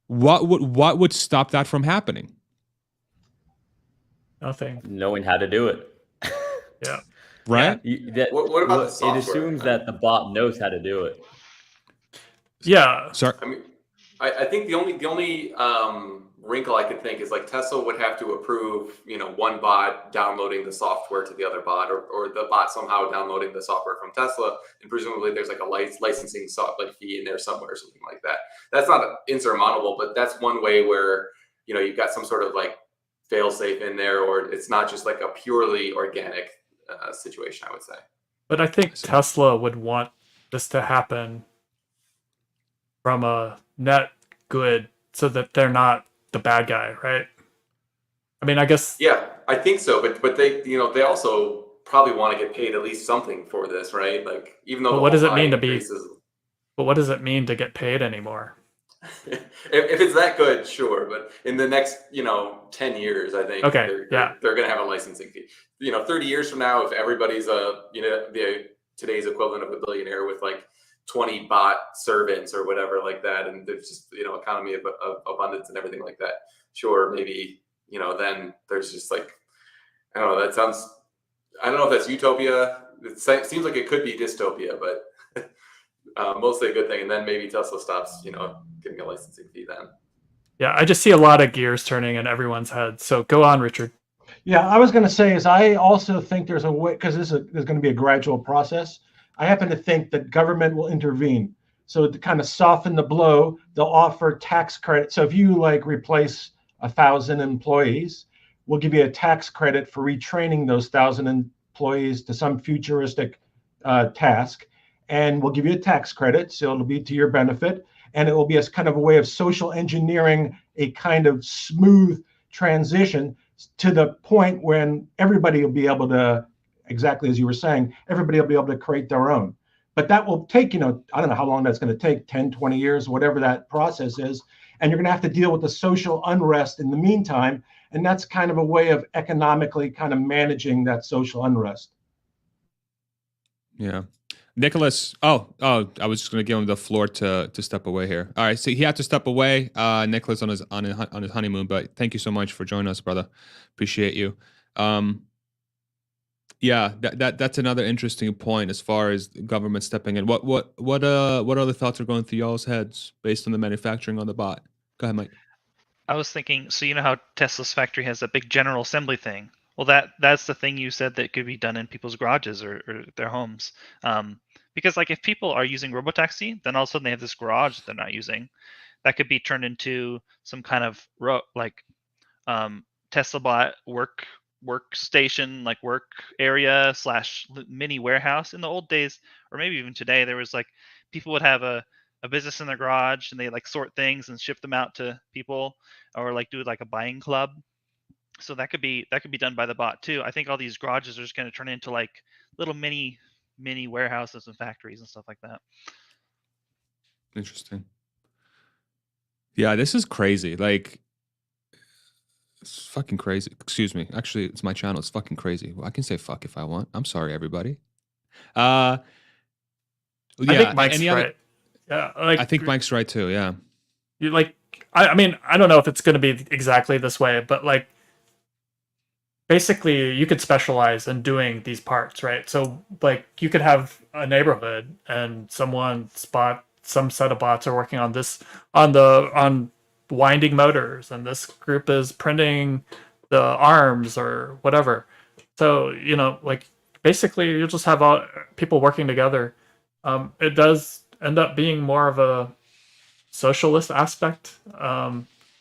What would stop that from happening? Nothing. Knowing how to do it. Yeah. Right? What about the software? It assumes that the bot knows how to do it. Yeah. Sorry. I mean, I think the only wrinkle I could think is like Tesla would have to approve, one bot downloading the software to the other bot, or the bot somehow downloading the software from Tesla, and presumably there's like a licensing fee in there somewhere or something like that. That's not insurmountable, but that's one way where you've got some sort of like fail-safe in there, or it's not just like a purely organic situation, I would say. But I think Tesla would want this to happen from a net good, so that they're not the bad guy, right? I mean, I guess. Yeah, I think so, but they they also probably want to get paid at least something for this, right? Like even though But the what whole does it pie mean to be? increases. But what does it mean to get paid anymore? If it's that good, sure. But in the next 10 years, I think Okay, they're going to have a licensing fee. 30 years from now, if everybody's today's equivalent of a billionaire with like 20 bot servants or whatever like that, and there's just economy of abundance and everything like that, sure, maybe then there's just like, I don't know, that sounds, I don't know if that's utopia. It seems like it could be dystopia, but mostly a good thing. And then maybe Tesla stops getting a licensing fee then. Yeah, I just see a lot of gears turning in everyone's head. So go on, Richard. Yeah, I was going to say is I also think there's a way, because there's going to be a gradual process. I happen to think that government will intervene. So to kind of soften the blow, they'll offer tax credit. So if you like replace 1,000 employees, we'll give you a tax credit for retraining those 1,000 employees to some futuristic task. And we'll give you a tax credit, so it'll be to your benefit. And it will be as kind of a way of social engineering a kind of smooth transition to the point when everybody will be able to, exactly as you were saying, everybody will be able to create their own. But that will take, I don't know how long that's going to take, 10, 20 years, whatever that process is. And you're going to have to deal with the social unrest in the meantime. And that's kind of a way of economically kind of managing that social unrest. Yeah. Nicholas, I was just going to give him the floor to step away here. All right, so he had to step away, Nicholas, on his honeymoon, but thank you so much for joining us, brother. Appreciate you. Yeah, that's another interesting point as far as government stepping in. What other thoughts are going through y'all's heads based on the manufacturing on the bot? Go ahead, Mike. I was thinking, so you know how Tesla's factory has a big general assembly thing? Well, that's the thing you said that could be done in people's garages or their homes. Because like if people are using robotaxi, then all of a sudden they have this garage that they're not using. That could be turned into some kind of Tesla bot workstation, like work area / mini warehouse. In the old days, or maybe even today, there was like people would have a business in their garage and they like sort things and ship them out to people, or like do like a buying club. So that could be done by the bot too. I think all these garages are just going to turn into like little mini warehouses and factories and stuff like that. Interesting. Yeah, this is crazy. Like, it's fucking crazy. Excuse me. Actually, it's my channel. It's fucking crazy. Well, I can say fuck if I want. I'm sorry, everybody. Yeah. I think Mike's right. Yeah, I think Mike's right too. Yeah. You like, I mean, I don't know if it's going to be exactly this way, but like, basically, you could specialize in doing these parts, right? So, like, you could have a neighborhood, and some set of bots are working on this on winding motors, and this group is printing the arms or whatever. So, like, basically, you'll just have all people working together. It does end up being more of a socialist aspect,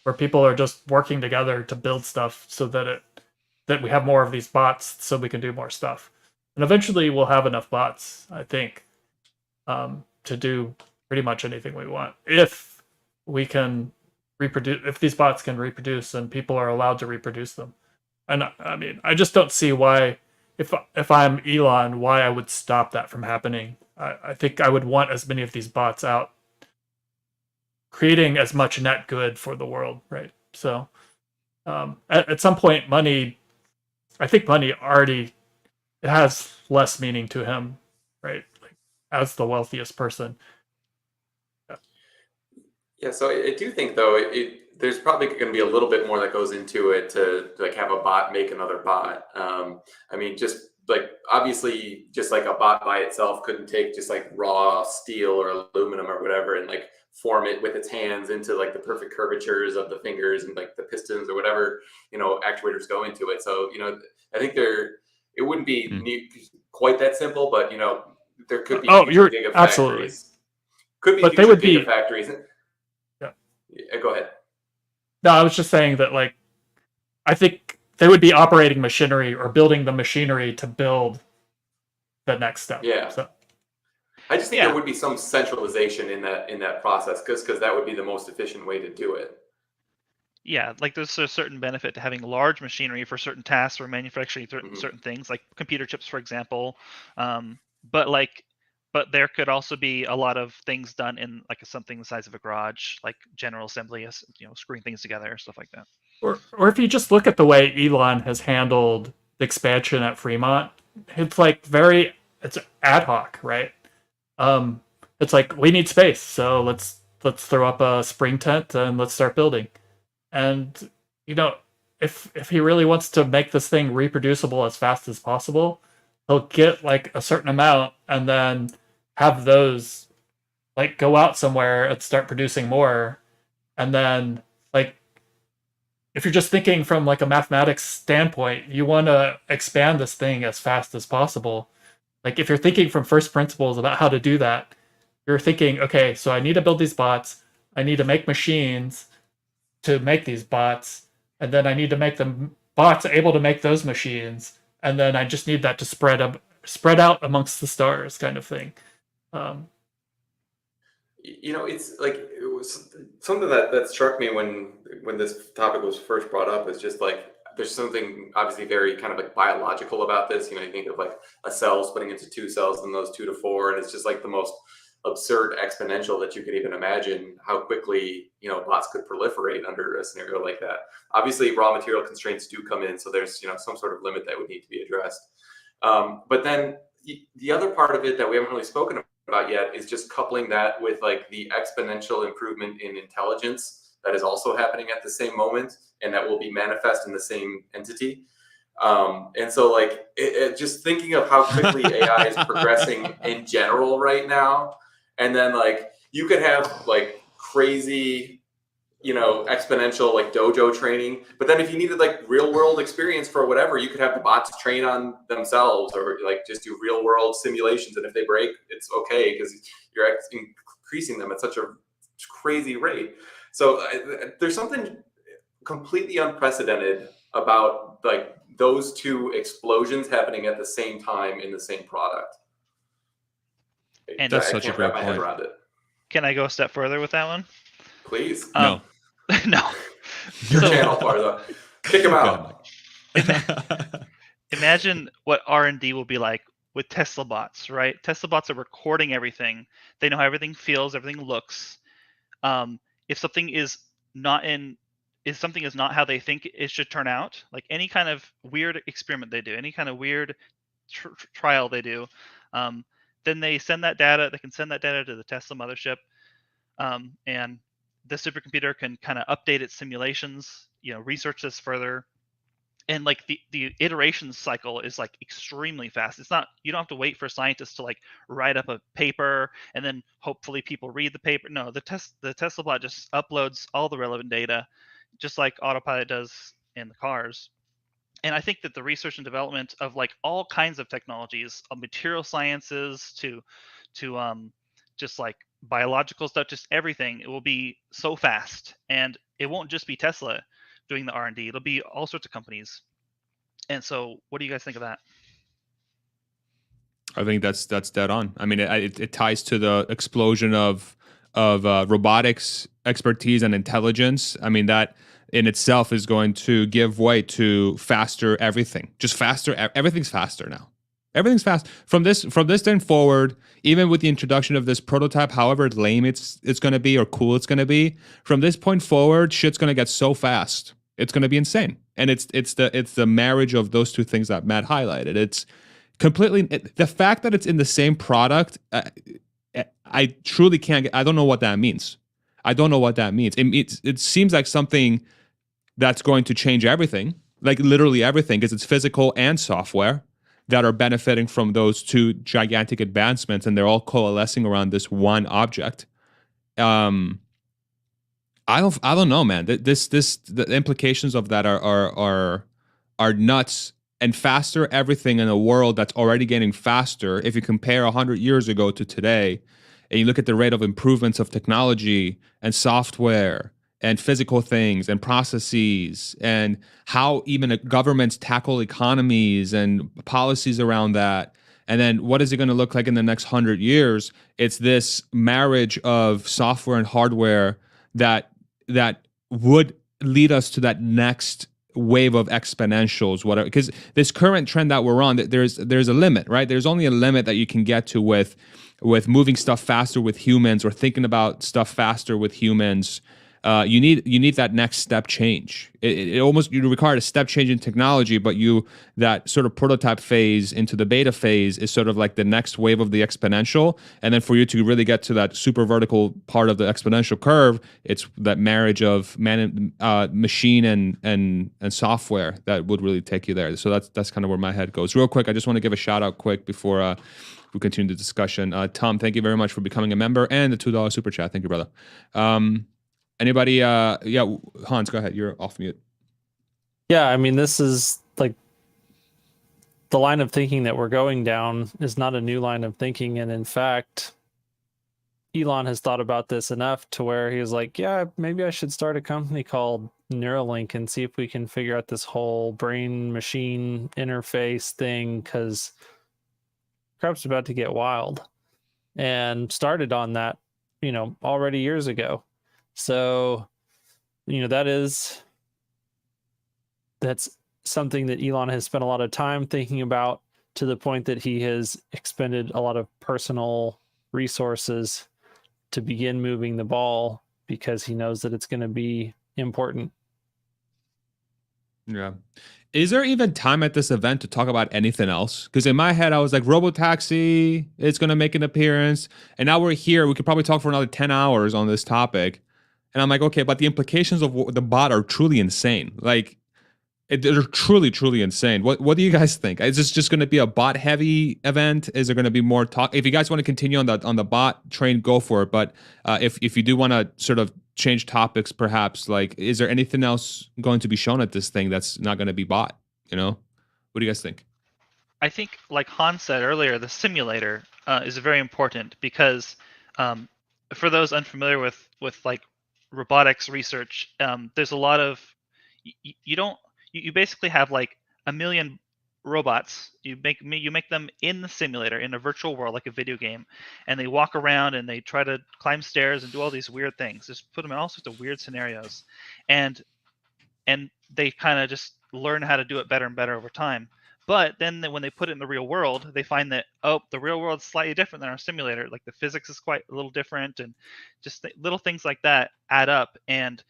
where people are just working together to build stuff so that we have more of these bots so we can do more stuff. And eventually we'll have enough bots, I think, to do pretty much anything we want. If we can reproduce, if these bots can reproduce and people are allowed to reproduce them. And I mean, I just don't see why, if I'm Elon, why I would stop that from happening. I think I would want as many of these bots out, creating as much net good for the world, right? So at some point, I think money already, it has less meaning to him, right? Like, as the wealthiest person. Yeah, so I do think though there's probably going to be a little bit more that goes into it to like have a bot make another bot. I mean, just like obviously, just like a bot by itself couldn't take just like raw steel or aluminum or whatever and like form it with its hands into like the perfect curvatures of the fingers and like the pistons or whatever actuators go into it. So I think it wouldn't be quite that simple, but there could be you're gigafactories. absolutely Could be, but they would be factories. Yeah, go ahead. No, I was just saying that, like, I think they would be operating machinery or building the machinery to build the next step. Yeah. So I just think there would be some centralization in that process because that would be the most efficient way to do it. Yeah, like there's a certain benefit to having large machinery for certain tasks or manufacturing certain things, like computer chips, for example. Um, but like, but there could also be a lot of things done in like something the size of a garage, like general assembly, screwing things together, stuff like that. Or if you just look at the way Elon has handled the expansion at Fremont, it's like it's ad hoc, right? It's like we need space, so let's throw up a spring tent and let's start building. And if he really wants to make this thing reproducible as fast as possible, he'll get like a certain amount and then have those like go out somewhere and start producing more. And then like if you're just thinking from like a mathematics standpoint, you want to expand this thing as fast as possible. Like if you're thinking from first principles about how to do that, you're thinking, okay, so I need to build these bots, I need to make machines to make these bots, and then I need to make the bots able to make those machines, and then I just need that to spread out amongst the stars, kind of thing. It's like it was something that struck me when this topic was first brought up. Is just like there's something obviously very kind of like biological about this. You think of like a cell splitting into 2 cells and those 2 to 4, and it's just like the most absurd exponential that you could even imagine how quickly bots could proliferate under a scenario like that. Obviously raw material constraints do come in, so there's some sort of limit that would need to be addressed, but then the other part of it that we haven't really spoken about yet is just coupling that with like the exponential improvement in intelligence that is also happening at the same moment and that will be manifest in the same entity. And so like just thinking of how quickly AI is progressing in general right now. And then like you could have like crazy, exponential like dojo training, but then if you needed like real world experience for whatever, you could have the bots train on themselves or like just do real world simulations. And if they break, it's okay because you're increasing them at such a crazy rate. So there's something completely unprecedented about like those 2 explosions happening at the same time in the same product. And that's such a great point. Can I go a step further with that one? Please. No. No. Your channel, Parza. Kick him out. Imagine what R&D will be like with Tesla bots, right? Tesla bots are recording everything. They know how everything feels, everything looks. If something is not how they think it should turn out, like any kind of weird experiment they do, any kind of weird trial they do, then they send that data. They can send that data to the Tesla mothership, and the supercomputer can kind of update its simulations, research this further, and like the iteration cycle is like extremely fast. It's not, you don't have to wait for scientists to like write up a paper and then hopefully people read the paper. No, the Tesla bot just uploads all the relevant data, just like Autopilot does in the cars. And I think that the research and development of like all kinds of technologies, of material sciences to just like biological stuff, just everything, it will be so fast. And it won't just be Tesla doing the R&D. It'll be all sorts of companies. And so what do you guys think of that? I think that's dead on. I mean, it ties to the explosion of robotics expertise and intelligence. I mean, that in itself is going to give way to faster everything. Just faster. Everything's faster now. Everything's fast from this then forward. Even with the introduction of this prototype, however lame it's going to be or cool it's going to be, from this point forward, shit's going to get so fast. It's going to be insane. And it's the marriage of those 2 things that Matt highlighted. It's completely the fact that it's in the same product. I truly can't. I don't know what that means. I don't know what that means. It seems like something that's going to change everything, like literally everything, because it's physical and software that are benefiting from those 2 gigantic advancements, and they're all coalescing around this one object. I don't know, man. The implications of that are nuts. And faster everything in a world that's already getting faster. If you compare 100 years ago to today, and you look at the rate of improvements of technology and software and physical things and processes and how even governments tackle economies and policies around that, and then what is it going to look like in the next 100 years? It's this marriage of software and hardware that would lead us to that next wave of exponentials, whatever, because this current trend that we're on, there's a limit, right? There's only a limit that you can get to with moving stuff faster with humans, or thinking about stuff faster with humans. You need that next step change. It almost, you require a step change in technology, but that sort of prototype phase into the beta phase is sort of like the next wave of the exponential. And then for you to really get to that super vertical part of the exponential curve, it's that marriage of machine and software that would really take you there. So that's kind of where my head goes. Real quick, I just want to give a shout out quick before we continue the discussion. Tom, thank you very much for becoming a member, and the $2 super chat. Thank you, brother. Anybody? Yeah, Hans, go ahead. You're off mute. Yeah, I mean, this is like the line of thinking that we're going down is not a new line of thinking. And in fact, Elon has thought about this enough to where he was like, yeah, maybe I should start a company called Neuralink and see if we can figure out this whole brain machine interface thing, because crap's about to get wild. And started on that, already years ago. So, that's something that Elon has spent a lot of time thinking about, to the point that he has expended a lot of personal resources to begin moving the ball, because he knows that it's going to be important. Yeah. Is there even time at this event to talk about anything else? Because in my head, I was like, Robotaxi, it's going to make an appearance. And now we're here. We could probably talk for another 10 hours on this topic. And I'm like, okay, but the implications of the bot are truly insane. Like, they're truly, truly insane. What do you guys think? Is this just going to be a bot heavy event? Is there going to be more talk? If you guys want to continue on the bot train, go for it. But if you do want to sort of change topics, perhaps, like, is there anything else going to be shown at this thing that's not going to be bot? What do you guys think? I think, like Hans said earlier, the simulator is very important, because for those unfamiliar with like robotics research, there's a lot of you basically have like a million robots. You make them in the simulator, in a virtual world, like a video game, and they walk around and they try to climb stairs and do all these weird things. Just put them in all sorts of weird scenarios, and they kind of just learn how to do it better and better over time. But then when they put it in the real world, they find that, the real world is slightly different than our simulator. Like, the physics is quite a little different, and just little things like that add up. And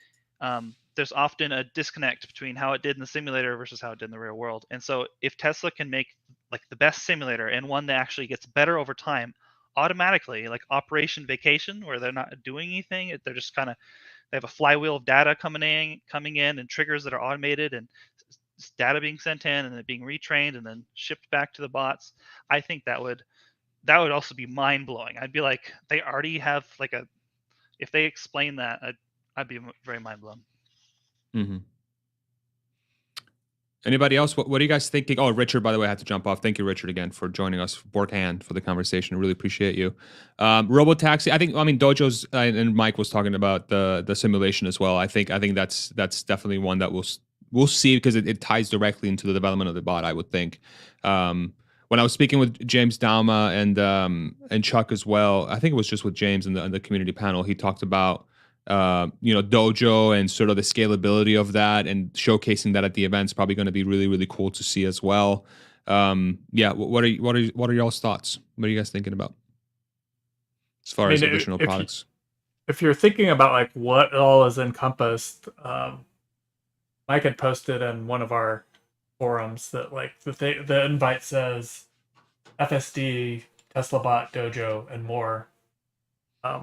there's often a disconnect between how it did in the simulator versus how it did in the real world. And so if Tesla can make like the best simulator, and one that actually gets better over time, automatically, like Operation Vacation, where they're not doing anything, they're just they have a flywheel of data coming in, and triggers that are automated, and data being sent in and then being retrained and then shipped back to the bots. I think that would also be mind blowing. I'd be like, they already have like if they explain that, I'd be very mind blown. Mm-hmm. Anybody else? What are you guys thinking? Oh, Richard, by the way, I had to jump off. Thank you, Richard, again, for joining us, Borkhand, for the conversation. I really appreciate you. Robotaxi, Dojo's and Mike was talking about the simulation as well. I think that's definitely one that we'll see, because it ties directly into the development of the bot, I would think. When I was speaking with James Dauma and Chuck as well, I think it was just with James in the community panel, he talked about Dojo and sort of the scalability of that, and showcasing that at the event is probably going to be really, really cool to see as well. Yeah, what are y'all's thoughts? What are you guys thinking about as far as additional products? If you're thinking about like what all is encompassed, Mike had posted in one of our forums that like the invite says FSD, Tesla Bot, Dojo, and more.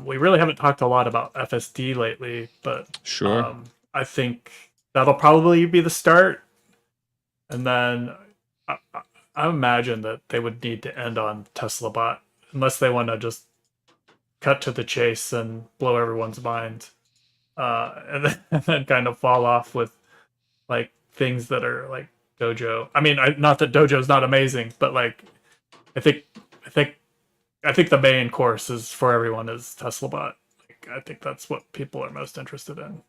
We really haven't talked a lot about FSD lately, but sure. I think that'll probably be the start. And then I imagine that they would need to end on Tesla Bot, unless they want to just cut to the chase and blow everyone's mind, and then kind of fall off with like things that are like Dojo. I mean, not that Dojo's not amazing, but like I think the main course is for everyone is Tesla Bot. Like, I think that's what people are most interested in.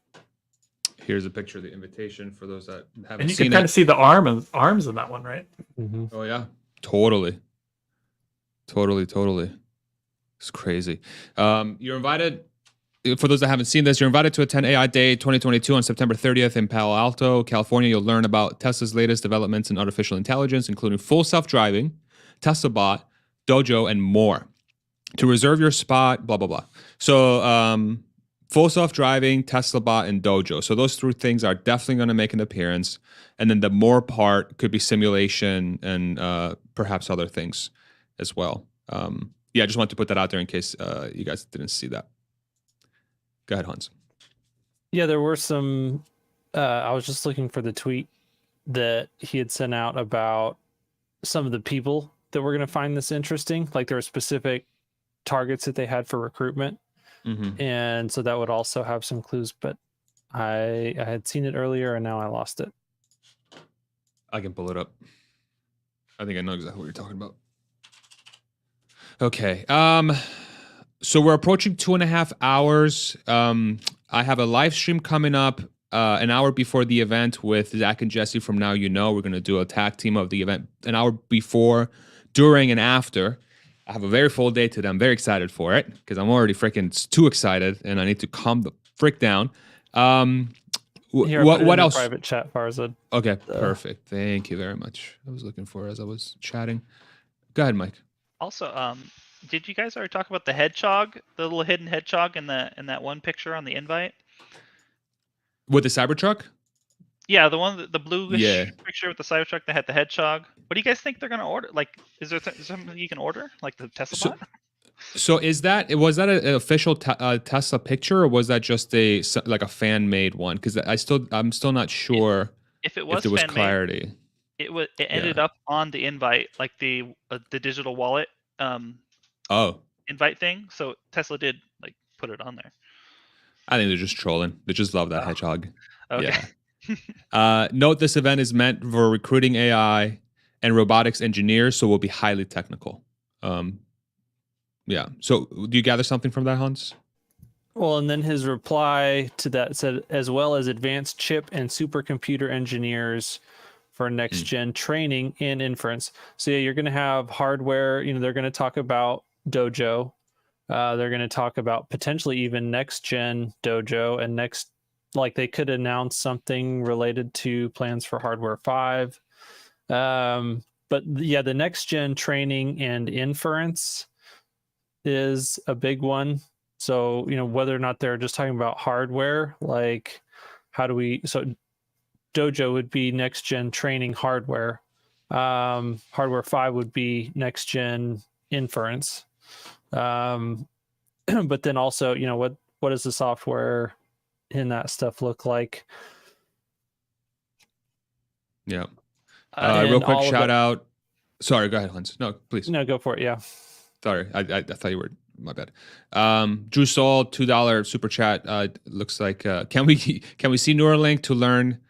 Here's a picture of the invitation for those that haven't seen it. And you can kind of see the arms in that one, right? Mm-hmm. Oh yeah, totally. It's crazy. You're invited. for those that haven't seen this, you're invited to attend AI Day 2022 on September 30th in Palo Alto, California. You'll learn about Tesla's latest developments in artificial intelligence, including full self-driving, Tesla Bot, Dojo, and more. To reserve your spot, blah, blah, blah. So full self-driving, Tesla Bot, and Dojo. So those three things are definitely going to make an appearance. And then the more part could be simulation and perhaps other things as well. Yeah, I just wanted to put that out there in case you guys didn't see that. Go ahead, Hans. Yeah, there were some. I was just looking for the tweet that he had sent out about some of the people that were going to find this interesting. Like there were specific targets that they had for recruitment, and so that would also have some clues. But I had seen it earlier, and now I lost it. I can pull it up. I think I know exactly what you're talking about. Okay. So we're approaching 2.5 hours. I have a live stream coming up an hour before the event with Zach and Jesse from Now You Know. We're going to do a tag team of the event an hour before, during, and after. I have a very full day today. I'm very excited for it because I'm already freaking too excited and I need to calm the frick down. Here, What else? Private chat, Farzad. Okay, perfect. Thank you very much. I was looking for it as I was chatting. Go ahead, Mike. Also, did you guys already talk about the hedgehog, the little hidden hedgehog in that one picture on the invite? With the Cybertruck? Yeah, the one, the bluish Yeah. picture with the Cybertruck that had the hedgehog. What do you guys think they're gonna order? Like, is there something you can order, like the Tesla bot? So was that an official Tesla picture, or was that just a fan made one? Because I'm still not sure if it was there was fan-made, clarity. It ended up on the invite, like the digital wallet invite thing. So Tesla did like put it on there. I think they're just trolling. They just love that hedgehog. Okay. Yeah. Note this event is meant for recruiting AI and robotics engineers, so we'll be highly technical. Yeah. So do you gather something from that, Hans? Well, and then his reply to that said, as well as advanced chip and supercomputer engineers for next gen training and inference. So yeah, you're going to have hardware. They're going to talk about Dojo. They're going to talk about potentially even next gen Dojo and they could announce something related to plans for hardware 5. But yeah, the next gen training and inference is a big one. So, whether or not they're just talking about hardware, like so Dojo would be next gen training hardware. Hardware 5 would be next gen inference. But then also, what does the software in that stuff look like? Yeah. Real quick shout out. Sorry, go ahead, Hans. No, please. No, go for it. Yeah. Sorry, I thought you were. My bad. Drew Saul, $2 super chat. Looks like can we see Neuralink to learn?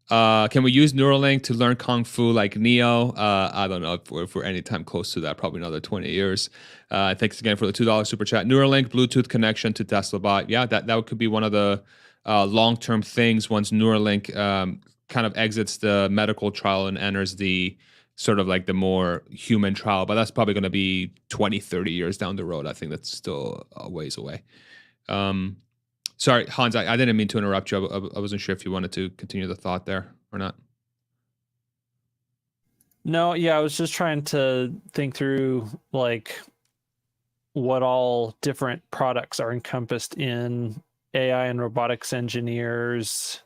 Can we use Neuralink to learn kung fu like Neo? I don't know if we're any time close to that. Probably another 20 years. Thanks again for the $2 super chat. Neuralink Bluetooth connection to Tesla Bot. Yeah, that could be one of the long-term things once Neuralink kind of exits the medical trial and enters the sort of like the more human trial, but that's probably going to be 20, 30 years down the road. I think that's still a ways away. Sorry, Hans, I didn't mean to interrupt you. I wasn't sure if you wanted to continue the thought there or not. No, yeah, I was just trying to think through like what all different products are encompassed in AI and robotics engineers,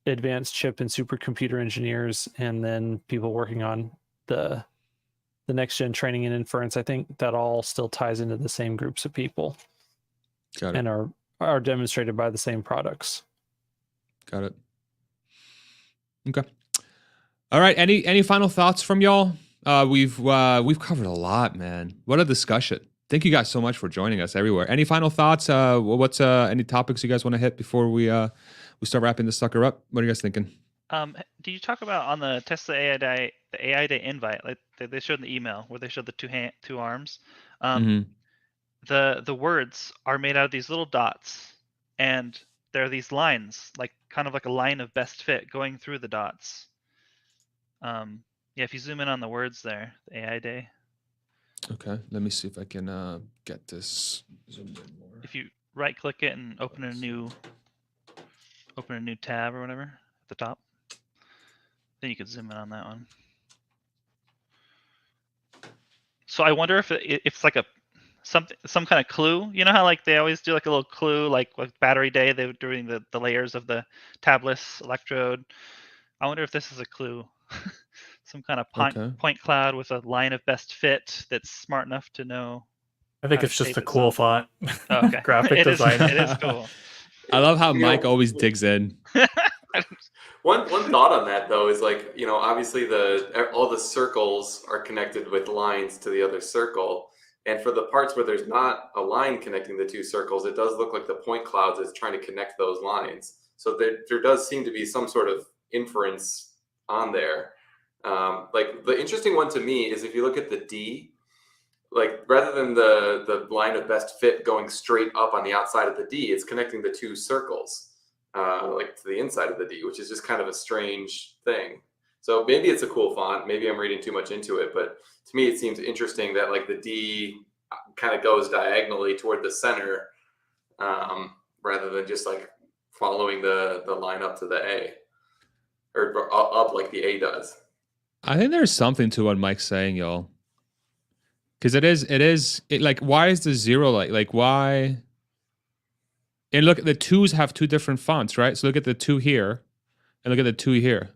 advanced chip and supercomputer engineers, and then people working on the next gen training and inference. I think that all still ties into the same groups of people. Got it. And are demonstrated by the same products. Got it. Okay. All right. Any final thoughts from y'all? We've covered a lot, man. What a discussion. Thank you guys so much for joining us everywhere. Any final thoughts? What's any topics you guys want to hit before we start wrapping this sucker up? What are you guys thinking? Did you talk about on the Tesla AI Day, the AI Day invite, like they showed in the email where they showed the two arms? The words are made out of these little dots, and there are these lines, like kind of like a line of best fit going through the dots. Yeah, if you zoom in on the words there, the AI Day. Okay, let me see if I can get this zoomed in more. If you right click it and open a new tab or whatever at the top. Then you can zoom in on that one. So I wonder if it's like some kind of clue. You know how like they always do like a little clue, like with battery day, they were doing the layers of the tabless electrode. I wonder if this is a clue. Some kind of point cloud with a line of best fit that's smart enough to know. I think it's just a cool font. Oh, okay. Graphic design. It is cool. I love how Mike always digs in. One thought on that though is like, you know, obviously all the circles are connected with lines to the other circle, and for the parts where there's not a line connecting the two circles, it does look like the point clouds is trying to connect those lines. So there does seem to be some sort of inference on there. Like the interesting one to me is if you look at the D, like rather than the line of best fit going straight up on the outside of the D, it's connecting the two circles. Like to the inside of the D, which is just kind of a strange thing. So maybe it's a cool font. Maybe I'm reading too much into it, but to me, it seems interesting that like the D kind of goes diagonally toward the center, rather than just like following the line up to the A, or up like the A does. I think there's something to what Mike's saying, y'all. Because it is like, why is the 0 like why? And look, the 2s have 2 different fonts, right? So look at the 2 here, and look at the 2 here.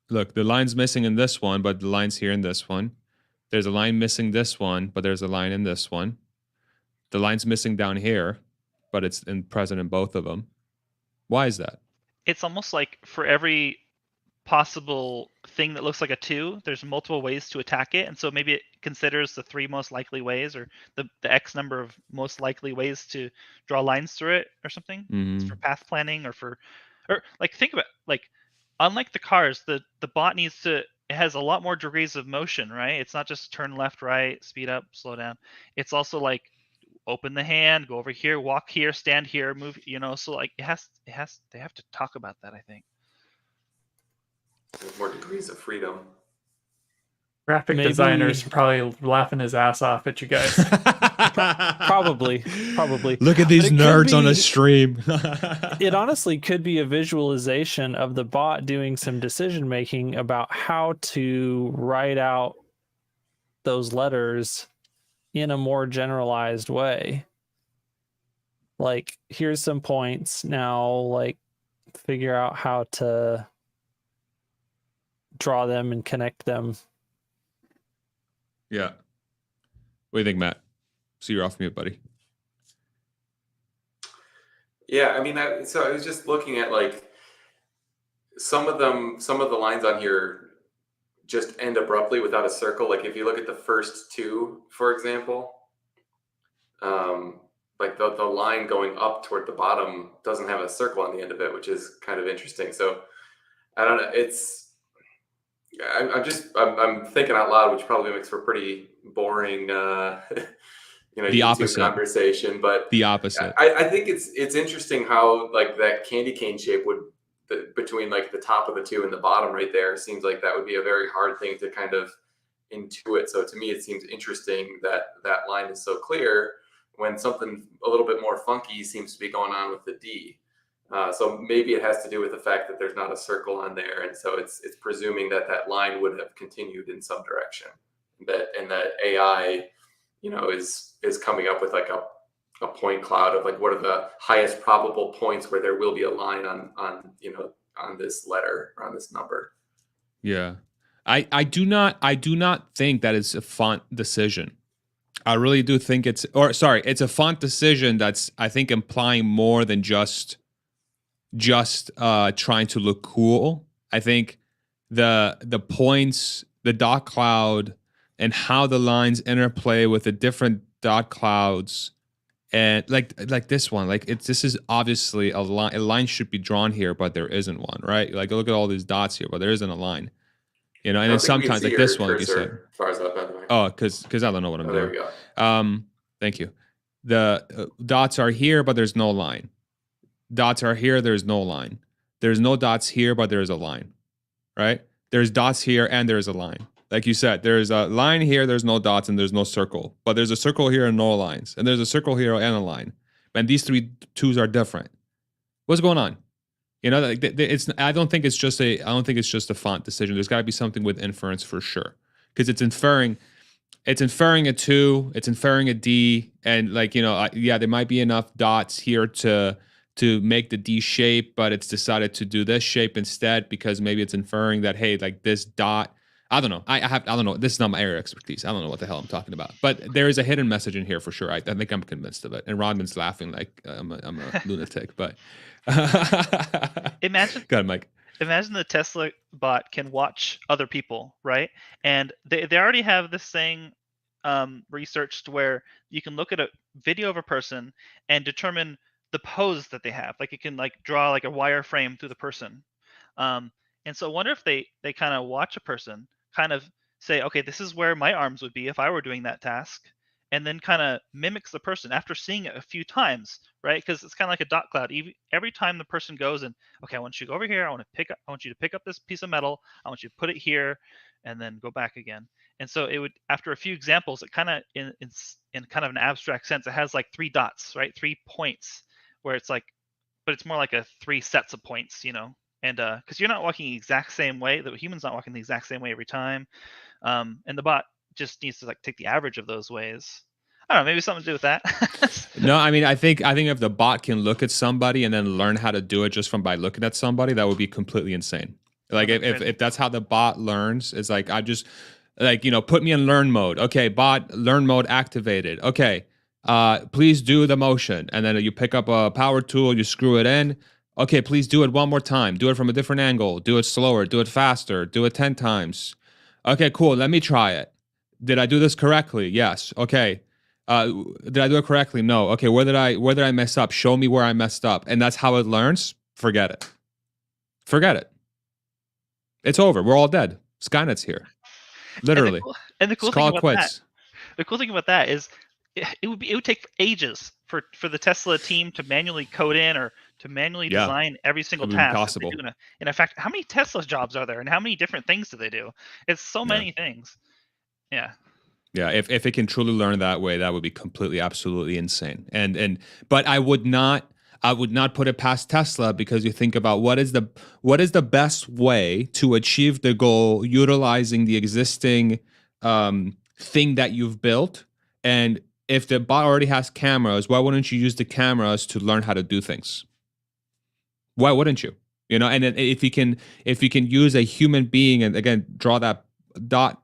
Look, the line's missing in this one, but the line's here in this one. There's a line missing this one, but there's a line in this one. The line's missing down here, but it's present in both of them. Why is that? It's almost like for every possible thing that looks like a 2, there's multiple ways to attack it, and so maybe it considers the 3 most likely ways, or the X number of most likely ways to draw lines through it, or something. It's for path planning, or like think about like, unlike the cars, the bot it has a lot more degrees of motion, right? It's not just turn left, right, speed up, slow down. It's also like open the hand, go over here, walk here, stand here, move. You know, so like they have to talk about that, I think. There's more degrees of freedom. Graphic designers probably laughing his ass off at you guys. Probably. Look at these nerds on the stream. It honestly could be a visualization of the bot doing some decision making about how to write out those letters in a more generalized way. Like, here's some points. Now, like, figure out how to draw them and connect them. Yeah. What do you think, Matt? So you're off mute, buddy. Yeah, I mean, so I was just looking at like some of the lines on here just end abruptly without a circle. Like if you look at the first 2, for example, like the line going up toward the bottom doesn't have a circle on the end of it, which is kind of interesting. So I don't know. I'm thinking out loud, which probably makes for pretty boring, the YouTube opposite conversation. But the opposite. I think it's interesting how like that candy cane shape between like the top of the 2 and the bottom right there seems like that would be a very hard thing to kind of intuit. So to me, it seems interesting that line is so clear when something a little bit more funky seems to be going on with the D. So maybe it has to do with the fact that there's not a circle on there, and so it's presuming that line would have continued in some direction. That AI, is coming up with like a point cloud of like what are the highest probable points where there will be a line on this letter or on this number. Yeah, I do not think that it's a font decision. I really do think it's a font decision that's, I think, implying more than just trying to look cool. I think the points, the dot cloud, and how the lines interplay with the different dot clouds, and like this one, like this is obviously a line. A line should be drawn here, but there isn't one, right? Like look at all these dots here, but there isn't a line. And then sometimes like this one, like you said. As far as that, by the way. Oh, because I don't know what I'm doing. There we go. Thank you. The dots are here, but there's no line. Dots are here, there's no line. There's no dots here, but there's a line, right? There's dots here and there's a line. Like you said, there's a line here, there's no dots, and there's no circle. But there's a circle here and no lines. And there's a circle here and a line. and these 3 twos are different. What's going on? You know, like it's. I don't think it's just a font decision. There's got to be something with inference for sure, because it's inferring a 2, it's inferring a D, and like, you know, yeah, there might be enough dots here to make the D shape, but it's decided to do this shape instead because maybe it's inferring that, hey, like this dot. I don't know. I don't know. This is not my area of expertise. I don't know what the hell I'm talking about. But there is a hidden message in here for sure. I think I'm convinced of it. And Rodman's laughing like I'm a lunatic. But Imagine, go ahead, Mike. Imagine the Tesla bot can watch other people, right? And they already have this thing researched where you can look at a video of a person and determine the pose that they have. Like it can like draw like a wireframe through the person. And so I wonder if they kind of watch a person, kind of say, okay, this is where my arms would be if I were doing that task, and then kind of mimics the person after seeing it a few times, right? Because it's kind of like a dot cloud. Every time the person goes and, okay, I want you to go over here. I want you to pick up this piece of metal. I want you to put it here, and then go back again. And so it would, after a few examples, it kind of in kind of an abstract sense, it has like 3 dots, right? 3 points where it's like, but it's more like a 3 sets of points, you know? And because you're not walking the exact same way, the human's not walking the exact same way every time, and the bot just needs to like take the average of those ways. I don't know, maybe something to do with that. No, I mean, I think if the bot can look at somebody and then learn how to do it just from by looking at somebody, that would be completely insane. Like if that's how the bot learns, it's like, I just like, you know, put me in learn mode. Okay, bot, learn mode activated. Okay, please do the motion. And then you pick up a power tool, you screw it in. Okay, please do it one more time. Do it from a different angle. Do it slower. Do it faster. Do it 10 times. Okay, cool. Let me try it. Did I do this correctly? Yes. Okay. Did I do it correctly? No. Okay, where did I mess up? Show me where I messed up. And that's how it learns. Forget it. Forget it. It's over. We're all dead. Skynet's here. Literally. And the cool thing about that is it would take ages for the Tesla team to manually code in or to manually design every single task. Impossible. And in fact, how many Tesla jobs are there, and how many different things do they do? It's so many things. Yeah. Yeah, if it can truly learn that way, that would be completely, absolutely insane. But I would not put it past Tesla, because you think about what is the best way to achieve the goal utilizing the existing thing that you've built. And if the bot already has cameras, why wouldn't you use the cameras to learn how to do things? Why wouldn't you? You know, and if you can use a human being and again draw that dot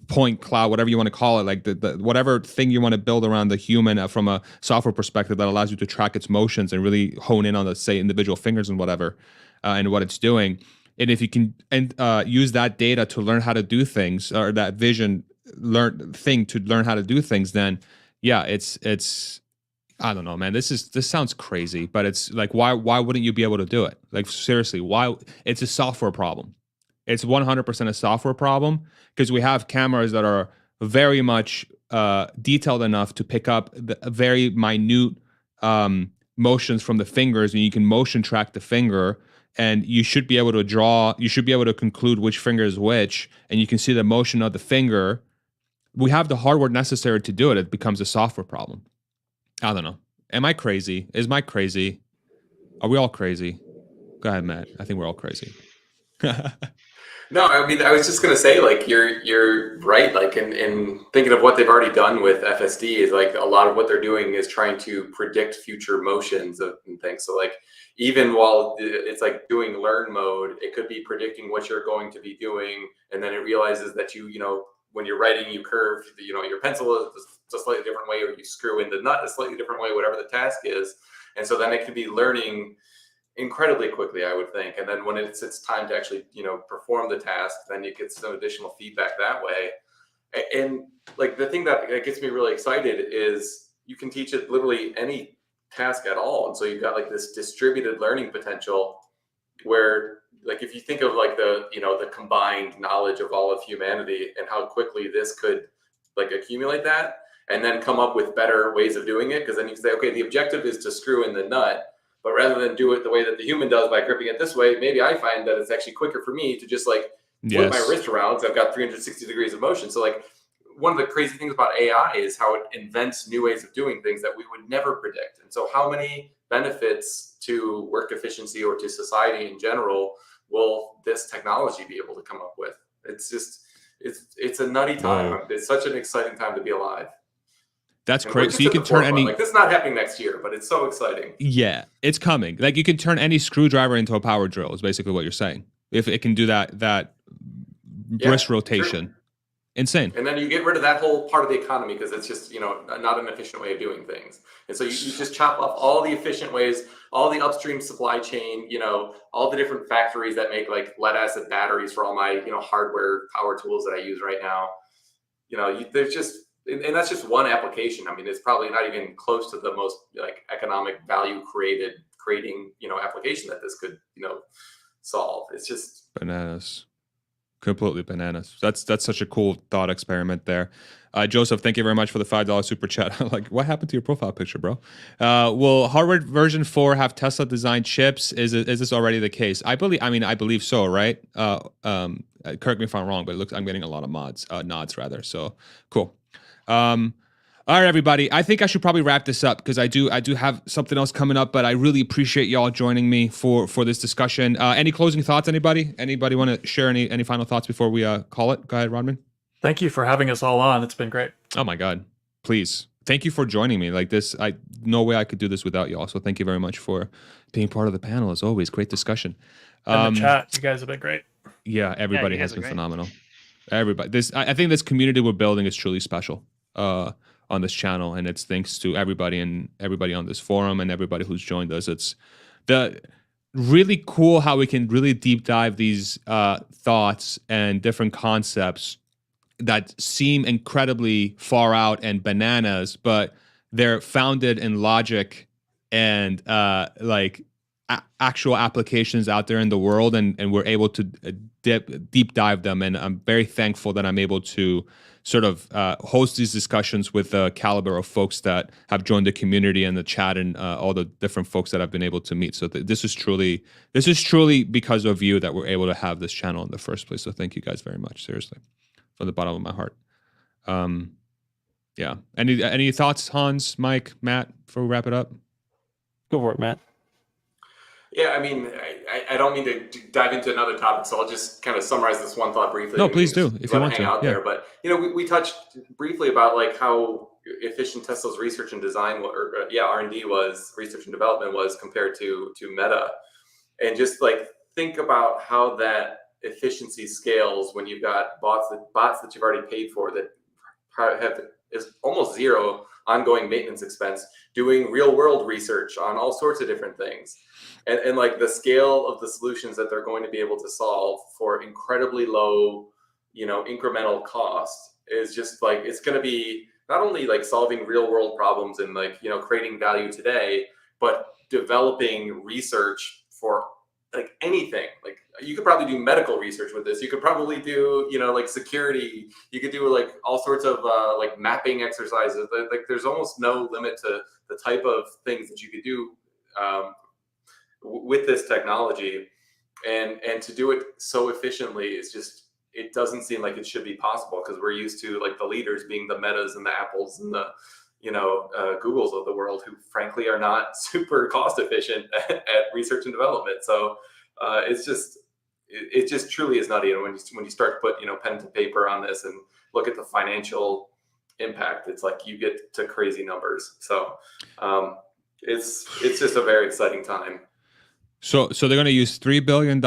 point cloud, whatever you want to call it, like the whatever thing you want to build around the human from a software perspective that allows you to track its motions and really hone in on the, say, individual fingers and whatever, and what it's doing. And if you can use that data to learn how to do things, or that vision to learn how to do things, then yeah, it's I don't know, man. This sounds crazy, but it's like, why wouldn't you be able to do it? Like, seriously, why? It's a software problem. It's 100% a software problem, because we have cameras that are very much detailed enough to pick up the very minute motions from the fingers, and you can motion track the finger, and you should be able to draw. You should be able to conclude which finger is which, and you can see the motion of the finger. We have the hardware necessary to do it. It becomes a software problem. I don't know. Am I crazy? Is Mike crazy? Are we all crazy? Go ahead, Matt. I think we're all crazy. No, I mean, I was just gonna say, like, you're right. Like, in thinking of what they've already done with FSD, is like a lot of what they're doing is trying to predict future motions and things. So, like, even while it's like doing learn mode, it could be predicting what you're going to be doing, and then it realizes that you know, when you're writing, you curve, you know, your pencil a slightly different way, or you screw in the nut a slightly different way, whatever the task is, and so then it can be learning incredibly quickly, I would think. And then when it's time to actually, you know, perform the task, then you get some additional feedback that way. And like, the thing that gets me really excited is you can teach it literally any task at all. And so you've got like this distributed learning potential where, like, if you think of like the, you know, the combined knowledge of all of humanity and how quickly this could like accumulate that and then come up with better ways of doing it. Because then you can say, okay, the objective is to screw in the nut, but rather than do it the way that the human does by gripping it this way, maybe I find that it's actually quicker for me to just like flip my wrist around, because I've got 360 degrees of motion. So like, one of the crazy things about AI is how it invents new ways of doing things that we would never predict. And so how many benefits to work efficiency or to society in general will this technology be able to come up with? It's just, it's a nutty time. Whoa. It's such an exciting time to be alive. That's And we're crazy. just So you at can the turn forefront. any. Like, this is not happening next year, but it's so exciting. Yeah, it's coming. Like you can turn any screwdriver into a power drill. Is basically what you're saying. If it can do that wrist rotation, sure. Insane. And then you get rid of that whole part of the economy because it's just, not an efficient way of doing things. And so you just chop off all the efficient ways, all the upstream supply chain, all the different factories that make like lead acid batteries for all my, hardware power tools that I use right now. There's just, and that's just one application. I mean, it's probably not even close to the most like economic value creating, application that this could, solve. It's just Bananas. Completely bananas. That's such a cool thought experiment there. Joseph, thank you very much for the $5 super chat. Like, what happened to your profile picture, bro? Will hardware version 4 have Tesla designed chips? Is this already the case? I believe so, right? Correct me if I'm wrong, but it looks I'm getting a lot of nods rather. So cool. All right, everybody. I think I should probably wrap this up because I do have something else coming up, but I really appreciate y'all joining me for this discussion. Any closing thoughts, anybody? Anybody want to share any final thoughts before we call it? Go ahead, Rodman. Thank you for having us all on. It's been great. Oh my God. Please. Thank you for joining me. Like this, no way I could do this without y'all. So thank you very much for being part of the panel as always. Great discussion. And the chat, you guys have been great. Yeah, everybody you guys has been are great. phenomenal. Everybody. I think this community we're building is truly special. On this channel, and it's thanks to everybody on this forum and everybody who's joined us. It's really cool how we can really deep dive these thoughts and different concepts that seem incredibly far out and bananas, but they're founded in logic and actual applications out there in the world, and we're able to deep dive them. And I'm very thankful that I'm able to sort of host these discussions with the caliber of folks that have joined the community and the chat and all the different folks that I've been able to meet. So this is truly because of you that we're able to have this channel in the first place. So thank you guys very much, seriously, from the bottom of my heart. Yeah. Any thoughts, Hans, Mike, Matt, before we wrap it up? Go for it, Matt. Yeah, I mean, I don't mean to dive into another topic, so I'll just kind of summarize this one thought briefly. No, please do, if you want to. Hang out there, but we touched briefly about like how efficient Tesla's research and design, R&D was, research and development was compared to Meta, and just like think about how that efficiency scales when you've got bots that you've already paid for that is almost zero ongoing maintenance expense, doing real world research on all sorts of different things. And like the scale of the solutions that they're going to be able to solve for incredibly low, incremental cost is just like, it's going to be not only like solving real world problems and like, creating value today, but developing research for like anything. Like you could probably do medical research with this. You could probably do, like security. You could do like all sorts of like mapping exercises. Like there's almost no limit to the type of things that you could do with this technology, and to do it so efficiently is just, it doesn't seem like it should be possible because we're used to like the leaders being the Metas and the Apples and the Googles of the world, who frankly are not super cost efficient at research and development. So it just truly is nutty. And when you start to put pen to paper on this and look at the financial impact, it's like you get to crazy numbers. So it's just a very exciting time. So they're going to use $3 billion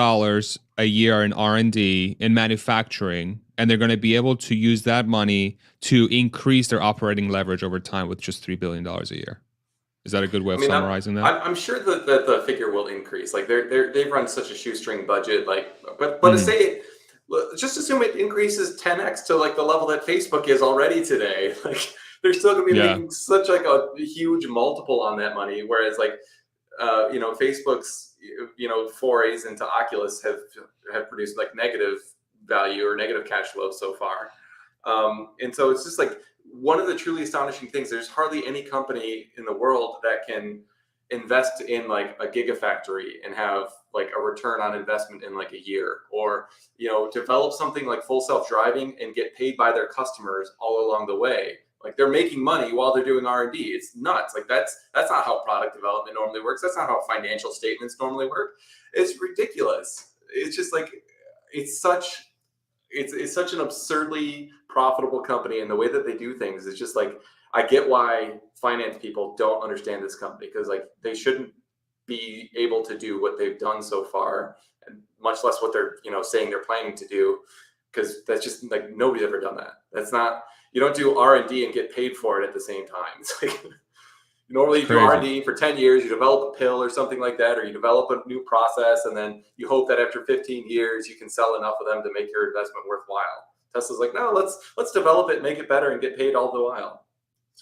a year in R&D in manufacturing, and they're going to be able to use that money to increase their operating leverage over time with just $3 billion a year. Is that a good way of summarizing that? I'm sure that the figure will increase. Like they've run such a shoestring budget. Like, but to say, just assume it increases 10x to like the level that Facebook is already today. Like they're still going to be making such like a huge multiple on that money. Whereas like, Facebook's forays into Oculus have produced like negative value or negative cash flow so far. And so it's just like one of the truly astonishing things. There's hardly any company in the world that can invest in like a gigafactory and have like a return on investment in like a year, or develop something like full self-driving and get paid by their customers all along the way. Like they're making money while they're doing R&D. It's nuts. Like that's not how product development normally works. That's not how financial statements normally work. It's ridiculous. It's just like it's such an absurdly profitable company, and the way that they do things is just like, I get why finance people don't understand this company, because like they shouldn't be able to do what they've done so far, and much less what they're saying they're planning to do, because that's just like nobody's ever done that. That's not, you don't do R&D and get paid for it at the same time. It's like normally you do R&D for 10 years, you develop a pill or something like that, or you develop a new process, and then you hope that after 15 years you can sell enough of them to make your investment worthwhile. Tesla's like, no, let's develop it, make it better, and get paid all the while.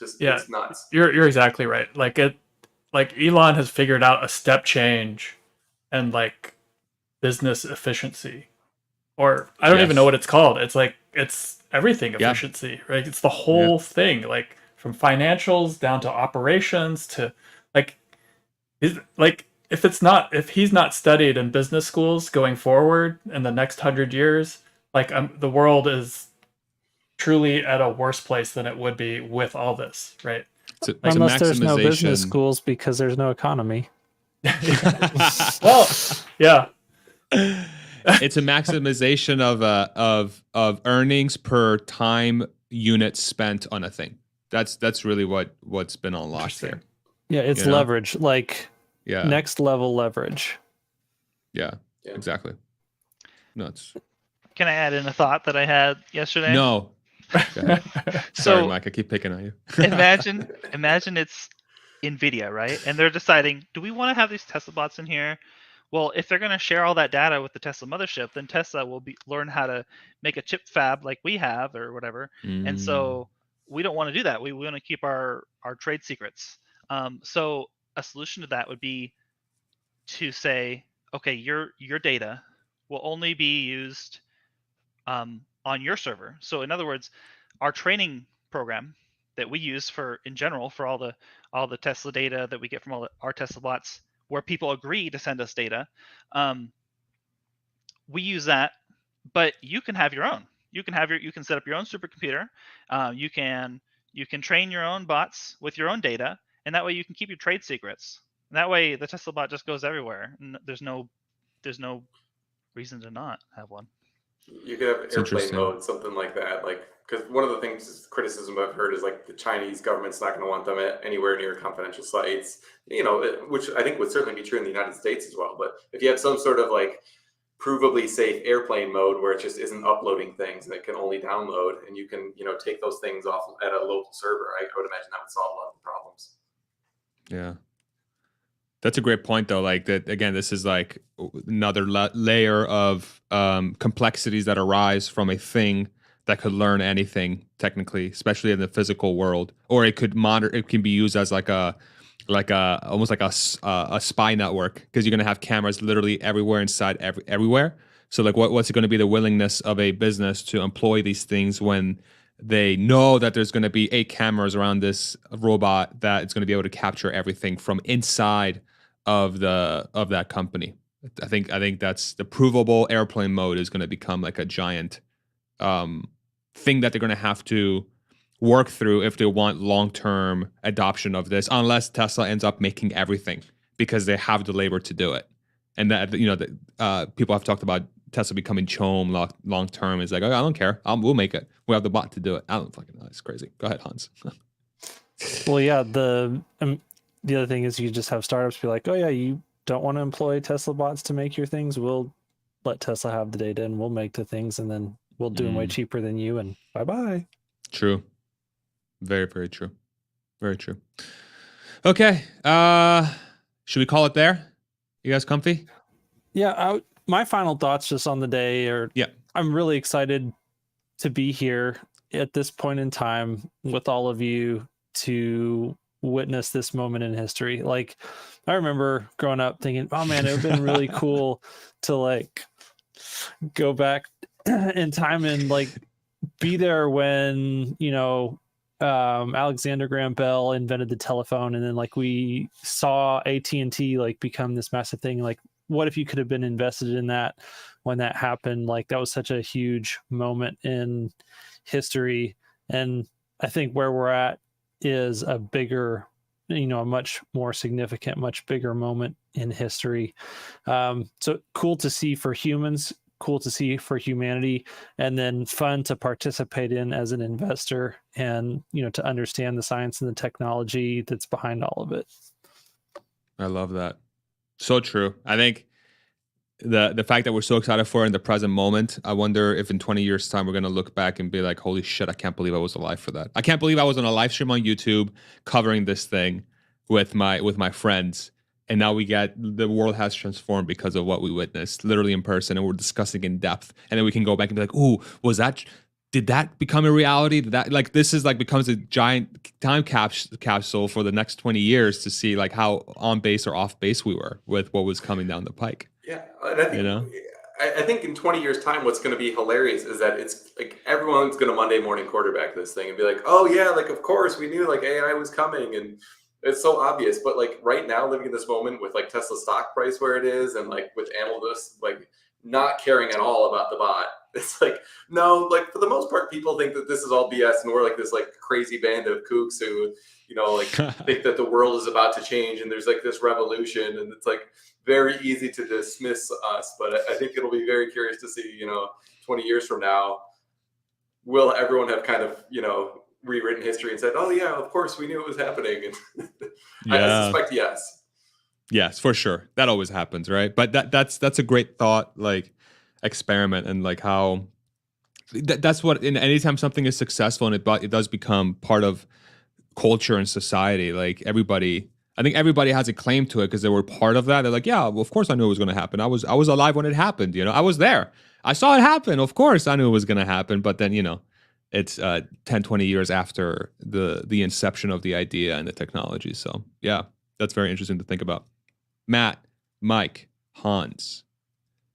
It's nuts. You're exactly right. Like Elon has figured out a step change and like business efficiency, or I don't even know what it's called. It's like, it's everything efficiency, right? It's the whole thing, like from financials down to operations to if he's not studied in business schools going forward in the next 100 years, like the world is truly at a worse place than it would be with all this, right? Unless there's no business schools because there's no economy. Well, yeah. It's a maximization of earnings per time units spent on a thing. That's really what's been unlocked there. Yeah, it's leverage, like next level leverage. Yeah, exactly. Nuts. Can I add in a thought that I had yesterday? No. Sorry, Mike, I keep picking on you. imagine it's NVIDIA, right? And they're deciding, do we want to have these Tesla bots in here? Well, if they're going to share all that data with the Tesla mothership, then Tesla will learn how to make a chip fab like we have or whatever. And so we don't want to do that. We want to keep our trade secrets. So a solution to that would be to say, okay, your data will only be used on your server. So in other words, our training program that we use in general for all the Tesla data that we get from our Tesla bots, where people agree to send us data, we use that. But you can have your own. You can set up your own supercomputer. You can train your own bots with your own data, and that way you can keep your trade secrets. And that way the Tesla bot just goes everywhere, and there's no reason to not have one. You could have airplane mode, something like that. Like, because one of the criticism I've heard is like the Chinese government's not going to want them anywhere near confidential sites. Which I think would certainly be true in the United States as well. But if you have some sort of like provably safe airplane mode where it just isn't uploading things and it can only download, and you can take those things off at a local server, I would imagine that would solve a lot of the problems. Yeah. That's a great point, though. Like that again, this is like another layer of complexities that arise from a thing that could learn anything technically, especially in the physical world, or it could It can be used as almost like a spy network, because you're gonna have cameras literally everywhere inside everywhere. So like, what's it going to be the willingness of a business to employ these things when they know that there's going to be 8 cameras around this robot that it's going to be able to capture everything from inside of that company? I think that's the provable airplane mode is going to become like a giant thing that they're going to have to work through if they want long-term adoption of this, unless Tesla ends up making everything because they have the labor to do it. And that people have talked about Tesla becoming CHOAM long-term. It's like, oh, I don't care. We'll make it. We have the bot to do it. I don't fucking know. It's crazy. Go ahead, Hans. Well, yeah, the other thing is you just have startups be like, oh yeah, you don't want to employ Tesla bots to make your things. We'll let Tesla have the data and we'll make the things, and then we'll do them way cheaper than you, and bye-bye. True. Very, very true. Very true. Okay. Should we call it there? You guys comfy? Yeah. My final thoughts just on the day are, I'm really excited to be here at this point in time with all of you to witness this moment in history. Like, I remember growing up thinking, oh man, it would have been really cool to like go back in time and like be there when, Alexander Graham Bell invented the telephone, and then like we saw AT&T like become this massive thing. Like, what if you could have been invested in that when that happened? Like, that was such a huge moment in history. And I think where we're at is a bigger, a much more significant, much bigger moment in history. So cool to see for humans, cool to see for humanity, and then fun to participate in as an investor, and to understand the science and the technology that's behind all of it. I love that. So true. I think the fact that we're so excited for it in the present moment, I wonder if in 20 years time we're going to look back and be like, holy shit, I can't believe I was alive for that. I can't believe I was on a live stream on YouTube covering this thing with my friends, and now the world has transformed because of what we witnessed literally in person, and we're discussing in depth, and then we can go back and be like, ooh, did that become a reality? Did that, like, this is like becomes a giant time capsule for the next 20 years to see like how on base or off base we were with what was coming down the pike. Yeah, and I think in 20 years' time, what's going to be hilarious is that it's like everyone's going to Monday morning quarterback this thing and be like, oh yeah, like of course we knew like AI was coming, and it's so obvious. But like right now, living in this moment with like Tesla stock price where it is, and like with analysts like not caring at all about the bot, it's like, no, like for the most part, people think that this is all BS, and we're like this like crazy band of kooks who, like think that the world is about to change and there's like this revolution, and it's like very easy to dismiss us. But I think it'll be very curious to see, 20 years from now, will everyone have kind of, rewritten history and said, oh yeah, of course we knew it was happening. And I suspect yes. Yes, for sure. That always happens, right? But that's a great thought, like experiment, and like how that's what, in anytime something is successful and it does become part of culture and society, like I think everybody has a claim to it because they were part of that. They're like, yeah, well, of course I knew it was going to happen. I was alive when it happened. I was there. I saw it happen. Of course I knew it was going to happen. But then, it's 10, 20 years after the inception of the idea and the technology. So yeah, that's very interesting to think about. Matt, Mike, Hans,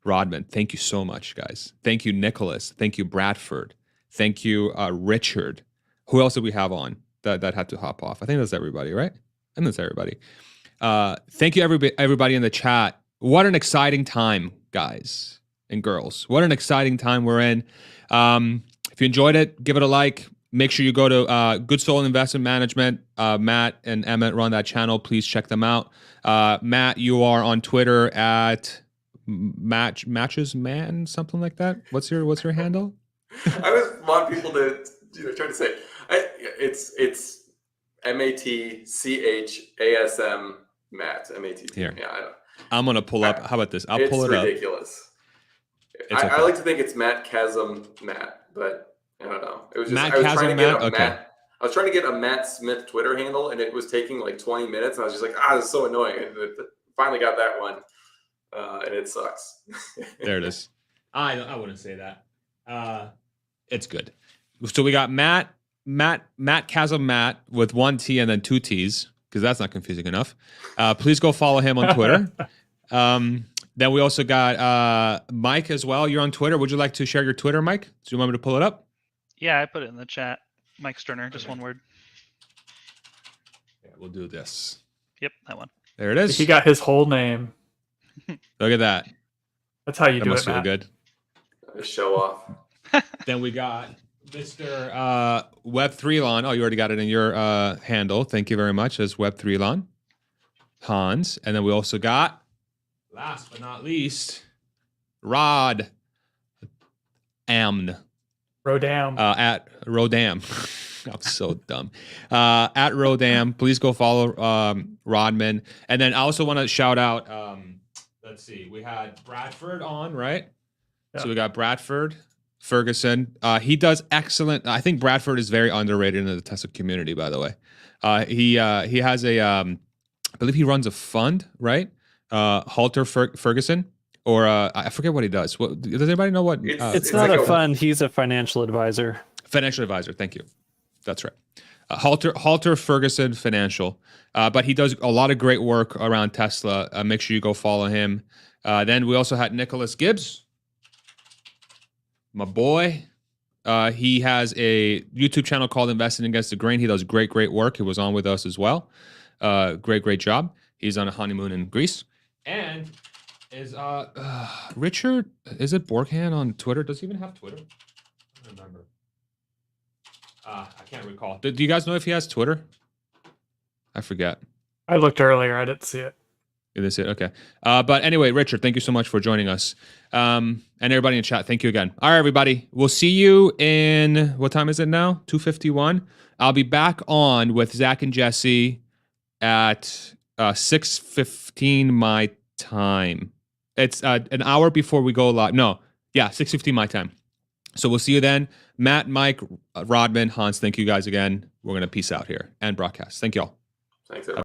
Rodman, thank you so much, guys. Thank you, Nicholas. Thank you, Bradford. Thank you, Richard. Who else did we have on that had to hop off? I think that's everybody, right? And that's everybody. Thank you, everybody in the chat. What an exciting time, guys and girls. What an exciting time we're in. If you enjoyed it, give it a like. Make sure you go to Good Soul Investment Management. Matt and Emmett run that channel. Please check them out. Matt, you are on Twitter at matchesman, something like that. What's your handle? I always want people to try to say it's MATCHASM Matt. MATT. Here. Yeah, I'm gonna pull up. How about this? I'll pull it up. It's ridiculous. Okay. I like to think it's Matt Chasm Matt, but I don't know. It was just Matt I was trying to get Chasm Matt? Okay. I was trying to get a Matt Smith Twitter handle, and it was taking like 20 minutes, and I was just like, this is so annoying. And finally got that one, and it sucks. There it is. I wouldn't say that. It's good. So we got Matt Chasm Matt with one T and then two T's, because that's not confusing enough. Please go follow him on Twitter. Then we also got Mike as well. You're on Twitter. Would you like to share your Twitter, Mike? Do you want me to pull it up? Yeah, I put it in the chat. Mike Sterner, just one word. Yeah, we'll do this. Yep, that one. There it is. He got his whole name. Look at that. That's how you That do must it, feel Matt. good. Show off. Then we got Mr. Web3lon. Oh, you already got it in your handle. Thank you very much. As Web3lon. Hans. And then we also got, last but not least, Rod Amn. Rodam. At Rodam. I'm so dumb. At Rodam. Please go follow Rodman. And then I also want to shout out, let's see, we had Bradford on, right? Yeah. So we got Bradford Ferguson. He does excellent. I think Bradford is very underrated in the Tesla community, by the way. He has a, I believe he runs a fund, right? Halter Ferguson. Or I forget what he does. Does anybody know what? It's not like a fund. He's a financial advisor. Financial advisor. Thank you. That's right. Halter Ferguson Financial. But he does a lot of great work around Tesla. Make sure you go follow him. Then we also had Nicholas Gibbs, my boy. He has a YouTube channel called Investing Against the Grain. He does great work. He was on with us as well. Great job. He's on a honeymoon in Greece. And is Richard, is it Borghan on Twitter? Does he even have Twitter? I don't remember. I can't recall. Do you guys know if he has Twitter? I forget. I looked earlier. I didn't see it. That's it. Okay. But anyway, Richard, thank you so much for joining us. And everybody in chat, thank you again. All right, everybody. We'll see you in, what time is it now? 2:51. I'll be back on with Zach and Jesse at 6:15 my time. It's an hour before we go live. No. Yeah, 6:15 my time. So we'll see you then. Matt, Mike, Rodman, Hans, thank you guys again. We're going to peace out here and broadcast. Thank you all. Thanks, everyone.